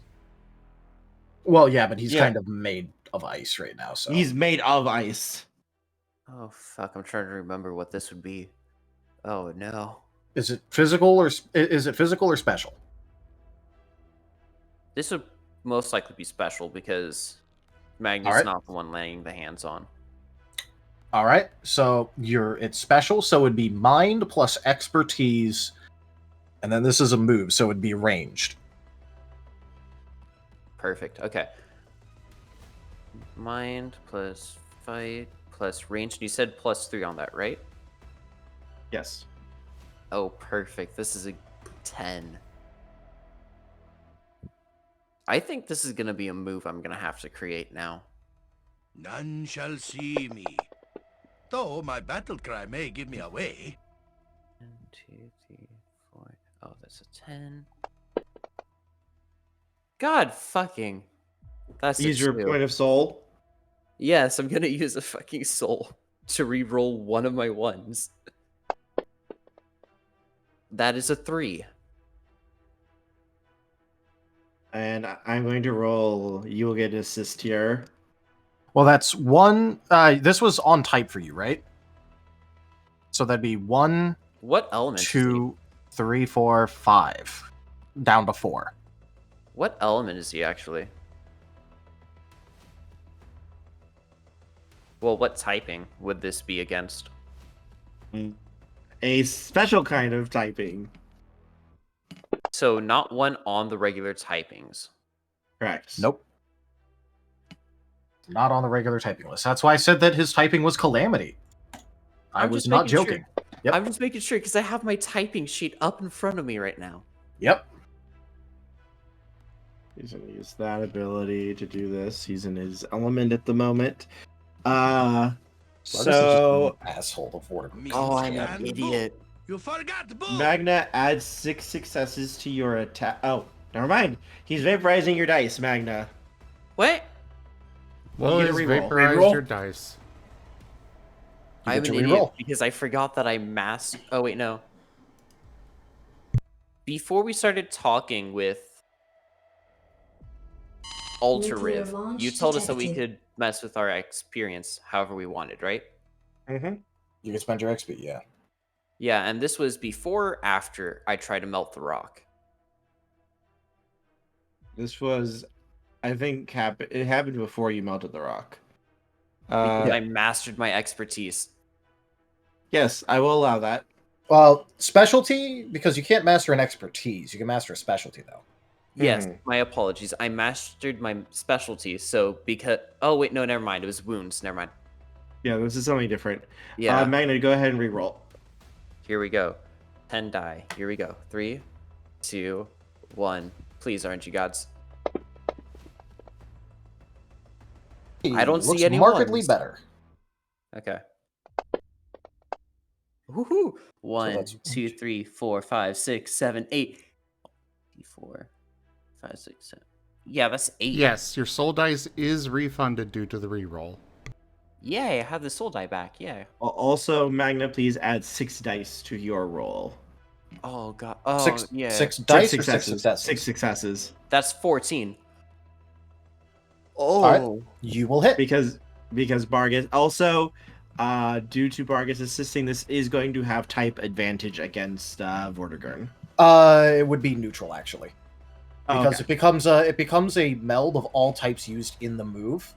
Well, yeah, but he's kind of made of ice right now, so he's made of ice. Oh fuck! I'm trying to remember what this would be. Oh no! Is it physical or special? This would most likely be special because Magna's not the one laying the hands on. All right, so it's special, so it would be mind plus expertise, and then this is a move, so it'd be ranged. Perfect. Okay. Mind plus fight plus range. You said +3 on that, right? Yes. Oh, perfect. This is a 10. I think this is going to be a move I'm going to have to create now. None shall see me. Though my battle cry may give me away. 1, 2, 3, 4. Oh, that's a 10. God fucking. That's Use your point of soul. Yes, I'm going to use a fucking soul to re-roll one of my ones. That is a 3. And I'm going to roll. You will get an assist here. Well, that's one. This was on type for you, right? So that'd be 1 What element? is he? 2, 3, 4, 5. Down to 4. What element is he actually? Well, what typing would this be against? A special kind of typing. So not one on the regular typings. Correct. Nope. Not on the regular typing list. That's why I said that his typing was Calamity. I I'm was just not making sure- joking. Yep. I'm just making sure because I have my typing sheet up in front of me right now. Yep. He's gonna use that ability to do this. He's in his element at the moment. So asshole of Vortex. oh, I'm an idiot. You forgot the book. Magna adds 6 successes to your attack. Oh, never mind. He's vaporizing your dice, Magna. What? Well, You get a he's reroll. vaporized Reroll? your dice. I'm an get to idiot reroll. because I forgot that I masked. Oh wait, no. Before we started talking with Ultra Nuclear Rhiv, launch you told us that we detected. could mess with our experience however we wanted, right? Mm-hmm. You can spend your XP, yeah. Yeah, and this was before or after I tried to melt the rock. This was, I think, it happened before you melted the rock. Because I mastered my expertise. Yes, I will allow that. Well, specialty, because you can't master an expertise. You can master a specialty, though. Yes, Mhm. my apologies. I mastered my specialty, so because... Oh, wait, no, never mind. It was wounds. Never mind. Yeah, this is something different. Yeah, Magna, go ahead and reroll. here we go. 10 die. Here we go. 3, 2, 1. Please, aren't you gods? I don't Looks see any markedly ones. better. Okay. Woohoo! 1, that's- 2, 3, 4, 5, 6, 7, 8. 4, 5, 6, 7. Yeah, that's 8. Yes, your soul dice is refunded due to the reroll. Yay, I have the soul die back. Yeah. Also, Magna, please add 6 dice to your roll. Oh, God. Oh, yeah. Six dice or 6 successes. successes? 6 successes. That's 14. All right. Oh. You will hit. Because Bargus also, due to Bargus assisting, this is going to have type advantage against Vortigern. It would be neutral, actually. Because okay. it becomes a meld of all types used in the move.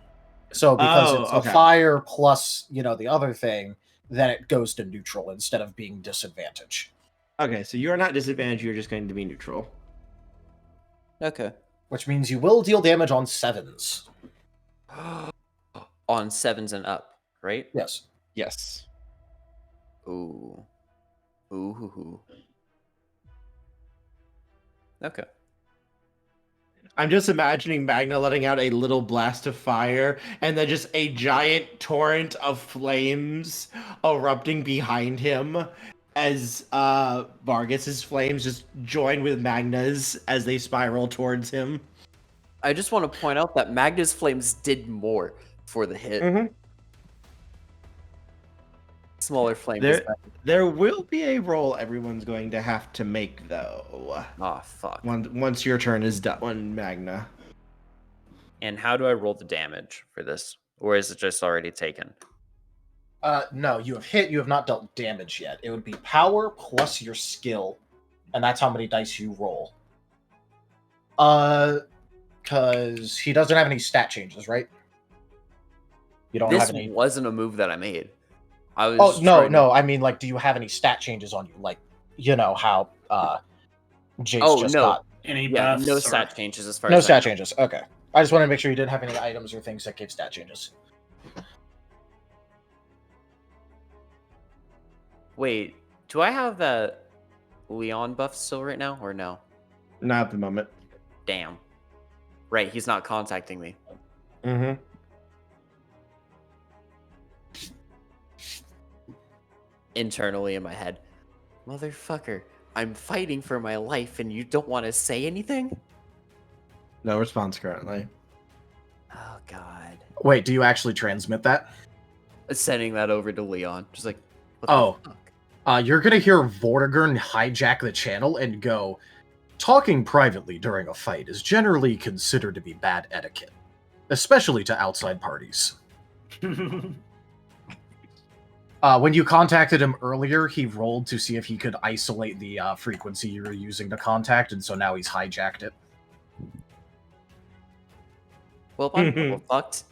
So because it's okay. a fire plus, the other thing, then it goes to neutral instead of being disadvantage. Okay, so you're not disadvantaged, you're just going to be neutral. Okay. Which means you will deal damage on 7s. On 7s and up, right? Yes. Yes. Ooh. Ooh. Okay. I'm just imagining Magna letting out a little blast of fire and then just a giant torrent of flames erupting behind him as Vargas's flames just join with Magna's as they spiral towards him. I just want to point out that Magna's flames did more for the hit. Mhm. Smaller flame. does better. There will be a roll everyone's going to have to make, though. Oh, fuck. Once your turn is done, Magna. And how do I roll the damage for this? Or is it just already taken? No, you have hit, you have not dealt damage yet. It would be power plus your skill, and that's how many dice you roll. Because he doesn't have any stat changes, right? You don't This have any... wasn't a move that I made. I was Oh, no, trying to- no, I mean, do you have any stat changes on you? Like, how Jace just got... Any Yeah, buffs no or- stat changes as far No as stat changes, okay. I just wanted to make sure you didn't have any items or things that gave stat changes. Wait, do I have that Leon buff still right now, or no? Not at the moment. Damn. Right, he's not contacting me. Mm-hmm. Internally in my head. Motherfucker, I'm fighting for my life and you don't want to say anything? No response currently. Oh, God. Wait, do you actually transmit that? Sending that over to Leon. Just like, what Oh. the fuck? You're gonna hear Vortigern hijack the channel and go, "Talking privately during a fight is generally considered to be bad etiquette, especially to outside parties." When you contacted him earlier, he rolled to see if he could isolate the frequency you were using to contact, and so now he's hijacked it. Well, I'm double fucked.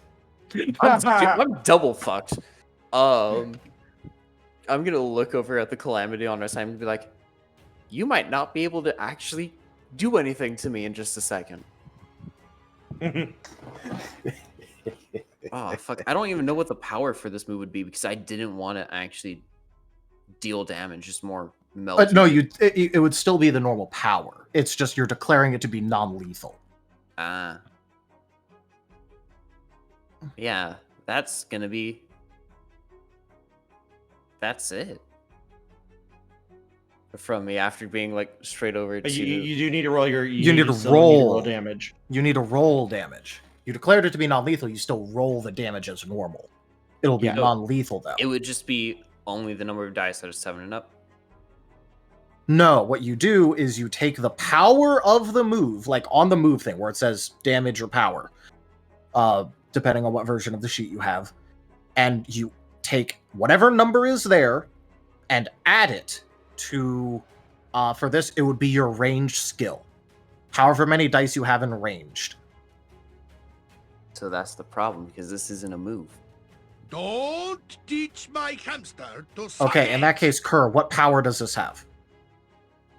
I'm double fucked. I'm gonna look over at the Calamity on our side and be like, you might not be able to actually do anything to me in just a second. Oh, fuck. I don't even know what the power for this move would be because I didn't want to actually deal damage, just more melt. No, it would still be the normal power. It's just you're declaring it to be non-lethal. Yeah, that's gonna be... That's it. From me after being like straight over to... You do need to roll your... You need to still roll damage. You need to roll damage. You declared it to be non-lethal, you still roll the damage as normal. It'll be non-lethal, though. It would just be only the number of dice that are 7 and up. No, what you do is you take the power of the move, like on the move thing, where it says damage or power, depending on what version of the sheet you have, and you take whatever number is there and add it to, for this, it would be your ranged skill. However many dice you have in ranged. So that's the problem, because this isn't a move. Don't teach my hamster to suck. Okay, in that case, Kerr, what power does this have?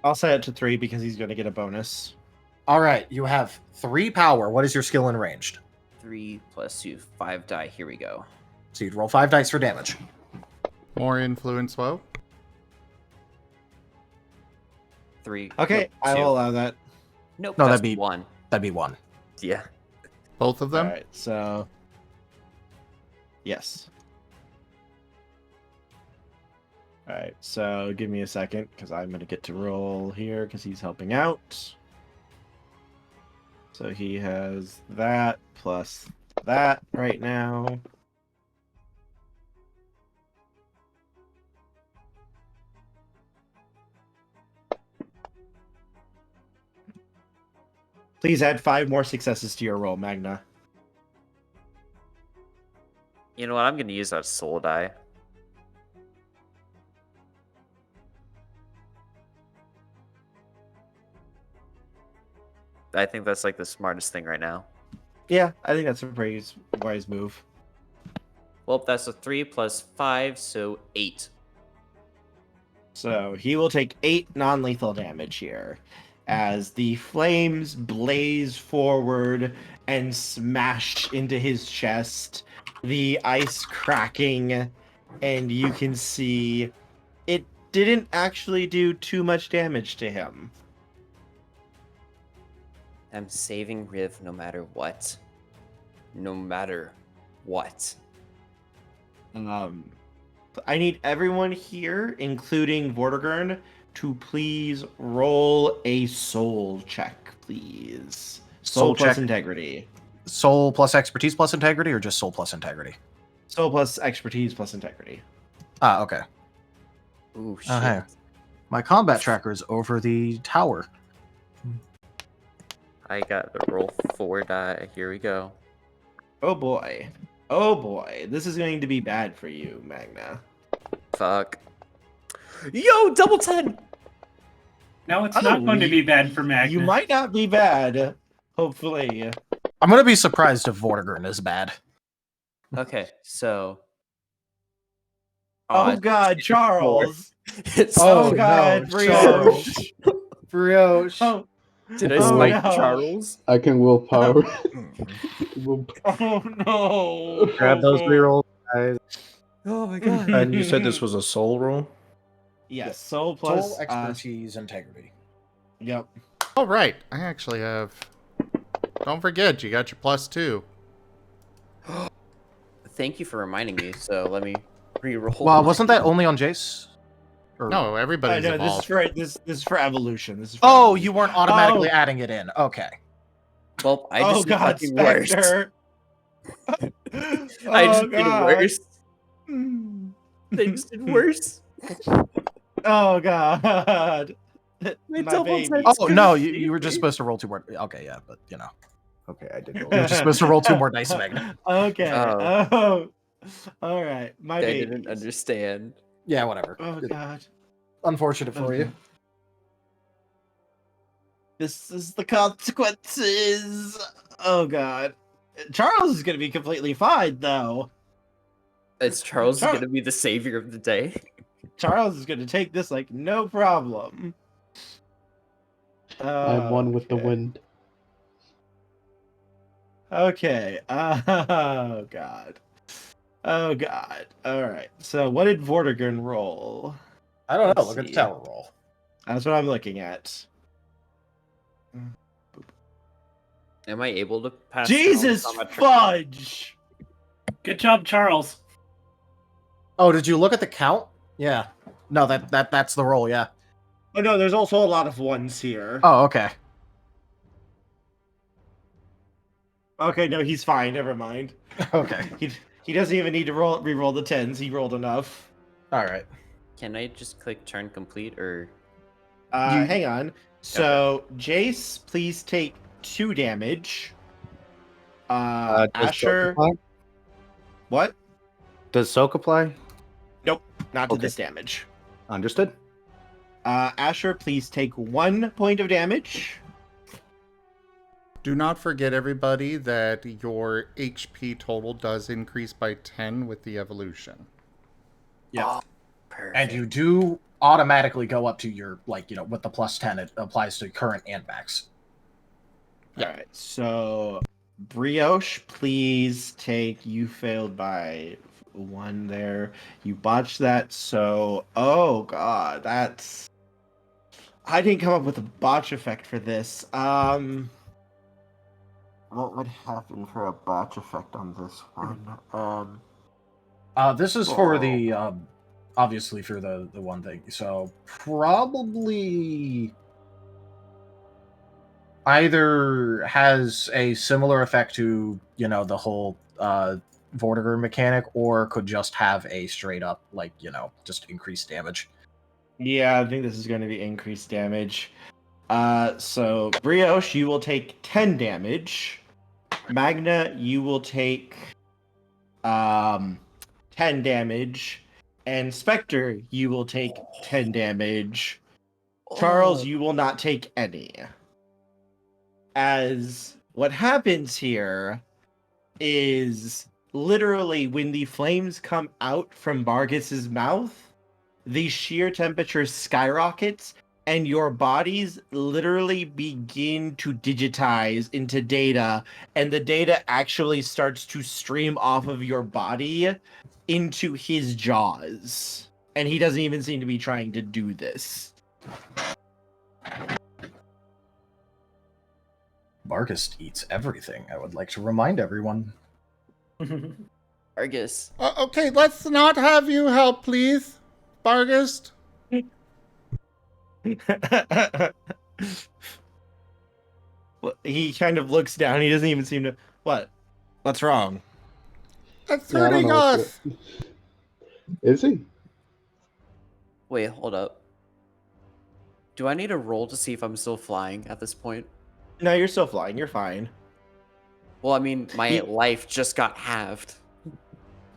I'll set it to 3 because he's going to get a bonus. All right, you have 3 power. What is your skill in ranged? 3 plus 2, 5 die. Here we go. So you'd roll 5 dice for damage. More influence, woe? 3. Okay, nope, I will allow that. Nope, No, that's that'd be 1. That'd be 1. Yeah. Both of them? Alright, so... Yes. Alright, so give me a second, because I'm going to get to roll here, because he's helping out. So he has that, plus that right now. Please add 5 more successes to your roll, Magna. You know what? I'm going to use that soul die. I think that's like the smartest thing right now. Yeah, I think that's a pretty wise move. Well, that's a 3 plus 5, so 8. So he will take 8 non-lethal damage here as the flames blaze forward and smash into his chest, the ice cracking, and you can see it didn't actually do too much damage to him. I'm saving Rhiv no matter what. No matter what. I need everyone here, including Vortigern, to please roll a soul check, please. Soul plus check. integrity. Soul plus expertise plus integrity, or just soul plus integrity? Soul plus expertise plus integrity. Ah, okay. Ooh, shit. Hey. My combat tracker is over the tower. I got the roll 4 die. Here we go. Oh boy. Oh boy. This is going to be bad for you, Magna. Fuck. Yo, double 10! No, it's not going to be bad for Magna. You might not be bad. Hopefully. I'm going to be surprised if Vortigern is bad. Okay, so... Oh god, Charles! It's oh god, Brioche! Brioche. Oh. Did I smite Charles? I can willpower. Oh no! Grab those rerolls, guys. Oh my god. And you said this was a soul roll? Yes, soul plus Soul, expertise, integrity. Yep. Oh, right. I actually have... Don't forget, you got your +2. Thank you for reminding me, so let me re-roll. Well, wasn't that only on Jace? Or... No, everybody's No, evolved. this is for evolution. This is for Oh, evolution. you weren't automatically adding it in. Okay. Well, I just did god, fucking worse. Spectre! I just did worse. They just did worse. Oh god. My double baby. 10. Oh, no, you were just supposed to roll 2 more. Okay, yeah, but, you know. Okay, I did roll. You were just supposed to roll 2 more dice, Magna. Okay. Oh. Oh. All right, my I baby. didn't understand. Yeah, whatever. Oh god. Unfortunate for Okay. you. This is the consequences. Oh god. Charles is gonna be completely fine though. It's Charles Char- gonna be the savior of the day. Charles is gonna take this like no problem. I'm one with the Okay. wind. Okay. Oh god. Oh god. All right. So what did Vortigern roll? I don't know. Let's Look at the see. tower roll. That's what I'm looking at. Am I able to pass? down Jesus combat fudge! Good job, Charles. Oh, did you look at the count? Yeah. No, that's the roll. Yeah. Oh no, there's also a lot of ones here. Oh, okay. Okay, no, he's fine. Never mind. Okay. He doesn't even need to re-roll the tens. He rolled enough. All right. Can I just click turn complete or? Hang on. So Jace, please take 2 damage. Does Soak Asher, apply? what? Does Soak apply? Nope, not to Okay. this damage. Understood. Asher, please take 1 point of damage. Do not forget, everybody, that your HP total does increase by 10 with the evolution. Yeah. Perfect. And you do automatically go up to your, like, you know, with the plus 10, it applies to current and max. All right. So Brioche, please take. You failed by 1 there. You botched that. So, oh god, that's. I didn't come up with a botch effect for this. What would happen for a botch effect on this one? This is for the, obviously for the one thing. So probably either has a similar effect to, you know, the whole Vortigern mechanic, or could just have a straight up, like, you know, just increased damage. Yeah, I think this is going to be increased damage. So Brioche, you will take 10 damage. Magna, you will take 10 damage. And Spectre, you will take 10 damage. Charles, you will not take any. As what happens here is literally when the flames come out from Bargis's mouth, the sheer temperature skyrockets and your bodies literally begin to digitize into data, and the data actually starts to stream off of your body into his jaws. And he doesn't even seem to be trying to do this. Bargis eats everything, I would like to remind everyone. Argus. Okay, let's not have you help, please, Bargist. Well, he kind of looks down. He doesn't even seem to. What? What's wrong? That's Yeah, I don't hurting know what us. Is he? Wait, hold up. Do I need a roll to see if I'm still flying at this point? No, you're still flying. You're fine. Well, I mean, my life just got halved.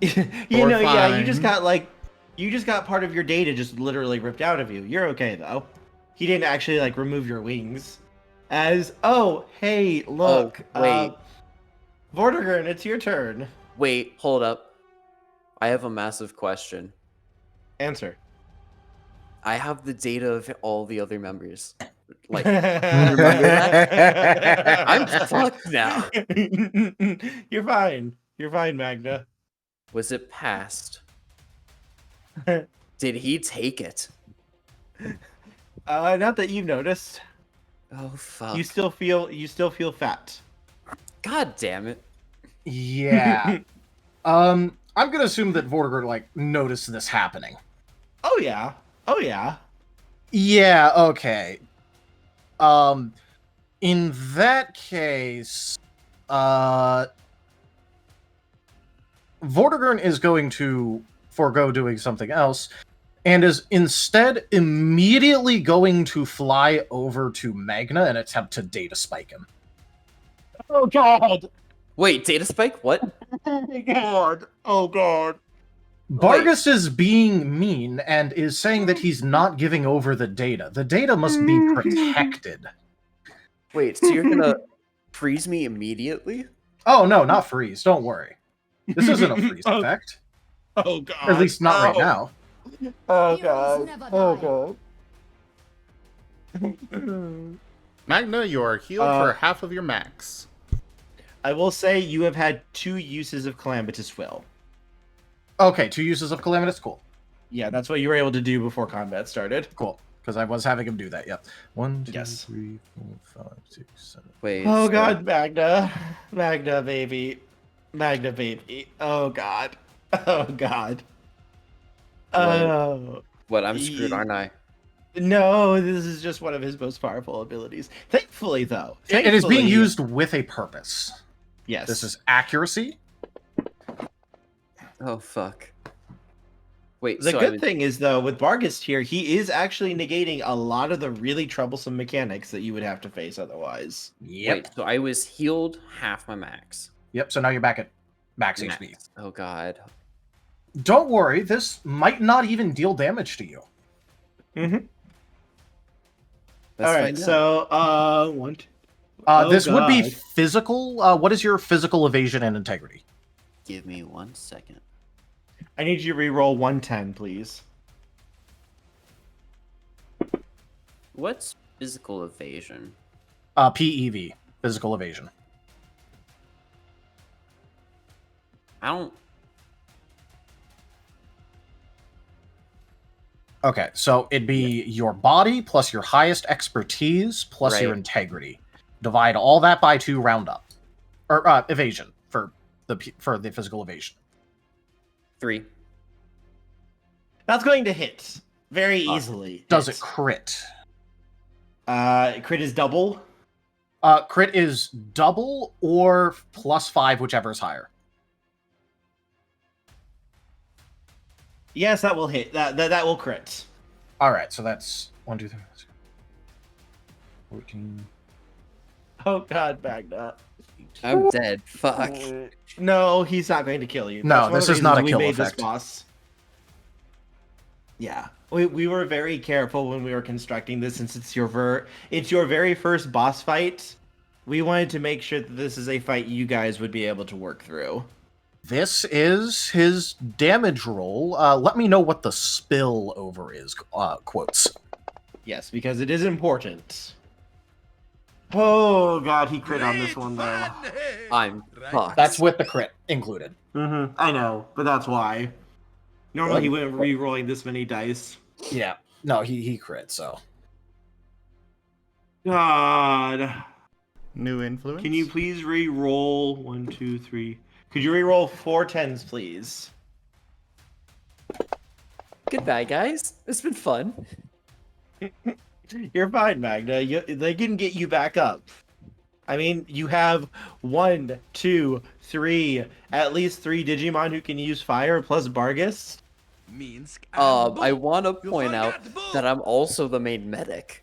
You know, yeah, you just fine. got like, you just got part of your data just literally ripped out of you. You're okay though. He didn't actually like remove your wings. As hey, look, wait. Vortigern, it's your turn. Wait, hold up. I have a massive question. Answer. I have the data of all the other members. Like, remember that? I'm fucked now. You're fine. You're fine, Magna. Was it passed? Did he take it? Not that you've noticed. Oh fuck. You still feel fat. God damn it. Yeah. I'm gonna assume that Vortigern, like, noticed this happening. Oh yeah. Oh yeah. Yeah, okay. In that case, Vortigern is going to forego doing something else, and is instead immediately going to fly over to Magna and attempt to data spike him. Oh god. Wait, data spike? What? Oh god. Oh god. Vargas is being mean and is saying that he's not giving over the data. The data must be protected. Wait, so you're gonna freeze me immediately? Oh, no, not freeze. Don't worry. This isn't a freeze Oh. effect. Oh god. At least not right now. Oh god. Oh god. Magna, you are healed for half of your max. I will say you have had 2 uses of Calamitous Will. Okay, 2 uses of Calamitous. Cool. Yeah, that's what you were able to do before combat started. Cool. Because I was having him do that, yep. 1, 2, Yes. 3, 4, 5, 6, 7. Wait. Oh so- god, Magna. Magna, baby. Magna, baby. Oh god. Oh god. Oh. What? I'm screwed, aren't I? No, this is just one of his most powerful abilities. Thankfully, though. It is being thankfully- used with a purpose. Yes. This is accuracy. Oh fuck. Wait, The so good thing is, though, with Bargist here, he is actually negating a lot of the really troublesome mechanics that you would have to face otherwise. Yep. Wait, so I was healed half my max. Yep, so now you're back at max HP. Oh god. Don't worry, this might not even deal damage to you. Mm-hmm. Let's All right, find out. so, one, two. Oh, This would be God. physical. What is your physical evasion and integrity? Give me 1 second. I need you to re-roll 110, please. What's physical evasion? PEV, physical evasion. I don't. Okay, so it'd be your body plus your highest expertise plus your Right. integrity. Divide all that by 2, round up, or evasion for the physical evasion. 3. That's going to hit very easily. Does it crit? Crit is double. Crit is double or +5, whichever is higher. Yes, that will hit. That will crit. All right, so that's 1, 2, 3, 14. Oh god, Magna. I'm dead. Fuck. No, he's not going to kill you. No, That's one of this the is not reasons a kill we made effect. This boss. Yeah, we were very careful when we were constructing this, since it's your very first boss fight. We wanted to make sure that this is a fight you guys would be able to work through. This is his damage roll. Let me know what the spill over is. Quotes. Yes, because it is important. Oh god, he crit on this one though. I'm fucked. That's with the crit included. Mm-hmm. I know, but that's why. Normally he wouldn't re-rolling this many dice. Yeah. No, he crit, so. God. New influence? Can you please re-roll 1, 2, 3? Could you re-roll 4 10s, please? Goodbye, guys. It's been fun. You're fine, Magna. They can get you back up. I mean, you have 1, 2, 3, at least 3 Digimon who can use fire, plus Bargus. I want to point out that I'm also the main medic.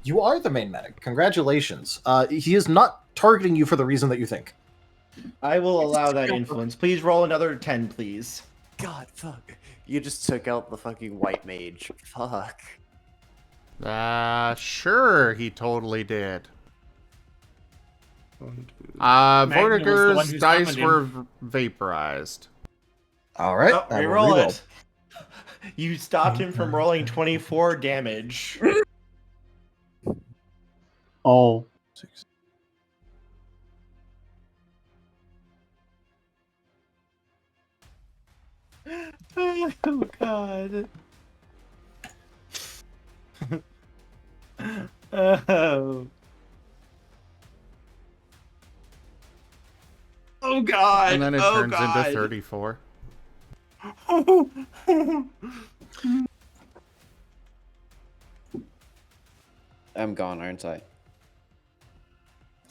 You are the main medic. Congratulations. He is not targeting you for the reason that you think. I will allow that influence. Please roll another 10, please. God, fuck. You just took out the fucking white mage. Fuck. Sure, he totally did. Magna was the one Vortiger's who dice summoned were vaporized. All right. Oh, re-roll it. You stopped him from rolling 24 damage. Oh. 6. Oh god. Oh. Oh god. And then it oh turns god. into 34. I'm gone, aren't I?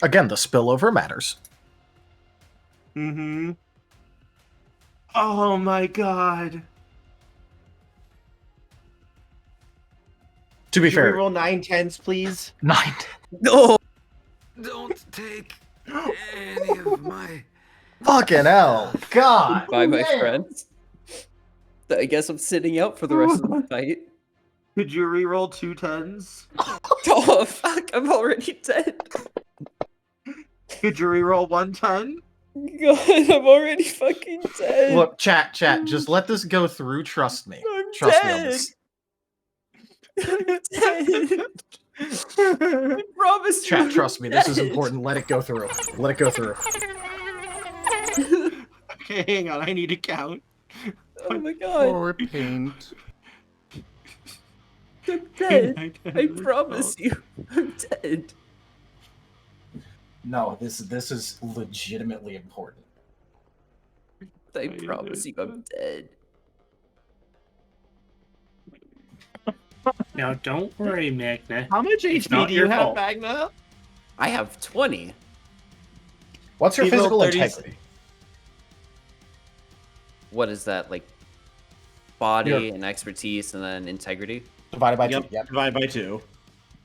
Again, the spillover matters. Mm-hmm. Oh my god. To be Could you fair, roll 9 10s, please? 9. No! Don't take any of my... Fucking hell. God. Bye, my damn. friends. I guess I'm sitting out for the rest of the fight. Could you reroll 2 10s? Oh, fuck, I'm already dead. Could you reroll 1 10? God, I'm already fucking dead. Look, chat, just let this go through. Trust me. I'm Trust me on dead. this. I'm dead. I promise you. Chat, I'm trust me. This is dead. important. Let it go through. Let it go through. Okay, hang on. I need to count. Oh my god. Or paint. I'm dead. I promise you. I'm dead. No, this is legitimately important. I promise you I'm dead. Now, don't worry, Magna. How much It's HP not do you your have, fault. Magna? I have 20. What's your He rolled physical 30 integrity? What is that? Like body Your- and expertise and then integrity? Divided by Yep, 2. Yep. divide by 2.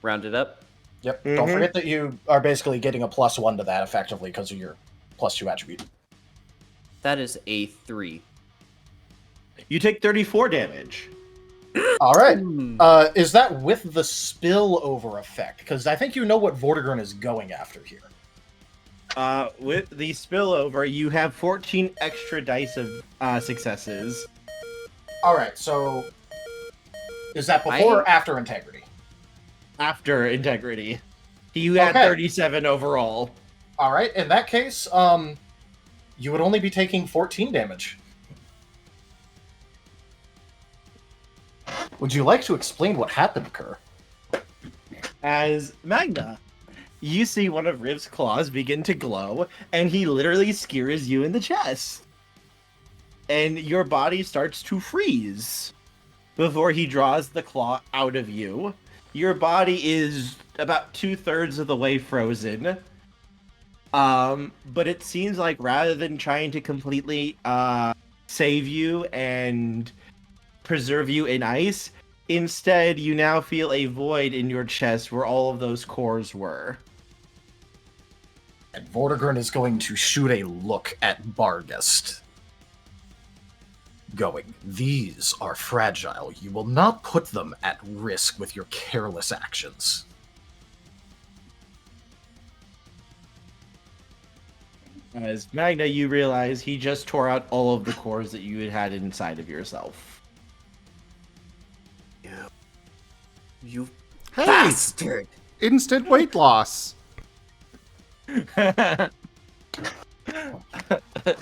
Rounded up? Yep. Don't forget that you are basically getting a +1 to that effectively because of your +2 attribute. That is a 3. You take 34 damage. All right. Hmm. Is that with the spillover effect? Because I think you know what Vortigern is going after here. With the spillover, you have 14 extra dice of successes. All right. So is that before or after integrity? After integrity. You had Okay. 37 overall. All right. In that case, you would only be taking 14 damage. Would you like to explain what happened, Kerr? As Magna, you see one of Riv's claws begin to glow, and he literally skewers you in the chest. And your body starts to freeze before he draws the claw out of you. Your body is about 2/3 of the way frozen. But it seems like rather than trying to completely save you and preserve you in ice, instead you now feel a void in your chest where all of those cores were. And Vortigern is going to shoot a look at Barghest. Going, these are fragile. You will not put them at risk with your careless actions. As Magna, you realize he just tore out all of the cores that you had inside of yourself. You Hey! bastard! Instant weight loss.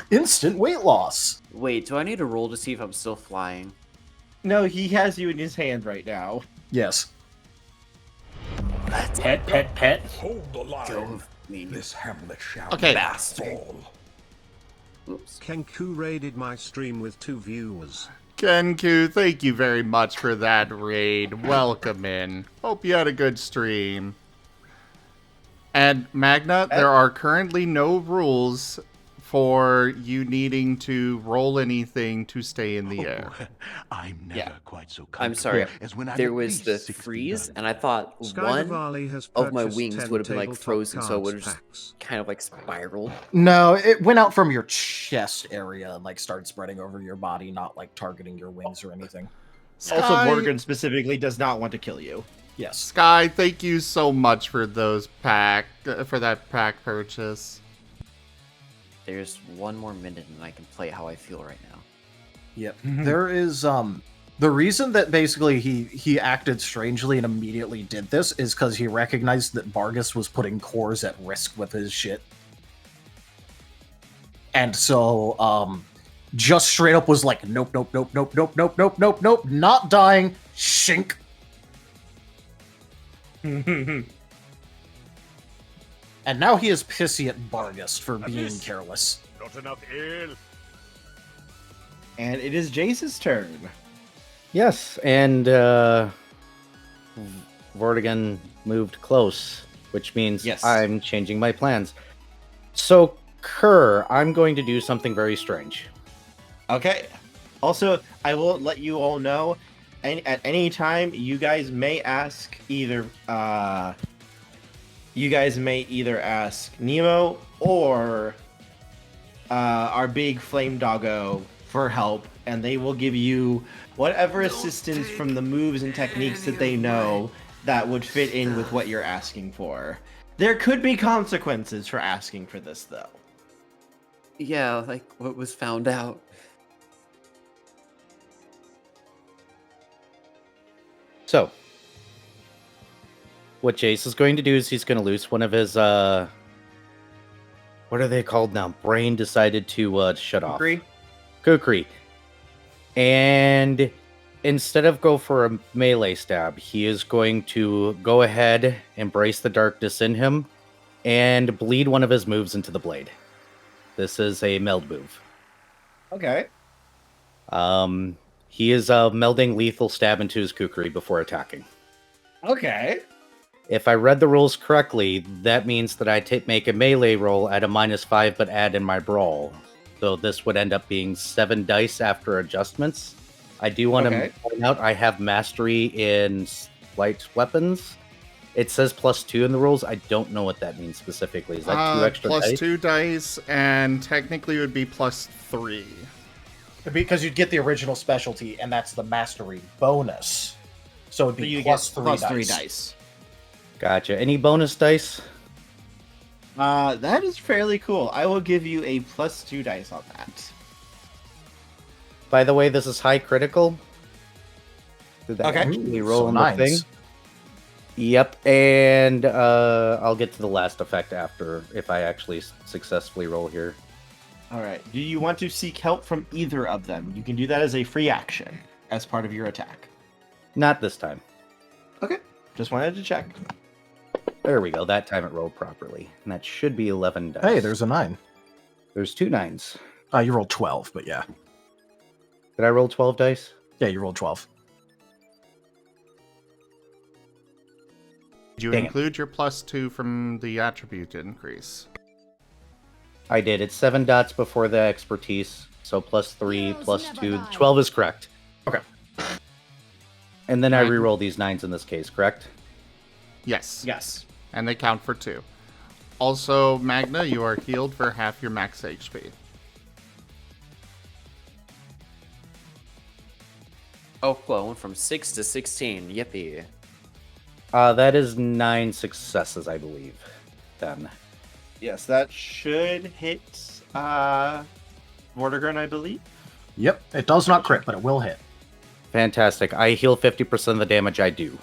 Instant weight loss. Wait, do I need to roll to see if I'm still flying? No, he has you in his hand right now. Yes. Pet, pet, pet. Hold the line. Go of me. This hamlet shall Okay. Bastard. fall. Oops. Kenku raided my stream with 2 viewers. Kenku, thank you very much for that raid. Welcome in. Hope you had a good stream. And Magna, there are currently no rules for you needing to roll anything to stay in the air. I'm never quite so I'm sorry. as when I'm There at was least the 60 freeze, done. and I thought Sky one Diwali has of my purchased wings 10 would have been like tabletop frozen, so it would have cards just packs. kind of like spiraled. No, it went out from your chest area and like started spreading over your body, not like targeting your wings or anything. Also, Sky- Vortigern specifically does not want to kill you. Yes. Sky, thank you so much for those for that pack purchase. There's one more minute, and I can play how I feel right now. Yep. There is the reason that basically he acted strangely and immediately did this is because he recognized that Barghest was putting cores at risk with his shit. And so just straight up was like, nope, nope, nope, nope, nope, nope, nope, nope, nope, not dying, shink. And now he is pissy at Barghest for being careless. Not enough ale. And it is Jace's turn. Yes, and Vortigern moved close, which means Yes. I'm changing my plans. So, Kerr, I'm going to do something very strange. Okay. Also, I will let you all know, at any time, you guys may ask either you guys may either ask Nemo or our big flame doggo for help, and they will give you whatever assistance from the moves and techniques that they know that would fit in with what you're asking for. There could be consequences for asking for this, though. Yeah, like what was found out. So, what Jace is going to do is he's going to lose one of his, what are they called now? Brain decided to shut off. Kukri. And instead of go for a melee stab, he is going to go ahead, embrace the darkness in him, and bleed one of his moves into the blade. This is a meld move. Okay. He is melding lethal stab into his Kukri before attacking. Okay. If I read the rules correctly, that means that I make a melee roll at a -5, but add in my brawl. So this would end up being 7 dice after adjustments. I do want to point out I have mastery in light weapons. It says +2 in the rules. I don't know what that means specifically. Is that 2 extra dice? +2 dice, and technically it would be +3. Because you'd get the original specialty, and that's the mastery bonus. So it'd be +3 dice. Gotcha. Any bonus dice? That is fairly cool. I will give you a +2 dice on that. By the way, this is high critical. Did that actually roll in the thing? Yep, and I'll get to the last effect after if I actually successfully roll here. All right. Do you want to seek help from either of them? You can do that as a free action as part of your attack. Not this time. Okay. Just wanted to check. There we go. That time it rolled properly. And that should be 11 dice. Hey, there's a 9. There's 2 9s. You rolled 12, but yeah. Did I roll 12 dice? Yeah, you rolled 12. Did you include your +2 from the attribute increase? I did. It's 7 dots before the expertise. So +3, +2. 12 is correct. Okay. And then I reroll these 9s in this case, correct? Yes. Yes. And they count for 2. Also, Magna, you are healed for half your max HP. Oh, well, went from 6 to 16. Yippee. That is 9 successes, I believe. Then. Yes, that should hit Vortigern, I believe. Yep, it does not crit, but it will hit. Fantastic. I heal 50% of the damage I do.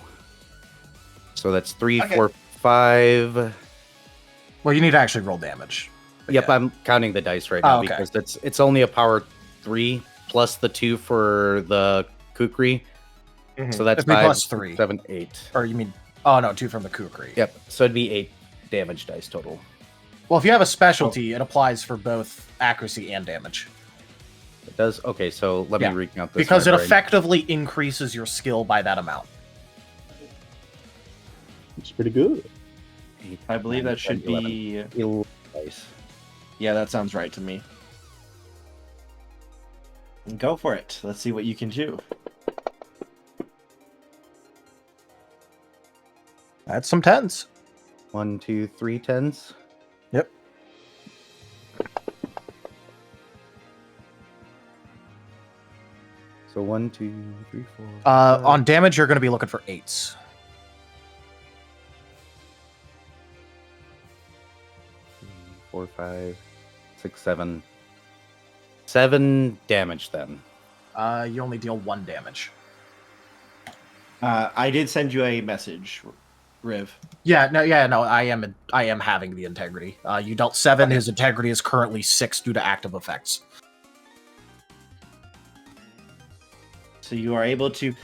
So that's 3, 4, 5. Well, you need to actually roll damage. Yep, yeah. I'm counting the dice right now because it's only a power 3 plus the 2 for the Kukri. Mm-hmm. So that's 5, 3. 7, 8. Or you mean... Oh, no, 2 from the Kukri. Yep, so it'd be 8 damage dice total. Well, if you have a specialty, it applies for both accuracy and damage. It does? Okay, so let me recount this. Because it effectively increases your skill by that amount. It's pretty good. I believe that should be... 11 dice. Yeah, that sounds right to me. Go for it. Let's see what you can do. That's some 10s. 1, 2, 3 10s. Yep. So 1, 2, 3, 4. On damage, you're going to be looking for 8s. 4, 5, 6, 7. 7 damage then. You only deal 1 damage. I did send you a message, Rhiv. No. I am having the integrity. You dealt 7. Okay. His integrity is currently 6 due to active effects. So you are able to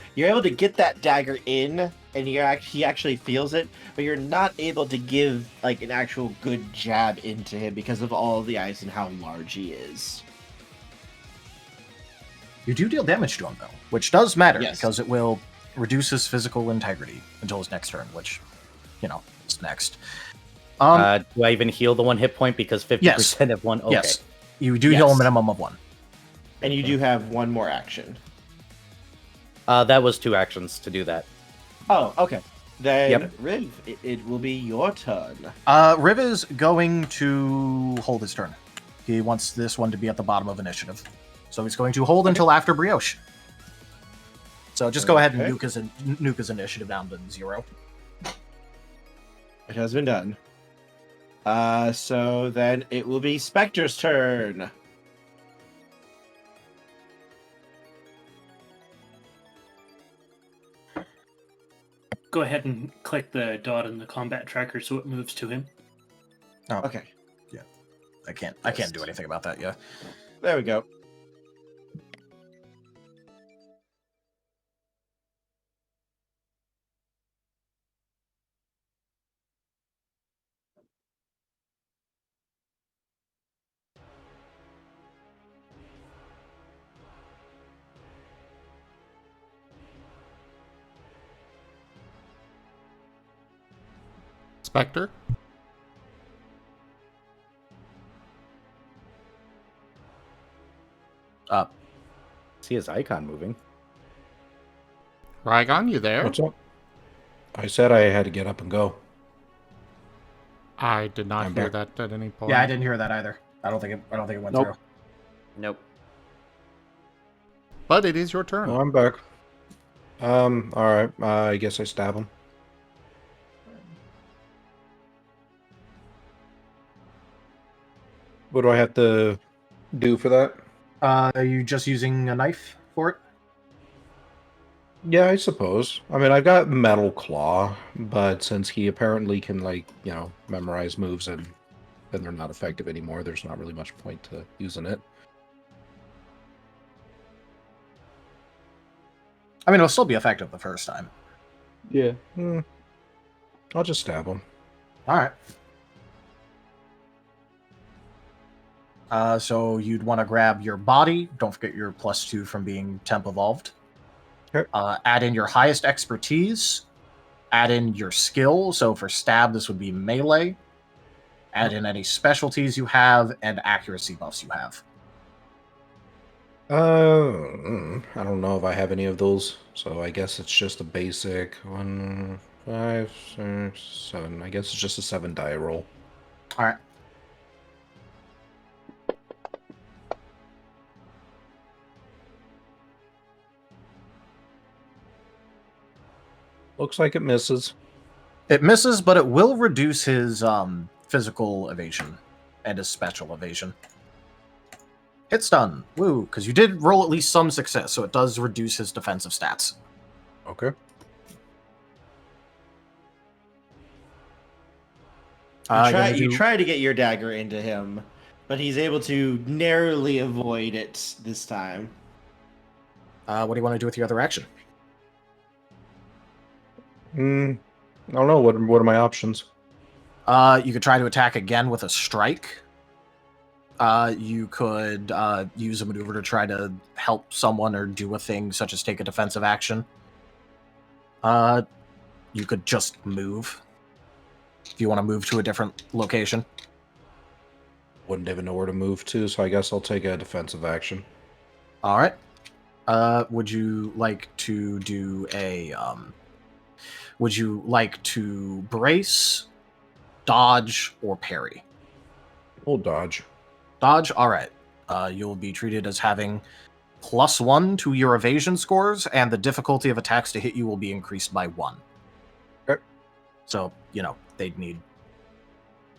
get that dagger in, and he actually feels it, but you're not able to give like an actual good jab into him because of all the ice and how large he is. You do deal damage to him though, which does matter because it will reduce his physical integrity until his next turn, which, is next. Do I even heal the 1 hit point because 50% of 1? Okay. Yes, you do heal a minimum of 1. And you do have 1 more action. That was 2 actions to do that. Oh, okay. Then, Yep. Rhiv, it will be your turn. Rhiv is going to hold his turn. He wants this one to be at the bottom of initiative. So he's going to hold until after Brioche. So just go ahead and nuke his initiative down to 0. It has been done. So then it will be Spectre's turn. Go ahead and click the dot in the combat tracker so it moves to him. Oh, Okay. yeah. I can't do anything about that yet. There we go. Spectre? See his icon moving. Rygon, you there? What's up? I said I had to get up and go. I did not I'm hear back. that at any point. Yeah, I didn't hear that either. I don't think it went Nope. through. Nope. But it is your turn. Oh, I'm back. Alright. I guess I stab him. What do I have to do for that? Are you just using a knife for it? Yeah, I suppose. I mean, I've got Metal Claw, but since he apparently can, like, memorize moves and then they're not effective anymore, there's not really much point to using it. I mean, it'll still be effective the first time. Yeah. I'll just stab him. All right. So you'd want to grab your body. Don't forget your +2 from being temp evolved. Okay. Add in your highest expertise. Add in your skill. So for stab, this would be melee. Add in any specialties you have and accuracy buffs you have. I don't know if I have any of those, so I guess it's just a basic 1, 5, 6, 7. I guess it's just a 7 die roll. All right. Looks like it misses. It misses, but it will reduce his physical evasion and his special evasion. It's done. Woo, because you did roll at least some success, so it does reduce his defensive stats. Okay. You try to get your dagger into him, but he's able to narrowly avoid it this time. What do you want to do with your other action? I don't know. What are my options? You could try to attack again with a strike. You could use a maneuver to try to help someone or do a thing such as take a defensive action. You could just move. If you want to move to a different location. Wouldn't even know where to move to, so I guess I'll take a defensive action. All right. Would you like to do a... would you like to brace, dodge, or parry? We'll dodge. Dodge? All right. You'll be treated as having +1 to your evasion scores, and the difficulty of attacks to hit you will be increased by 1. Okay. So, they'd need...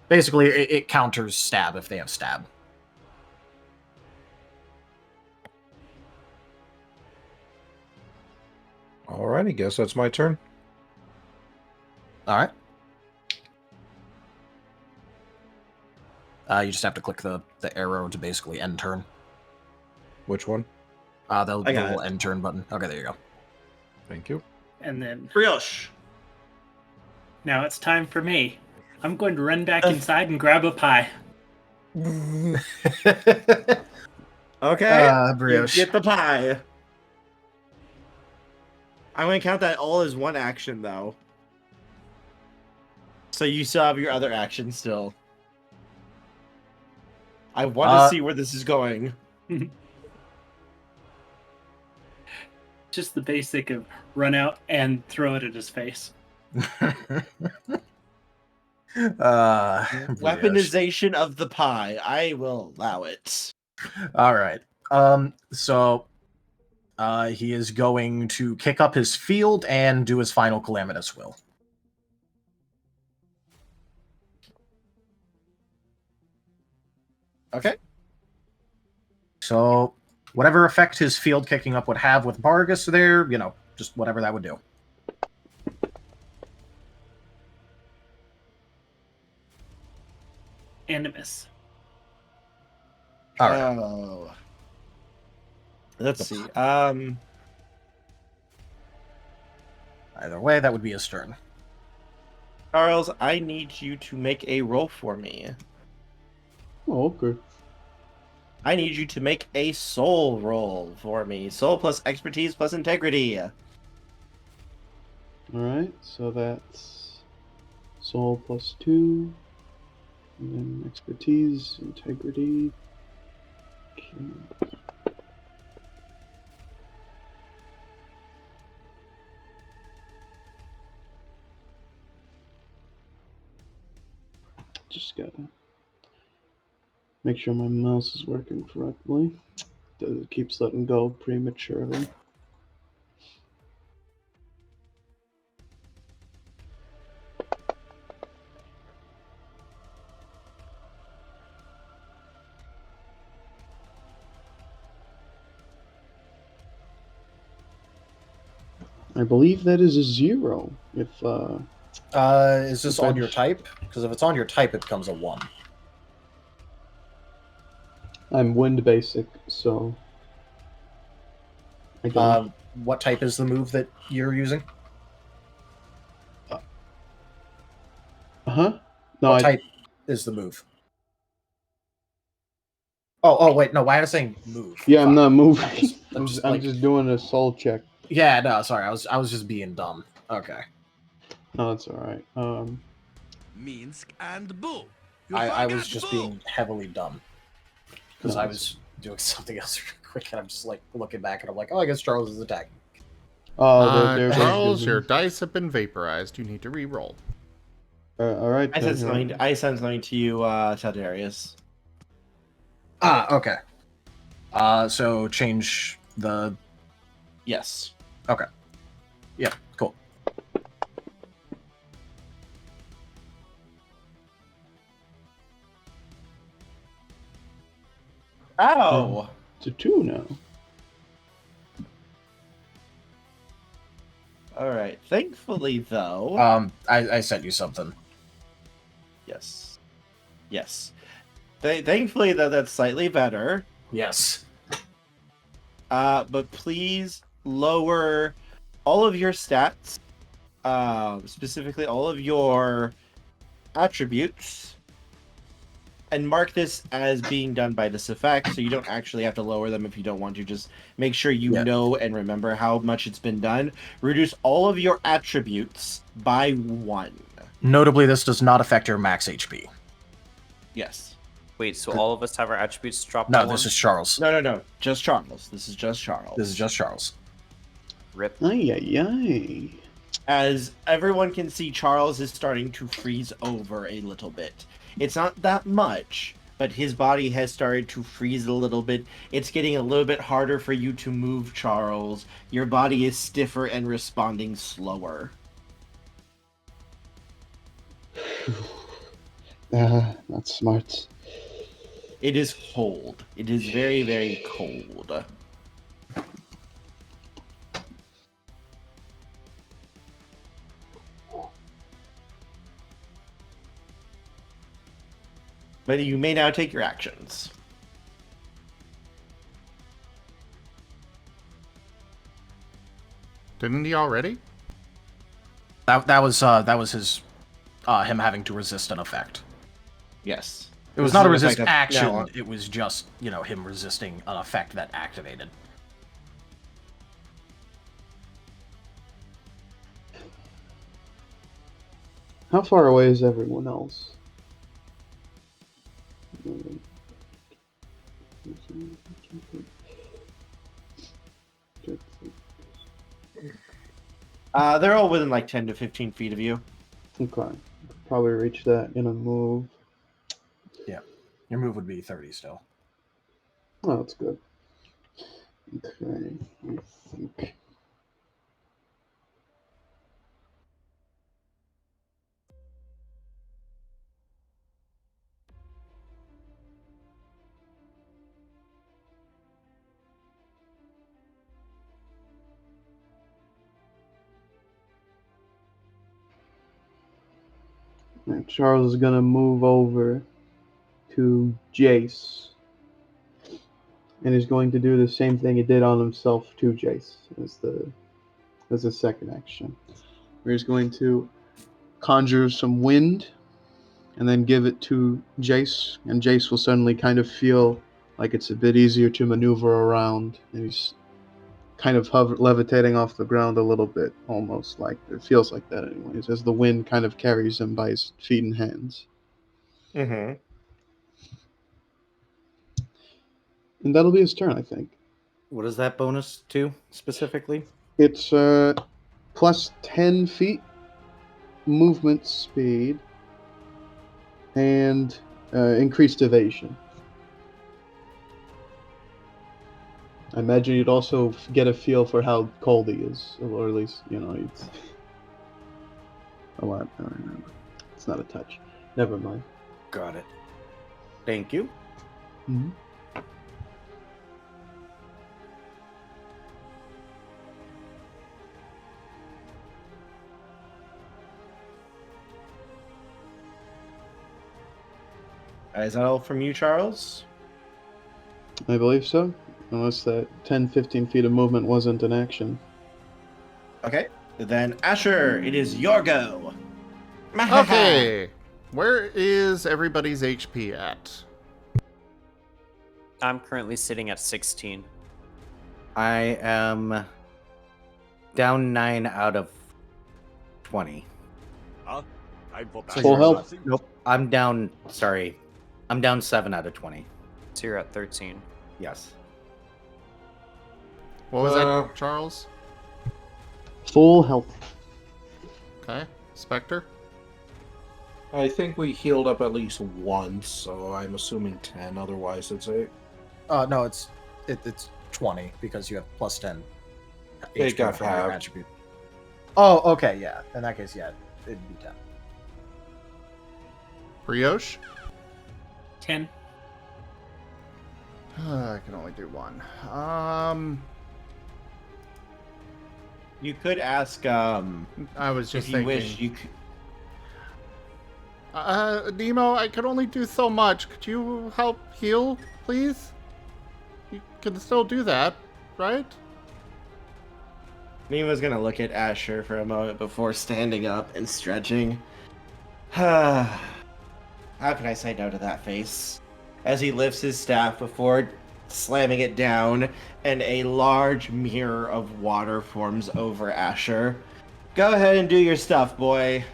Basically, it counters stab if they have stab. Alright, I guess that's my turn. All right. You just have to click the arrow to basically end turn. Which one? The little end turn button. Okay, there you go. Thank you. And then Brioche. now it's time for me. I'm going to run back inside and grab a pie. Okay. Brioche. You get the pie. I'm going to count that all as one action, though. So you still have your other action still. I want to see where this is going. Just the basic of run out and throw it at his face. Brioche. Weaponization of the pie. I will allow it. All right. So he is going to kick up his field and do his final calamitous will. Okay. So whatever effect his field kicking up would have with Vargas there, just whatever that would do. And a miss. All right. Oh. Let's see. Either way, that would be his turn. Charles, I need you to make a roll for me. Oh, okay. I need you to make a soul roll for me. Soul plus expertise plus integrity. Alright, so that's soul +2. And then expertise, integrity. Okay. Just gotta make sure my mouse is working correctly. It keeps letting go prematurely. I believe that is a 0. If Is this if on I your j- type? Because if it's on your type, it becomes a 1. I'm wind basic, so I don't. What type is the move that you're using? Huh? No, What type is the move? Oh, wait, no. Why am I saying move? Yeah, I'm Fuck. not moving. I'm just doing a soul check. Yeah, no, sorry. I was just being dumb. Okay. No, it's all right. Minsk and Boo. I was just being heavily dumb because No, I it's- was doing something else real quick, and I'm just like looking back, and I'm like, oh, I guess Charles is attacking. Oh, there Charles, your dice have been vaporized. You need to re-roll. all right. I said something to you, Tadarius. Okay. So change the. Yes. Okay. Yeah. Cool. Oh. It's a 2 now. All right. Thankfully, though. I sent you something. Yes. Yes. Thankfully, though, that's slightly better. Yes. But please lower all of your stats, specifically all of your attributes, and mark this as being done by this effect, so you don't actually have to lower them if you don't want to. Just make sure you know and remember how much it's been done. Reduce all of your attributes by 1. Notably, this does not affect your max HP. Yes. Wait, so all of us have our attributes dropped? No, by this one? is Charles. No. Just Charles. This is just Charles. This is just Charles. Rip. Ay. As everyone can see, Charles is starting to freeze over a little bit. It's not that much, but his body has started to freeze a little bit. It's getting a little bit harder for you to move, Charles. Your body is stiffer and responding slower. Not smart. It is cold. It is very, very cold. But you may now take your actions. Didn't he already? That was his him having to resist an effect. Yes. It was This not is a an resist effect that's action. now on. It was just him resisting an effect that activated. How far away is everyone else? They're all within like 10 to 15 feet of you. Okay. Probably reach that in a move. Yeah. Your move would be 30 still. Oh, that's good. Okay. I think. And Charles is gonna move over to Jace. And he's going to do the same thing he did on himself to Jace as the second action. Where he's going to conjure some wind and then give it to Jace, and Jace will suddenly kind of feel like it's a bit easier to maneuver around, and he's kind of levitating off the ground a little bit, almost like it feels like that anyways, as the wind kind of carries him by his feet and hands. Mm-hmm. And that'll be his turn, I think. What is that bonus to specifically? It's plus 10 feet movement speed and increased evasion. I imagine you'd also get a feel for how cold he is, or at least, it's a lot. I don't remember. It's not a touch. Never mind. Got it. Thank you. Mm-hmm. Is that all from you, Charles? I believe so. Unless that 10, 15 feet of movement wasn't an action. Okay. Then Asher, it is your go. Okay. Where is everybody's HP at? I'm currently sitting at 16. I am down 9 out of 20. Full health? Nope. I'm down 7 out of 20. So you're at 13. Yes. What was that, Charles? Full health. Okay. Spectre? I think we healed up at least once, so I'm assuming 10. Otherwise, it's 8. No, it's 20 because you have plus 10 It HP got from your halved. attribute. Oh, okay, yeah. In that case, yeah, it'd be 10. Brioche? 10. I can only do one. You could ask. I was just if you thinking. wish, you could. Nemo, I can only do so much. Could you help heal, please? You can still do that, right? Nemo's gonna look at Asher for a moment before standing up and stretching. How can I say no to that face? As he lifts his staff before slamming it down, and a large mirror of water forms over Asher. Go ahead and do your stuff, boy.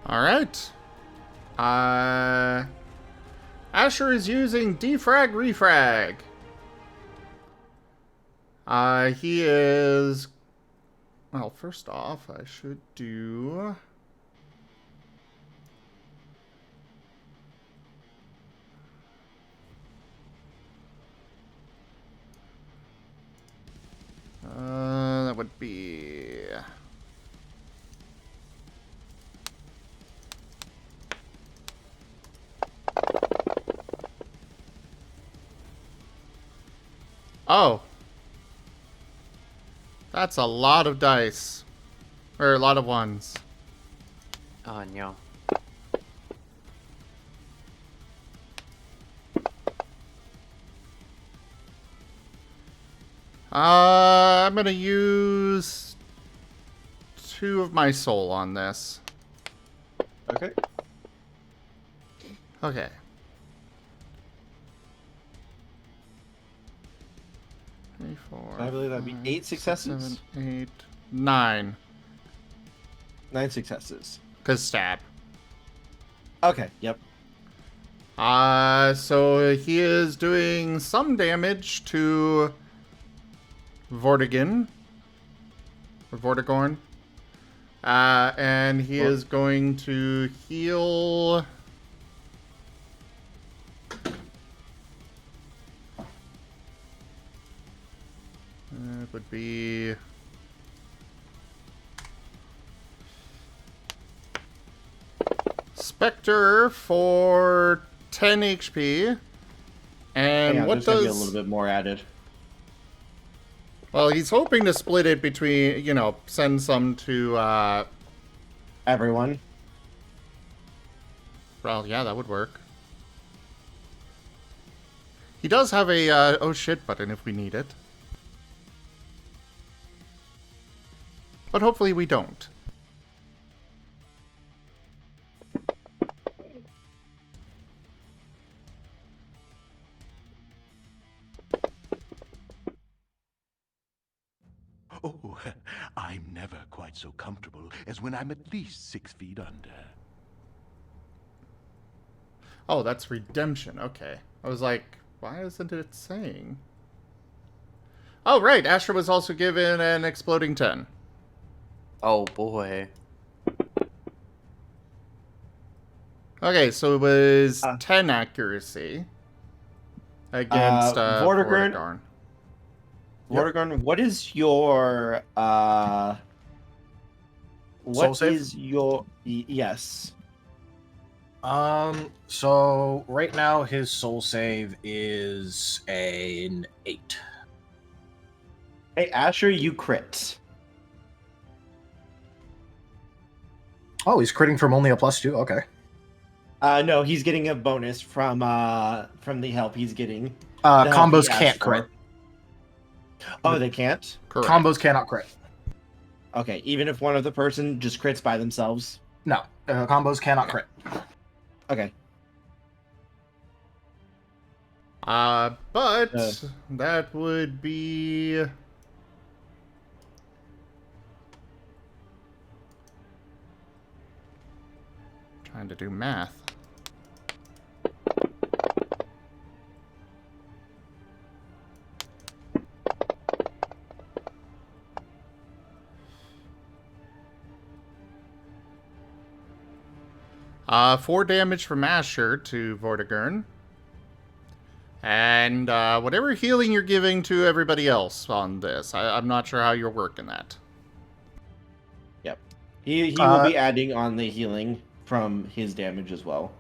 Alright. Asher is using defrag refrag. He is... Well, first off, I should do... that would be... Oh. That's a lot of dice. Or a lot of ones. Oh, no. I'm gonna use 2 of my soul on this. Okay. Okay. Three, 4, I believe that'd be 8 successes. 7, 8, 9. 9 successes. Cause stab. Okay. Yep. So he is doing some damage to Vortigern. with Vortigorn. And he is going to heal. It would be Spectre for 10 HP. And Yeah, what there's gonna be a does... little bit more added. Well, he's hoping to split it between, you know, send some to everyone. Well, yeah, that would work. He does have a oh shit button if we need it. But hopefully we don't. Oh, I'm never quite so comfortable as when I'm at least 6 feet under. Oh, that's redemption. Okay. I was like, why isn't it saying? Oh, right. Asher was also given an exploding 10. Oh, boy. Okay, so it was 10 accuracy against Vortigorn. Vortigorn, what is your Soul save? yes? So right now his soul save is an 8. Hey, Asher, you crit. Oh, he's critting from only a +2. Okay. No, he's getting a bonus from the help he's getting. Combos can't crit. Oh, they can't? Correct. Combos cannot crit. Okay, even if one of the person just crits by themselves? No, combos cannot crit. Okay. But that would be... Trying to do math. Four damage from Asher to Vortigern. And whatever healing you're giving to everybody else on this. I'm not sure how you're working that. Yep. He will be adding on the healing from his damage as well.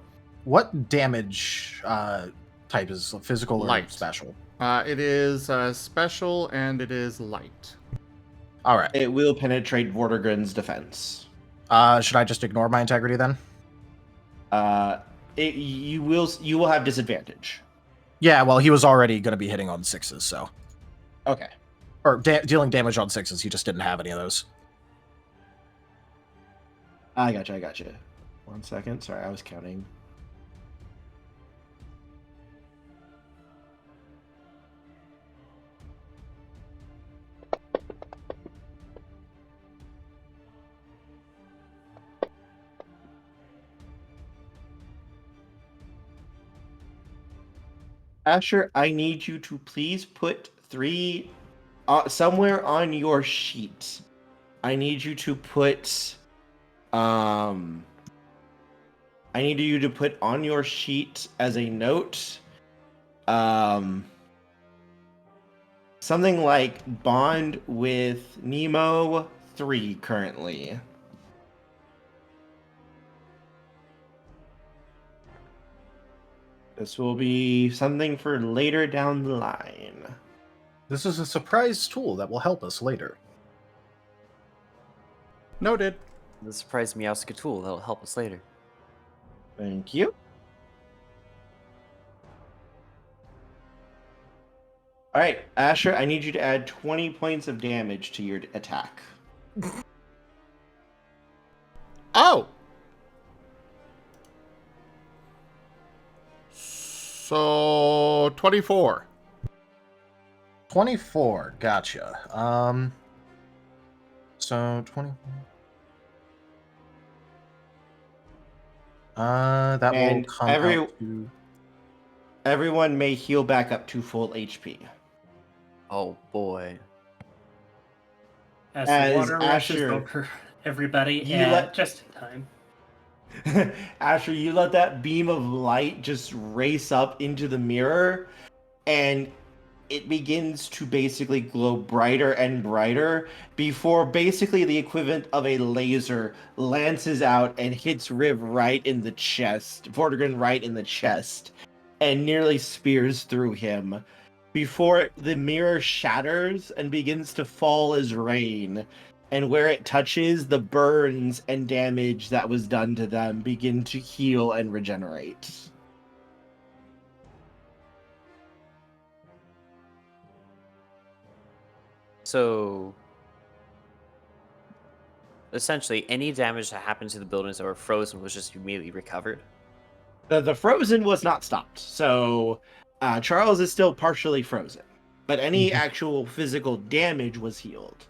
What damage type is physical or Light. special? It is special and it is light. All right. It will penetrate Vortigern's defense. Should I just ignore my integrity then? You will have disadvantage. Yeah, well, he was already going to be hitting on 6s, so. Okay. Or dealing damage on 6s, he just didn't have any of those. I got you. 1 second. Sorry, I was counting. Asher, I need you to please put 3 somewhere on your sheet. I need you to put I need you to put on your sheet as a note something like bond with Nemo 3 currently. This will be something for later down the line. This is a surprise tool that will help us later. Noted. The surprise Meowska tool that'll help us later. Thank you. All right, Asher, I need you to add 20 points of damage to your attack. Oh! So, 24. 24, gotcha. So 24. That will come out to... Everyone may heal back up to full HP. Oh boy. As As the water rushes Asher, over everybody, you and let- just in time. Asher, you let that beam of light just race up into the mirror, and it begins to basically glow brighter and brighter before basically the equivalent of a laser lances out and hits Rhiv right in the chest, Vortigern right in the chest, and nearly spears through him before the mirror shatters and begins to fall as rain. And where it touches, the burns and damage that was done to them begin to heal and regenerate. So essentially, any damage that happened to the buildings that were frozen was just immediately recovered. The frozen was not stopped, so Charles is still partially frozen, but any actual physical damage was healed.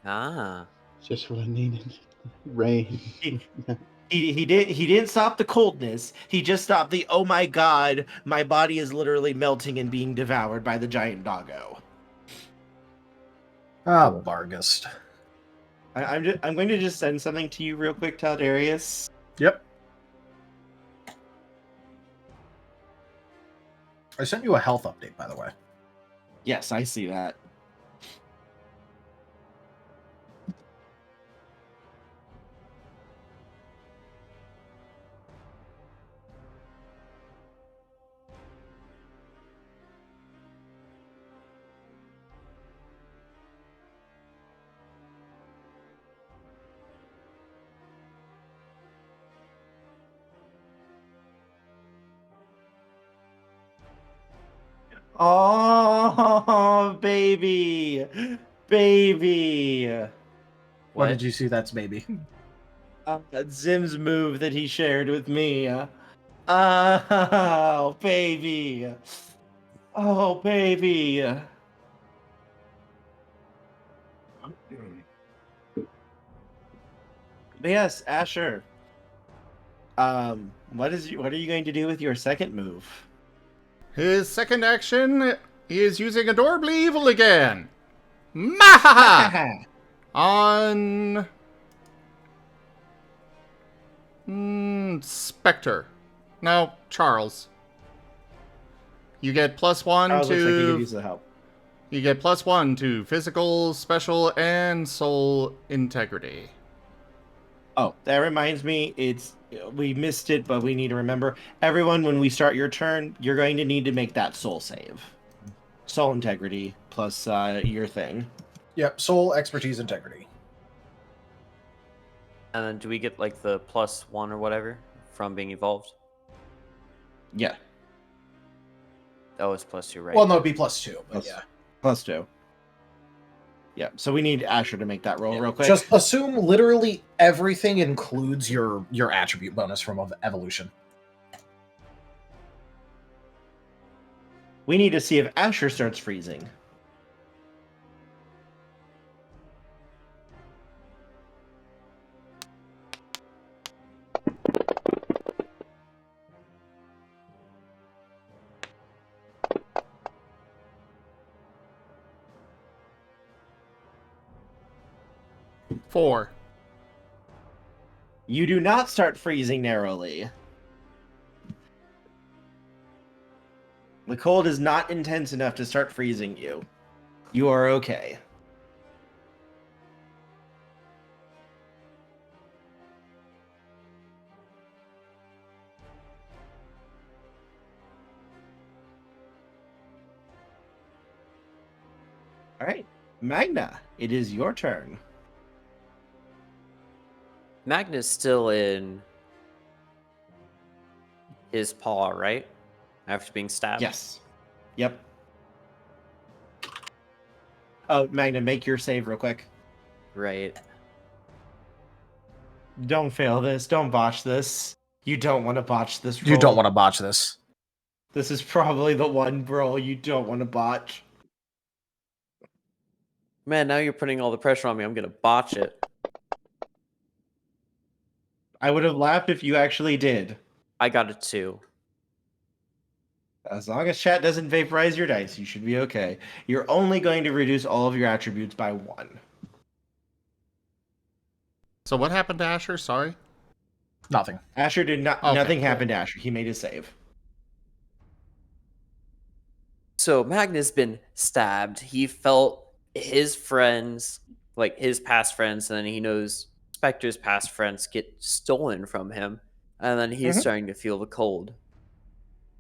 Ah. Just what I needed. Rain. He didn't stop the coldness. He just stopped the oh my god, my body is literally melting and being devoured by the giant doggo. Ah, Bargust. I'm going to just send something to you real quick, Taldarius. Yep. I sent you a health update, by the way. Yes, I see that. Oh, baby. Baby. What did you see? That's baby. Zim's move that he shared with me. Oh, baby. Oh, baby. But yes, Asher. What are you going to do with your second move? His second action is using Adorably Evil again. Mahaha! On... Spectre. No, Charles. You get +1 Charles looks like he could to... use the help. You get +1 to physical, special, and soul integrity. Oh, that reminds me, we missed it, but we need to remember. Everyone, when we start your turn, you're going to need to make that soul save. Soul integrity plus your thing. Yep, soul, expertise, integrity. And then do we get like the +1 or whatever from being evolved? Yeah. Oh, it's +2, right? Well, no, it'd be +2, but yeah. +2. Yeah, so we need Asher to make that roll real quick. Just assume literally everything includes your attribute bonus from evolution. We need to see if Asher starts freezing. Four. You do not start freezing narrowly. The cold is not intense enough to start freezing you. You are okay. All right, Magna, it is your turn. Magna's still in his paw, right? After being stabbed? Yes. Yep. Oh, Magna, make your save real quick. Right. Don't fail this. Don't botch this. You don't want to botch this roll. You don't want to botch this. This is probably the one roll you don't want to botch. Man, now you're putting all the pressure on me. I'm going to botch it. I would have laughed if you actually did. I got a 2. As long as chat doesn't vaporize your dice, you should be okay. You're only going to reduce all of your attributes by 1. So what happened to Asher? Sorry. Nothing. Asher did not. Okay, Nothing cool. happened to Asher. He made his save. So Magna's been stabbed. He felt his friends, like his past friends, and then he knows Spectre's past friends get stolen from him. And then he's starting to feel the cold.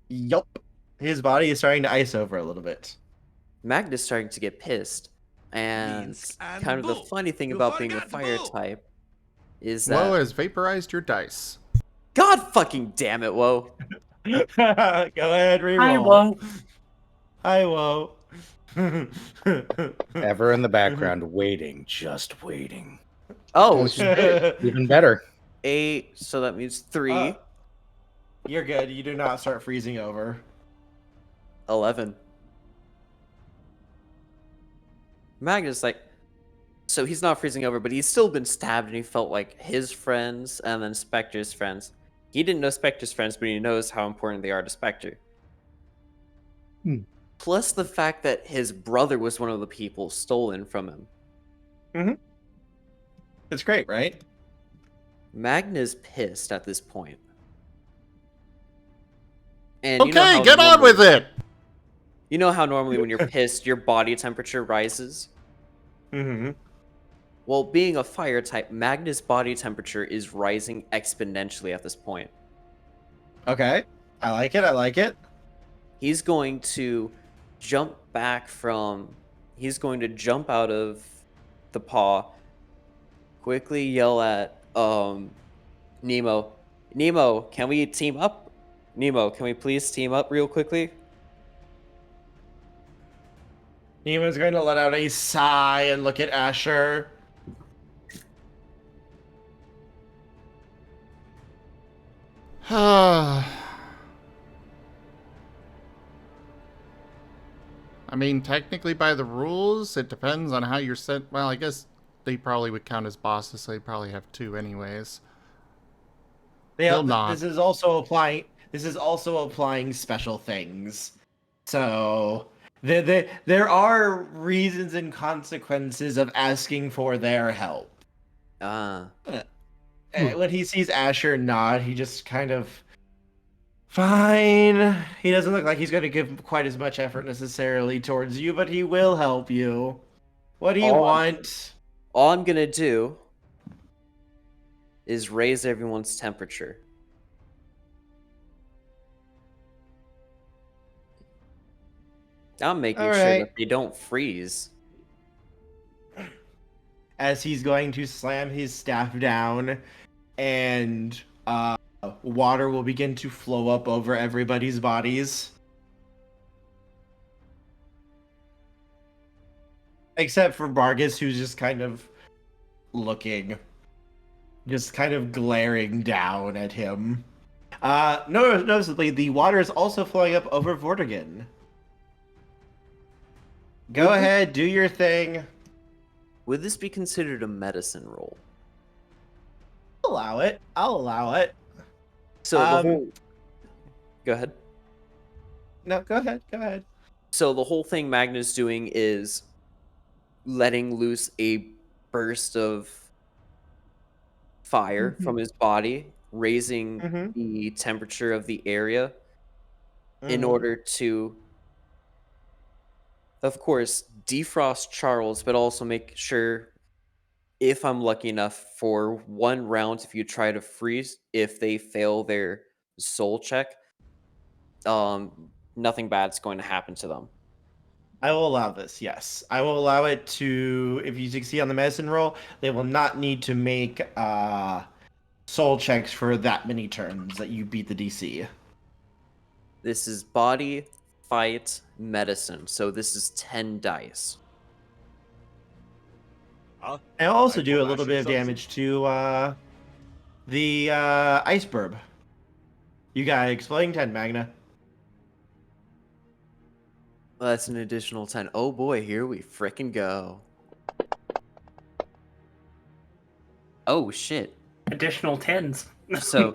Yup. His body is starting to ice over a little bit. Magna's starting to get pissed. And kind of the funny thing about being a fire type is that... Woe has vaporized your dice. God fucking damn it, Woe. Go ahead, reroll. Hi, Woe. Hi, Woe. Ever in the background, waiting, just waiting. Oh, Even better. 8, so that means 3. You're good. You do not start freezing over. 11. Magna's like, so he's not freezing over, but he's still been stabbed, and he felt like his friends and then Spectre's friends. He didn't know Spectre's friends, but he knows how important they are to Spectre. Plus the fact that his brother was one of the people stolen from him. Mm-hmm. It's great, right? Magna's pissed at this point. And Okay, get on with it! You know how normally when you're pissed, your body temperature rises? Mm-hmm. Well, being a fire type, Magna's body temperature is rising exponentially at this point. Okay. I like it. I like it. He's going to jump back from... He's going to jump out of the paw, quickly yell at Nemo. Nemo, can we team up? Nemo, can we please team up real quickly? Nemo's going to let out a sigh and look at Asher. I mean, technically by the rules, it depends on how you're set. Well, I guess they probably would count as bosses, so they probably have 2 anyways. He'll not. This is also applying special things. So there are reasons and consequences of asking for their help. When he sees Asher nod, he just kind of... Fine. He doesn't look like he's going to give quite as much effort necessarily towards you, but he will help you. What do you want? All I'm going to do is raise everyone's temperature. I'm making sure that they don't freeze. As he's going to slam his staff down, and water will begin to flow up over everybody's bodies. Except for Vargas, who's just kind of looking. Just kind of glaring down at him. Noticeably, the water is also flowing up over Vortigern. Go ahead, do your thing. Would this be considered a medicine roll? I'll allow it. So the whole... Go ahead. No, go ahead. So the whole thing Magna's doing is letting loose a burst of fire from his body, raising the temperature of the area in order to, of course, defrost Charles, but also make sure, if I'm lucky enough, for 1 round, if you try to freeze, if they fail their soul check, nothing bad's going to happen to them. I will allow this, yes. I will allow it to, if you succeed on the medicine roll, they will not need to make soul checks for that many turns that you beat the DC. This is body, fight, medicine. So this is 10 dice. I also do a little bit of damage to the iceberg. You got exploding 10, Magna. Well, that's an additional 10. Oh boy, here we frickin' go. Oh shit. Additional 10s. So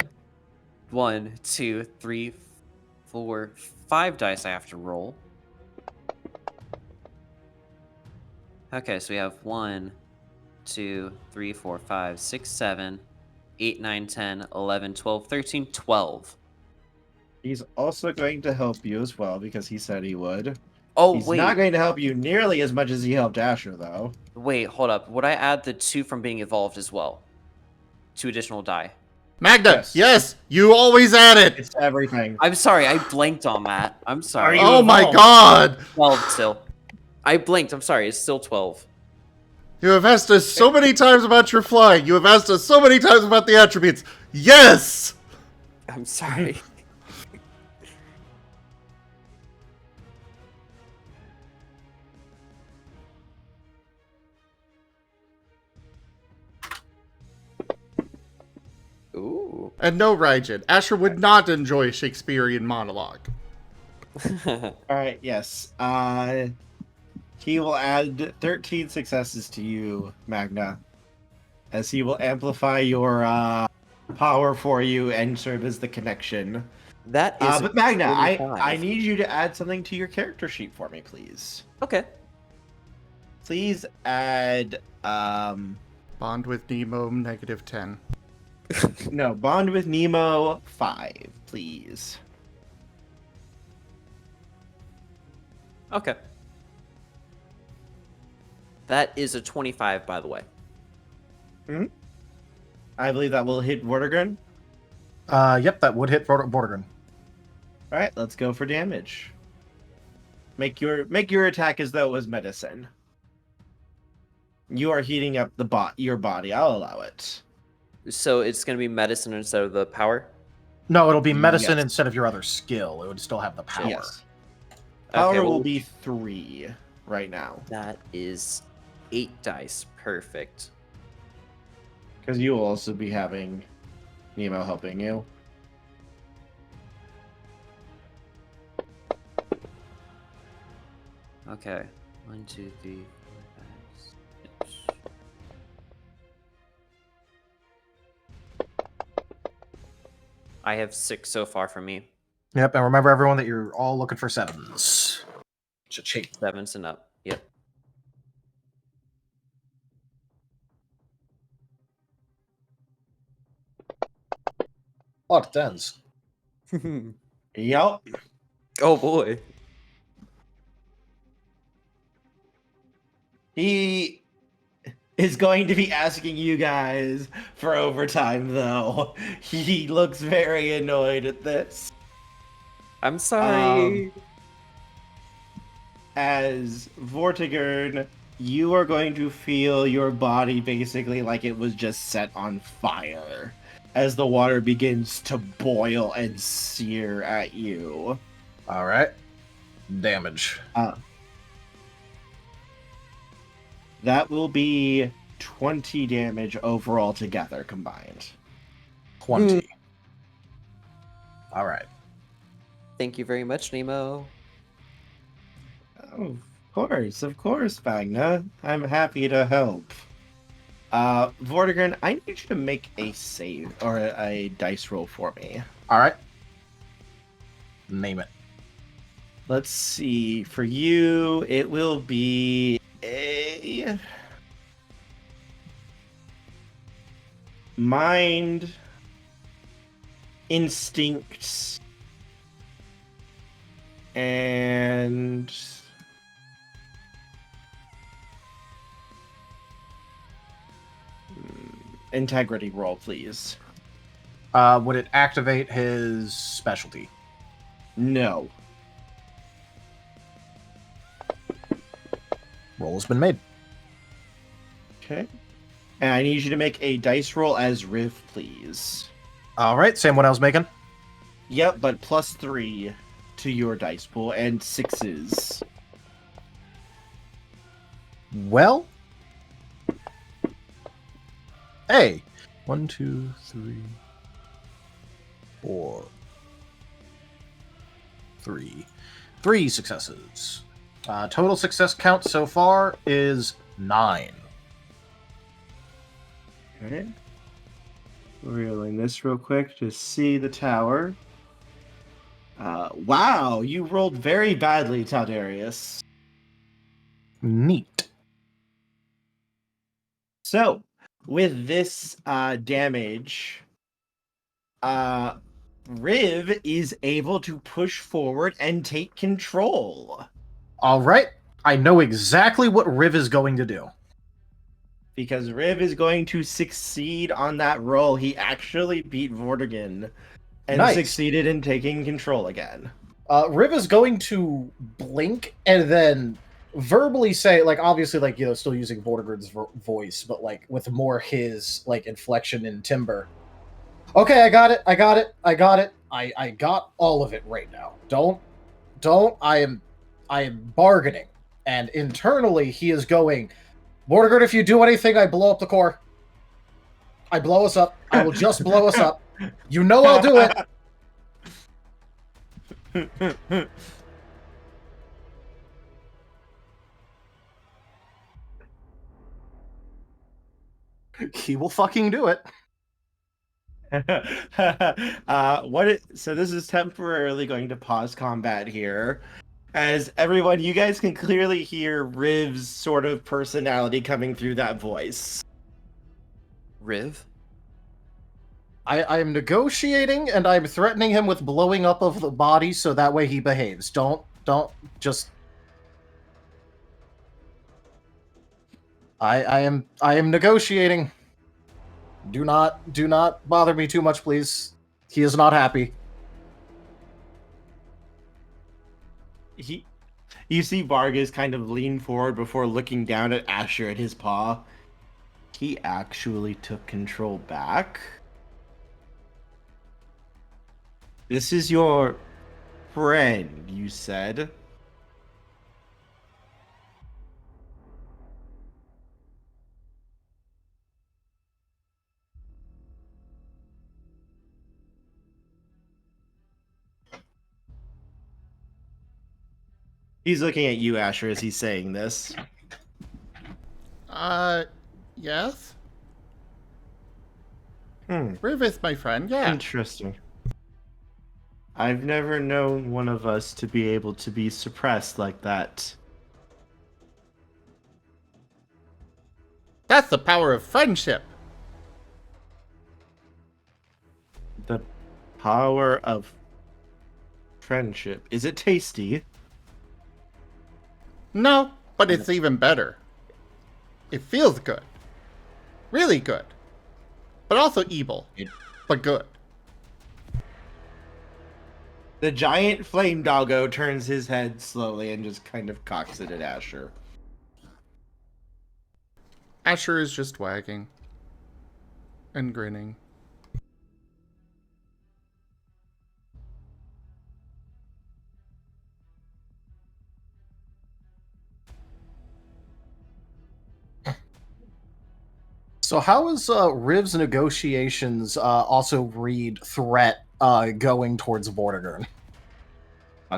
1, 2, 3, 4, 5 dice I have to roll. Okay, so we have 1, 2, 3, 4, 5, 6, 7, 8, 9, 10, 11, 12, 13, 12. He's also going to help you as well because he said he would. Oh, He's wait. not going to help you nearly as much as he helped Asher, though. Wait, hold up. Would I add the 2 from being evolved as well? 2 additional die. Magna, yes, you always add it. It's everything. I'm sorry, I blinked on that. I'm sorry. Oh my god! 12 still. I blinked. I'm sorry. It's still 12. You have asked us so many times about your flying. You have asked us so many times about the attributes. Yes! I'm sorry. Ooh. And no, Raijin, Asher would not enjoy Shakespearean monologue. Alright, yes. He will add 13 successes to you, Magna. As he will amplify your power for you and serve as the connection. That is. But Magna, I 45. need you to add something to your character sheet for me, please. Okay. Please add Bond with Nemo, -10. no, bond with Nemo 5, please. Okay. That is a 25, by the way. I believe that will hit Vortigern. Yep, that would hit Vortigern. All right, let's go for damage. Make your attack as though it was medicine. You are heating up your body. I'll allow it. So it's going to be medicine instead of the power? No, it'll be medicine Yes. instead of your other skill. It would still have the power. Yes. Power Okay, will well, be 3 right now. That is 8 dice. Perfect. Because you will also be having Nemo helping you. Okay. 1, 2, 3, 4, 5, 6. I have 6 so far from me. Yep, and remember everyone that you're all looking for 7s. Cha-ching. 7s and up. Yep. A lot of 10s. Yup. Oh boy. He is going to be asking you guys for overtime, though. He looks very annoyed at this. I'm sorry. As Vortigern, you are going to feel your body basically like it was just set on fire as the water begins to boil and sear at you. All right. Damage. That will be 20 damage overall together combined. 20. All right. Thank you very much, Nemo. Oh, of course, Magna. I'm happy to help. Vortigern, I need you to make a save or a dice roll for me. All right. Name it. Let's see. For you, it will be a mind, instinct, and integrity roll, please. Would it activate his specialty? No. Roll has been made. Okay. And I need you to make a dice roll as Rhiv, please. All right, same one I was making. Yep, but +3 to your dice pool and 6s. Well, hey, 1, 2, 3, 4, 3. 3 successes. Total success count so far is 9. Okay. Reeling this real quick to see the tower. Wow, you rolled very badly, Taldarius. Neat. So, with this damage, Rhiv is able to push forward and take control. All right. I know exactly what Rhiv is going to do. Because Rhiv is going to succeed on that roll. He actually beat Vortigern and Nice. succeeded in taking control again. Rhiv is going to blink and then verbally say, like, obviously, like, you know, still using Vortigern's voice, but, like, with more his, like, inflection and timbre. Okay, I got it. I got all of it right now. Don't. I am bargaining. And internally, he is going, Vortigern, if you do anything, I blow up the core. I blow us up. I will just blow us up. You know I'll do it. He will fucking do it. So this is temporarily going to pause combat here. As everyone, you guys can clearly hear Riv's sort of personality coming through that voice. Rhiv? I am negotiating and I'm threatening him with blowing up of the body so that way he behaves. Don't just. I am negotiating. Do not bother me too much, please. He is not happy. You see Vargas kind of lean forward before looking down at Asher at his paw. He actually took control back. This is your friend, you said. He's looking at you, Asher, as he's saying this. Yes? Rhiv is my friend, yeah. Interesting. I've never known one of us to be able to be suppressed like that. That's the power of friendship. The power of friendship. Is it tasty? No, but it's even better. It feels good. Really good. But also evil. But good. The giant flame doggo turns his head slowly and just kind of cocks it at Asher. Asher is just wagging. And grinning. So how is Riv's negotiations also read threat going towards Vortigern?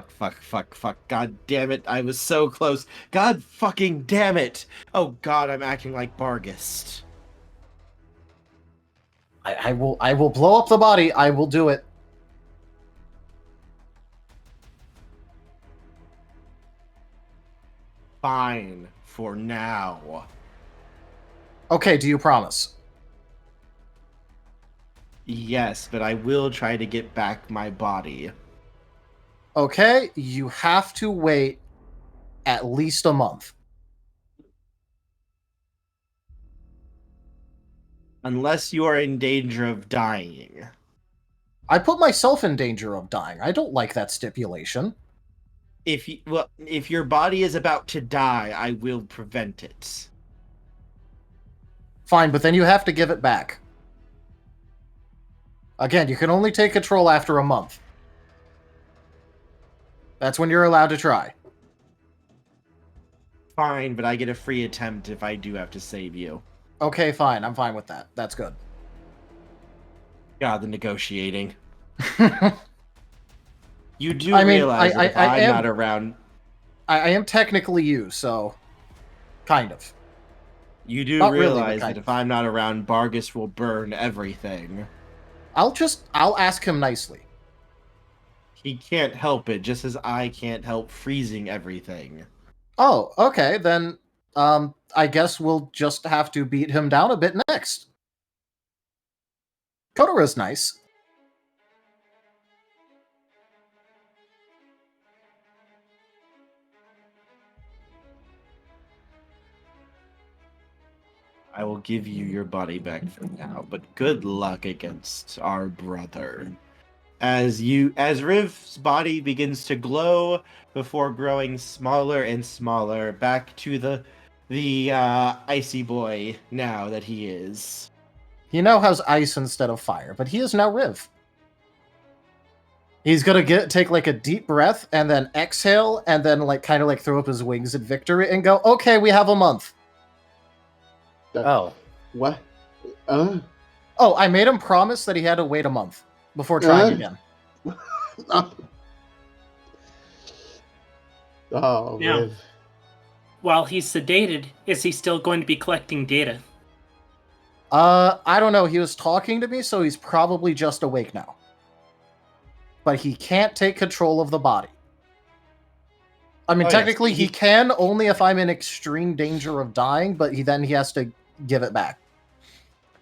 Fuck. God damn it. I was so close. God fucking damn it. Oh god, I'm acting like Bargist. I will blow up the body. I will do it. Fine. For now. Okay, do you promise? Yes, but I will try to get back my body. Okay, you have to wait at least a month. Unless you are in danger of dying. I put myself in danger of dying. I don't like that stipulation. If your body is about to die, I will prevent it. Fine, but then you have to give it back. Again, you can only take control after a month. That's when you're allowed to try. Fine, but I get a free attempt if I do have to save you. Okay, fine. I'm fine with that. That's good. God, the negotiating. You do I mean, realize that if I'm not around... I am technically you, so... Kind of. You do Not realize really, that if I'm not around, Bargus will burn everything. I'll ask him nicely. He can't help it, just as I can't help freezing everything. Oh, okay, then, I guess we'll just have to beat him down a bit next. Kotora's nice. I will give you your body back for now, but good luck against our brother. As Riv's body begins to glow before growing smaller and smaller, back to the icy boy now that he is. He now has ice instead of fire, but he is now Rhiv. He's gonna take like a deep breath and then exhale and then like kind of like throw up his wings in victory and go, okay, we have a month. Oh. What? Oh, I made him promise that he had to wait a month before trying again. Oh, Now, Rhiv. while he's sedated, is he still going to be collecting data? I don't know. He was talking to me, so he's probably just awake now. But he can't take control of the body. I mean, technically, he can only if I'm in extreme danger of dying, but he has to give it back.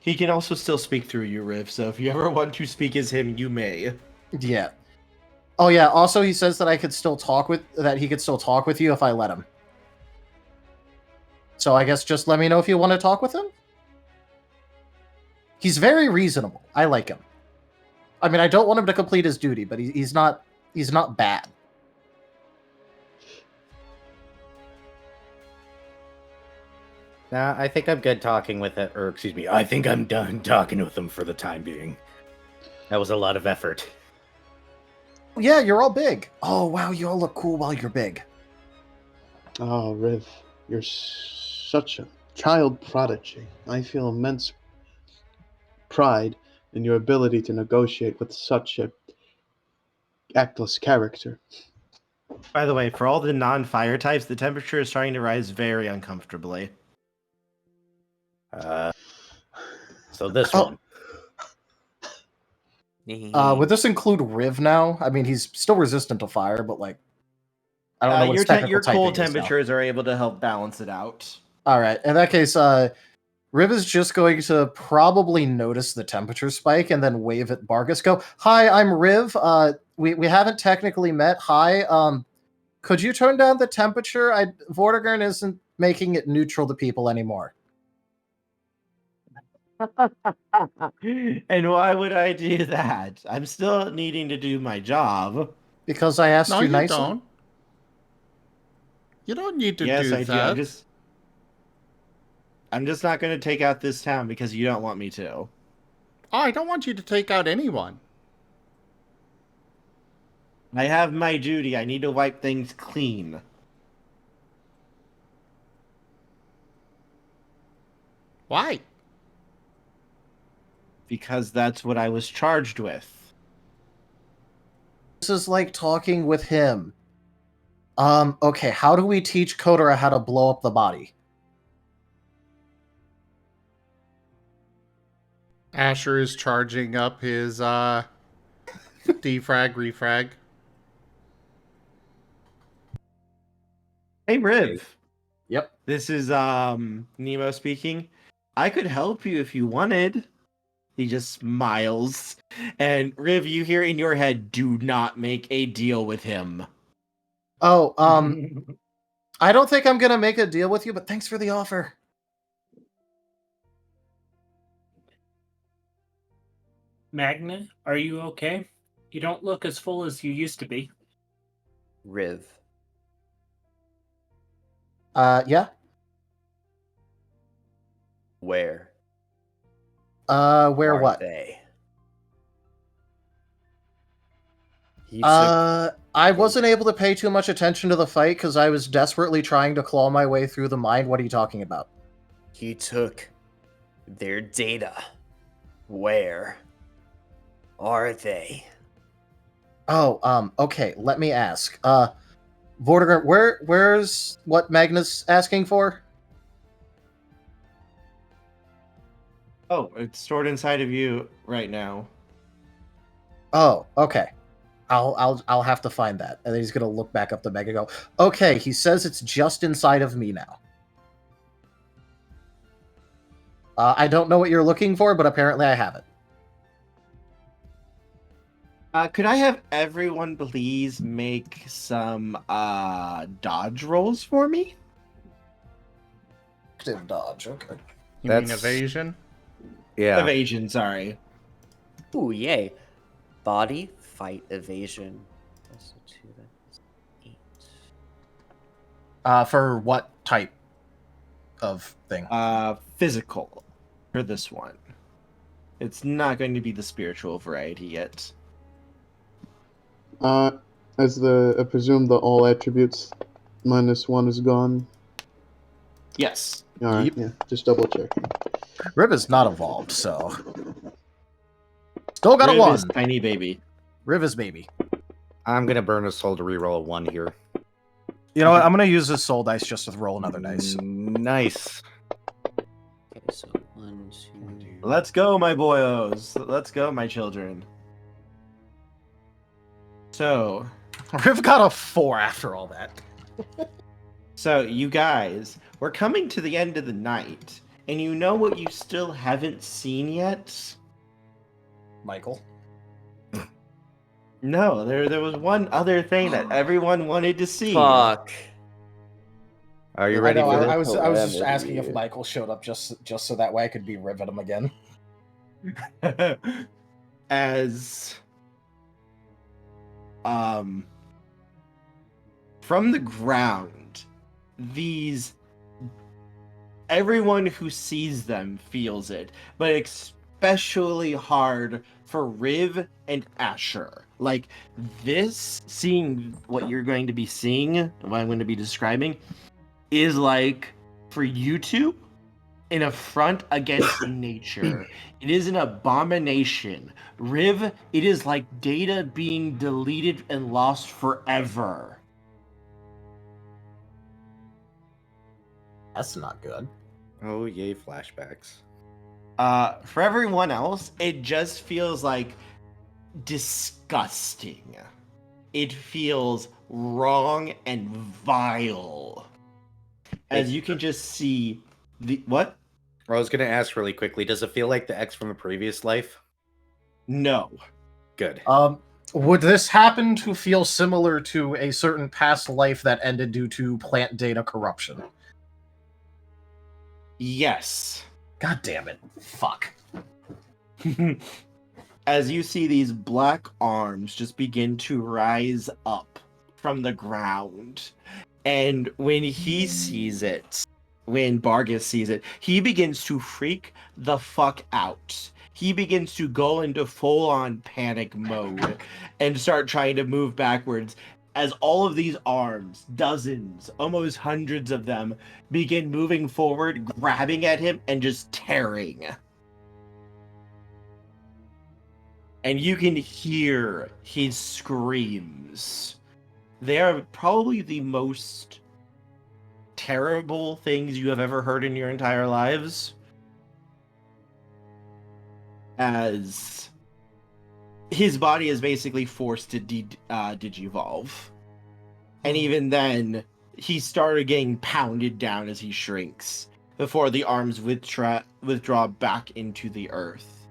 He can also still speak through you, Rhiv, so if you ever want to speak as him, you may. Yeah. Oh yeah, also he says that he could still talk with you if I let him. So I guess just let me know if you want to talk with him. He's very reasonable. I like him. I mean, I don't want him to complete his duty, but he's not bad. Nah, I think I'm good talking with it, or excuse me, I think I'm done talking with him for the time being. That was a lot of effort. Yeah, you're all big. Oh, wow, you all look cool while you're big. Oh, Rhiv, you're such a child prodigy. I feel immense pride in your ability to negotiate with such a actless character. By the way, for all the non-fire types, the temperature is starting to rise very uncomfortably. So this one. Would this include Rhiv now? I mean, he's still resistant to fire, but like, I don't know what his technical your cold typing is now. temperatures are able to help balance it out. All right. In that case, Rhiv is just going to probably notice the temperature spike and then wave at Bargus. Go, hi, I'm Rhiv. We haven't technically met. Hi. Could you turn down the temperature? Vortigern isn't making it neutral to people anymore. And why would I do that? I'm still needing to do my job. Because I asked you nicely. Don't. You don't need to do Yes, I that. do. I'm just not going to take out this town because you don't want me to. Oh, I don't want you to take out anyone. I have my duty. I need to wipe things clean. Why? Because that's what I was charged with. This is like talking with him. Okay, how do we teach Kotora how to blow up the body? Asher is charging up his defrag, refrag. Hey, Rhiv. Yep. This is Nemo speaking. I could help you if you wanted. He just smiles. And Rhiv, you hear in your head, do not make a deal with him. Oh, I don't think I'm gonna make a deal with you, but thanks for the offer. Magna, are you okay? You don't look as full as you used to be. Rhiv. Yeah? Where? Where are what? They? I wasn't able to pay too much attention to the fight because I was desperately trying to claw my way through the mind. What are you talking about? He took their data. Where are they? Oh, okay, let me ask. Vortigern, where's what Magna's asking for? Oh, it's stored inside of you right now. Oh, okay. I'll have to find that. And then he's gonna look back up the Meg and go, okay, he says it's just inside of me now. I don't know what you're looking for, but apparently I have it. Could I have everyone please make some dodge rolls for me? Active dodge, okay. You mean That's- evasion? Yeah. Evasion, sorry. Ooh, yay. Body, fight, evasion. That's a 2, that's 8. For what type of thing? Physical for this one. It's not going to be the spiritual variety yet. I presume the all attributes -1 is gone. Yes. Alright, Yep. yeah, just double checking. Rhiv is not evolved, so... Still got Rhiv a 1. is tiny baby. Rhiv is baby. I'm gonna burn a soul to reroll a 1 here. You know what? I'm going to use this soul dice just to roll another dice. Nice. Okay, so 1, 2. Let's go, my boyos. Let's go, my children. So, Rhiv got a 4 after all that. So, you guys, we're coming to the end of the night, and you know what you still haven't seen yet? Michael? No, there was one other thing that everyone wanted to see. Fuck. Are you ready I know, for I this? was just asking if Michael showed up just so that way I could be Rhiv at him again. As from the ground, everyone who sees them feels it, but especially hard for Rhiv and Asher. Like this, seeing what you're going to be seeing, what I'm going to be describing, is like for you two an affront against nature. It is an abomination. Rhiv, it is like data being deleted and lost forever. That's not good. Oh, yay, flashbacks. For everyone else, it just feels like disgusting. It feels wrong and vile. As you can just see what? I was gonna ask really quickly, does it feel like the X from a previous life? No. Good. Would this happen to feel similar to a certain past life that ended due to plant data corruption? Yes. God damn it. Fuck. As you see these black arms just begin to rise up from the ground. And when he sees it, when Bargus sees it, he begins to freak the fuck out. He begins to go into full-on panic mode and start trying to move backwards as all of these arms, dozens, almost hundreds of them, begin moving forward, grabbing at him, and just tearing. And you can hear his screams. They are probably the most terrible things you have ever heard in your entire lives. As his body is basically forced to digivolve. And even then, he started getting pounded down as he shrinks before the arms withdraw back into the earth.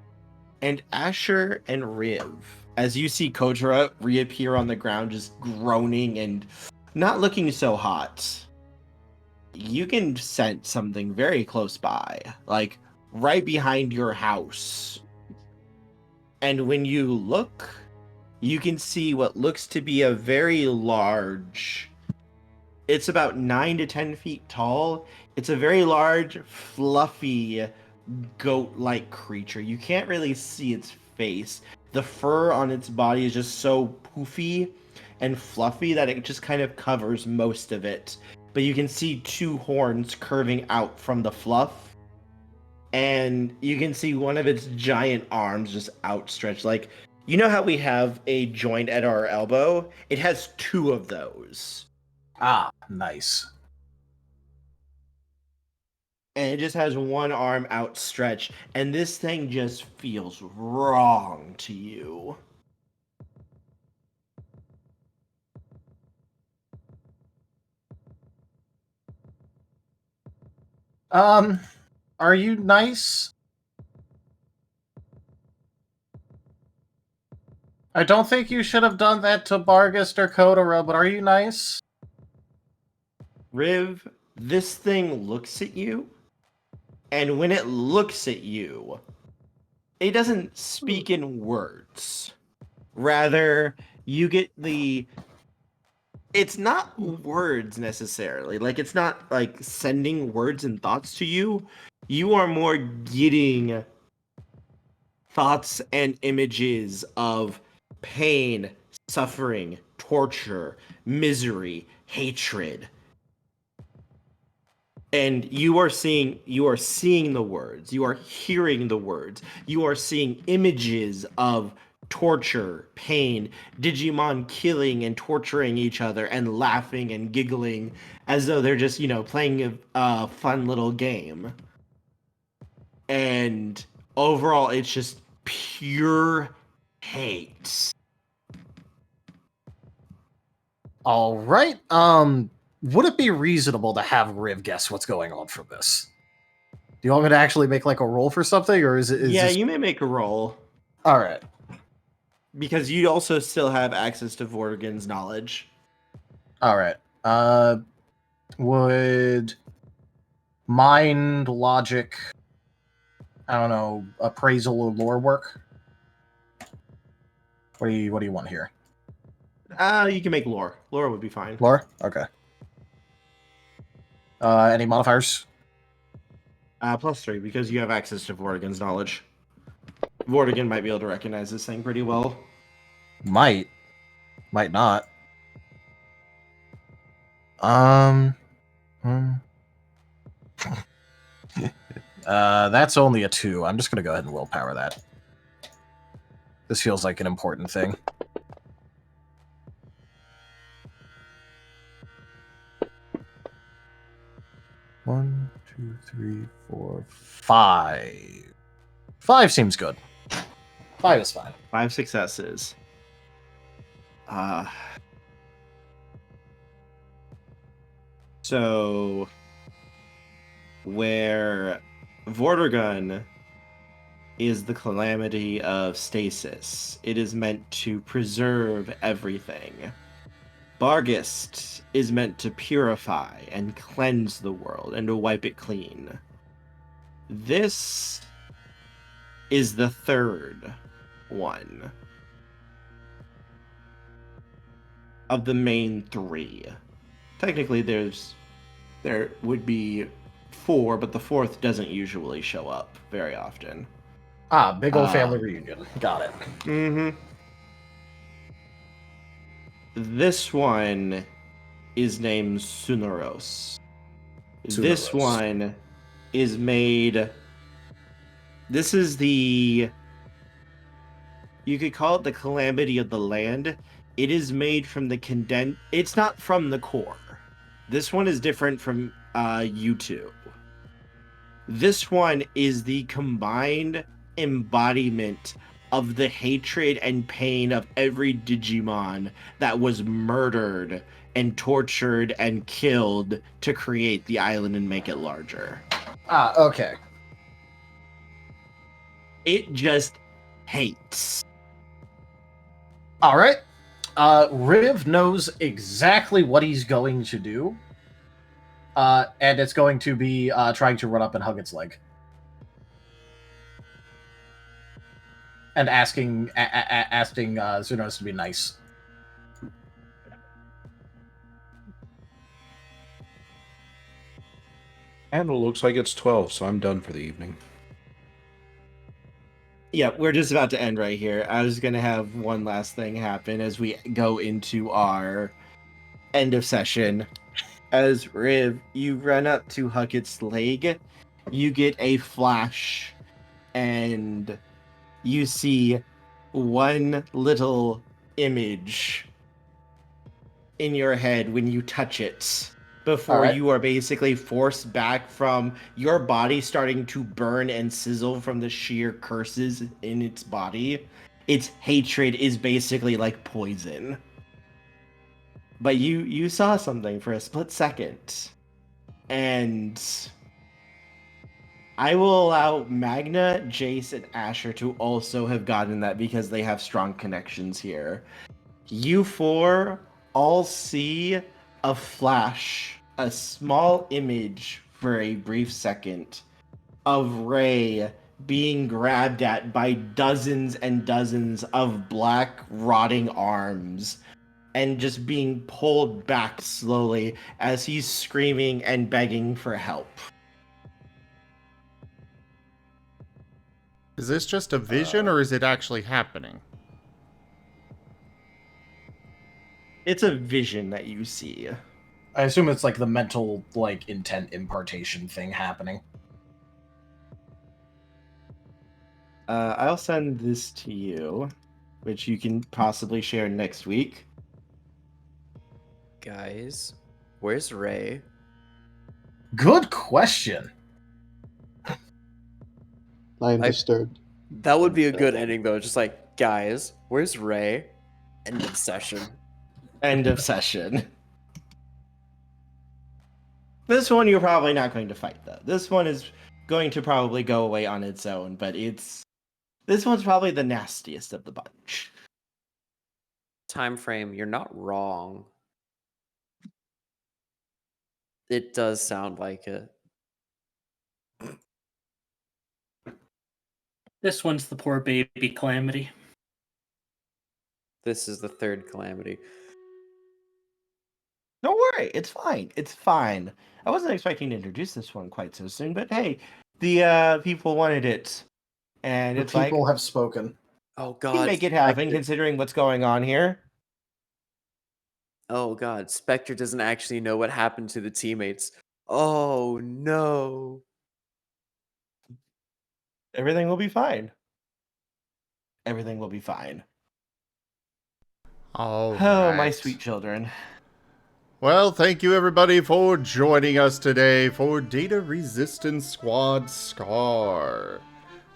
And Asher and Rhiv, as you see Kotara reappear on the ground, just groaning and not looking so hot, you can sense something very close by, like right behind your house. And when you look, you can see what looks to be a very large... It's about 9 to 10 feet tall. It's a very large, fluffy, goat-like creature. You can't really see its face. The fur on its body is just so poofy and fluffy that it just kind of covers most of it. But you can see 2 horns curving out from the fluff. And you can see one of its giant arms just outstretched. Like, you know how we have a joint at our elbow? It has 2 of those. Ah, nice. And it just has one arm outstretched, and this thing just feels wrong to you. Are you nice? I don't think you should have done that to Bargist or Kodara, but are you nice? Rhiv, this thing looks at you, and when it looks at you, it doesn't speak in words. Rather, you get the... It's not words necessarily. Like, it's not like sending words and thoughts to you. You are more getting thoughts and images of pain, suffering, torture, misery, hatred. And you are seeing the words, you are hearing the words, you are seeing images of torture, pain, Digimon killing and torturing each other and laughing and giggling as though they're just, playing a fun little game. And overall, it's just pure hate. All right. Would it be reasonable to have Rhiv guess what's going on from this? Do you want me to actually make like a roll for something, or is it? You may make a roll. All right. Because you also still have access to Vortigern's knowledge. All right. Would mind, logic, I don't know, appraisal or lore work? What do you want here? You can make lore. Lore would be fine. Lore? Okay. Any modifiers? +3, because you have access to Vortigern's knowledge. Vortigern might be able to recognize this thing pretty well. Might not. That's only a 2. I'm just gonna go ahead and willpower that. This feels like an important thing. One, 2, 3, 4, 5. 5 seems good. 5 is fine. 5 successes. So where Vortigern is the calamity of stasis, it is meant to preserve everything. Bargist is meant to purify and cleanse the world and to wipe it clean. This is the third one of the main 3. Technically, there would be 4, but the 4th doesn't usually show up very often. Big old family reunion. Got it. Mm-hmm. This one is named Sunoros. This one is made... This is the... You could call it the calamity of the land. It is made from the condensed... It's not from the core. This one is different from U2. This one is the combined embodiment of the hatred and pain of every Digimon that was murdered and tortured and killed to create the island and make it larger. Okay. It just hates. All right. Rhiv knows exactly what he's going to do. And it's going to be trying to run up and hug its leg. And asking Zunos to be nice. And it looks like it's 12, so I'm done for the evening. Yeah, we're just about to end right here. I was going to have one last thing happen as we go into our end of session. As Rhiv, you run up to hug its leg, you get a flash, and you see one little image in your head when you touch it. Before you are basically forced back from your body starting to burn and sizzle from the sheer curses in its body. Its hatred is basically like poison. But you saw something for a split second. And I will allow Magna, Jace, and Asher to also have gotten that because they have strong connections here. You four all see a flash, a small image for a brief second of Ray being grabbed at by dozens and dozens of black rotting arms and just being pulled back slowly as he's screaming and begging for help. Is this just a vision or is it actually happening? It's a vision that you see. I assume it's like the mental, like, intent impartation thing happening. I'll send this to you, which you can possibly share next week. Guys, where's Ray? Good question. I am disturbed. That would be a good ending, though. Just like, guys, where's Ray? End of session. End of session. This one you're probably not going to fight, though. This one is going to probably go away on its own, but this one's probably the nastiest of the bunch. Time frame, you're not wrong. It does sound like it. This one's the poor baby Calamity. This is the third Calamity. Don't worry, it's fine. It's fine. I wasn't expecting to introduce this one quite so soon, but hey, the people wanted it, and The it's like people have spoken. Oh we can God! make it happen considering what's going on here. Oh God! Spectre doesn't actually know what happened to the teammates. Oh no! Everything will be fine. Everything will be fine. All Oh, my right. sweet children. Well, thank you everybody for joining us today for Data Resistance Squad Scar.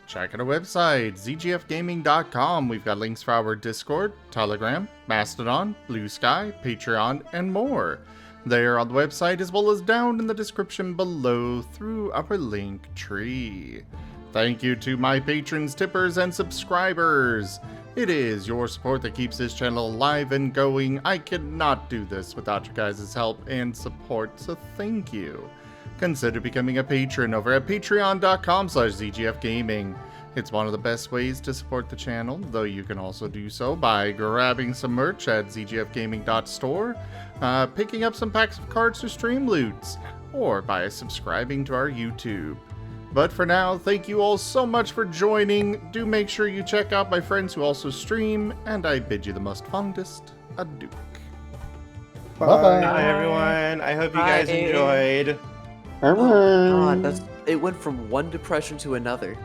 Check out our website, zgfgaming.com. We've got links for our Discord, Telegram, Mastodon, Blue Sky, Patreon, and more. They are on the website as well as down in the description below through our link tree. Thank you to my patrons, tippers, and subscribers. It is your support that keeps this channel alive and going. I cannot do this without your guys' help and support, so thank you. Consider becoming a patron over at patreon.com/zgfgaming. It's one of the best ways to support the channel, though you can also do so by grabbing some merch at zgfgaming.store, picking up some packs of cards to stream loots, or by subscribing to our YouTube. But for now, thank you all so much for joining. Do make sure you check out my friends who also stream, and I bid you the most fondest adieu. Bye-bye. Bye, everyone. I hope you guys Bye. enjoyed. Oh God, it went from one depression to another.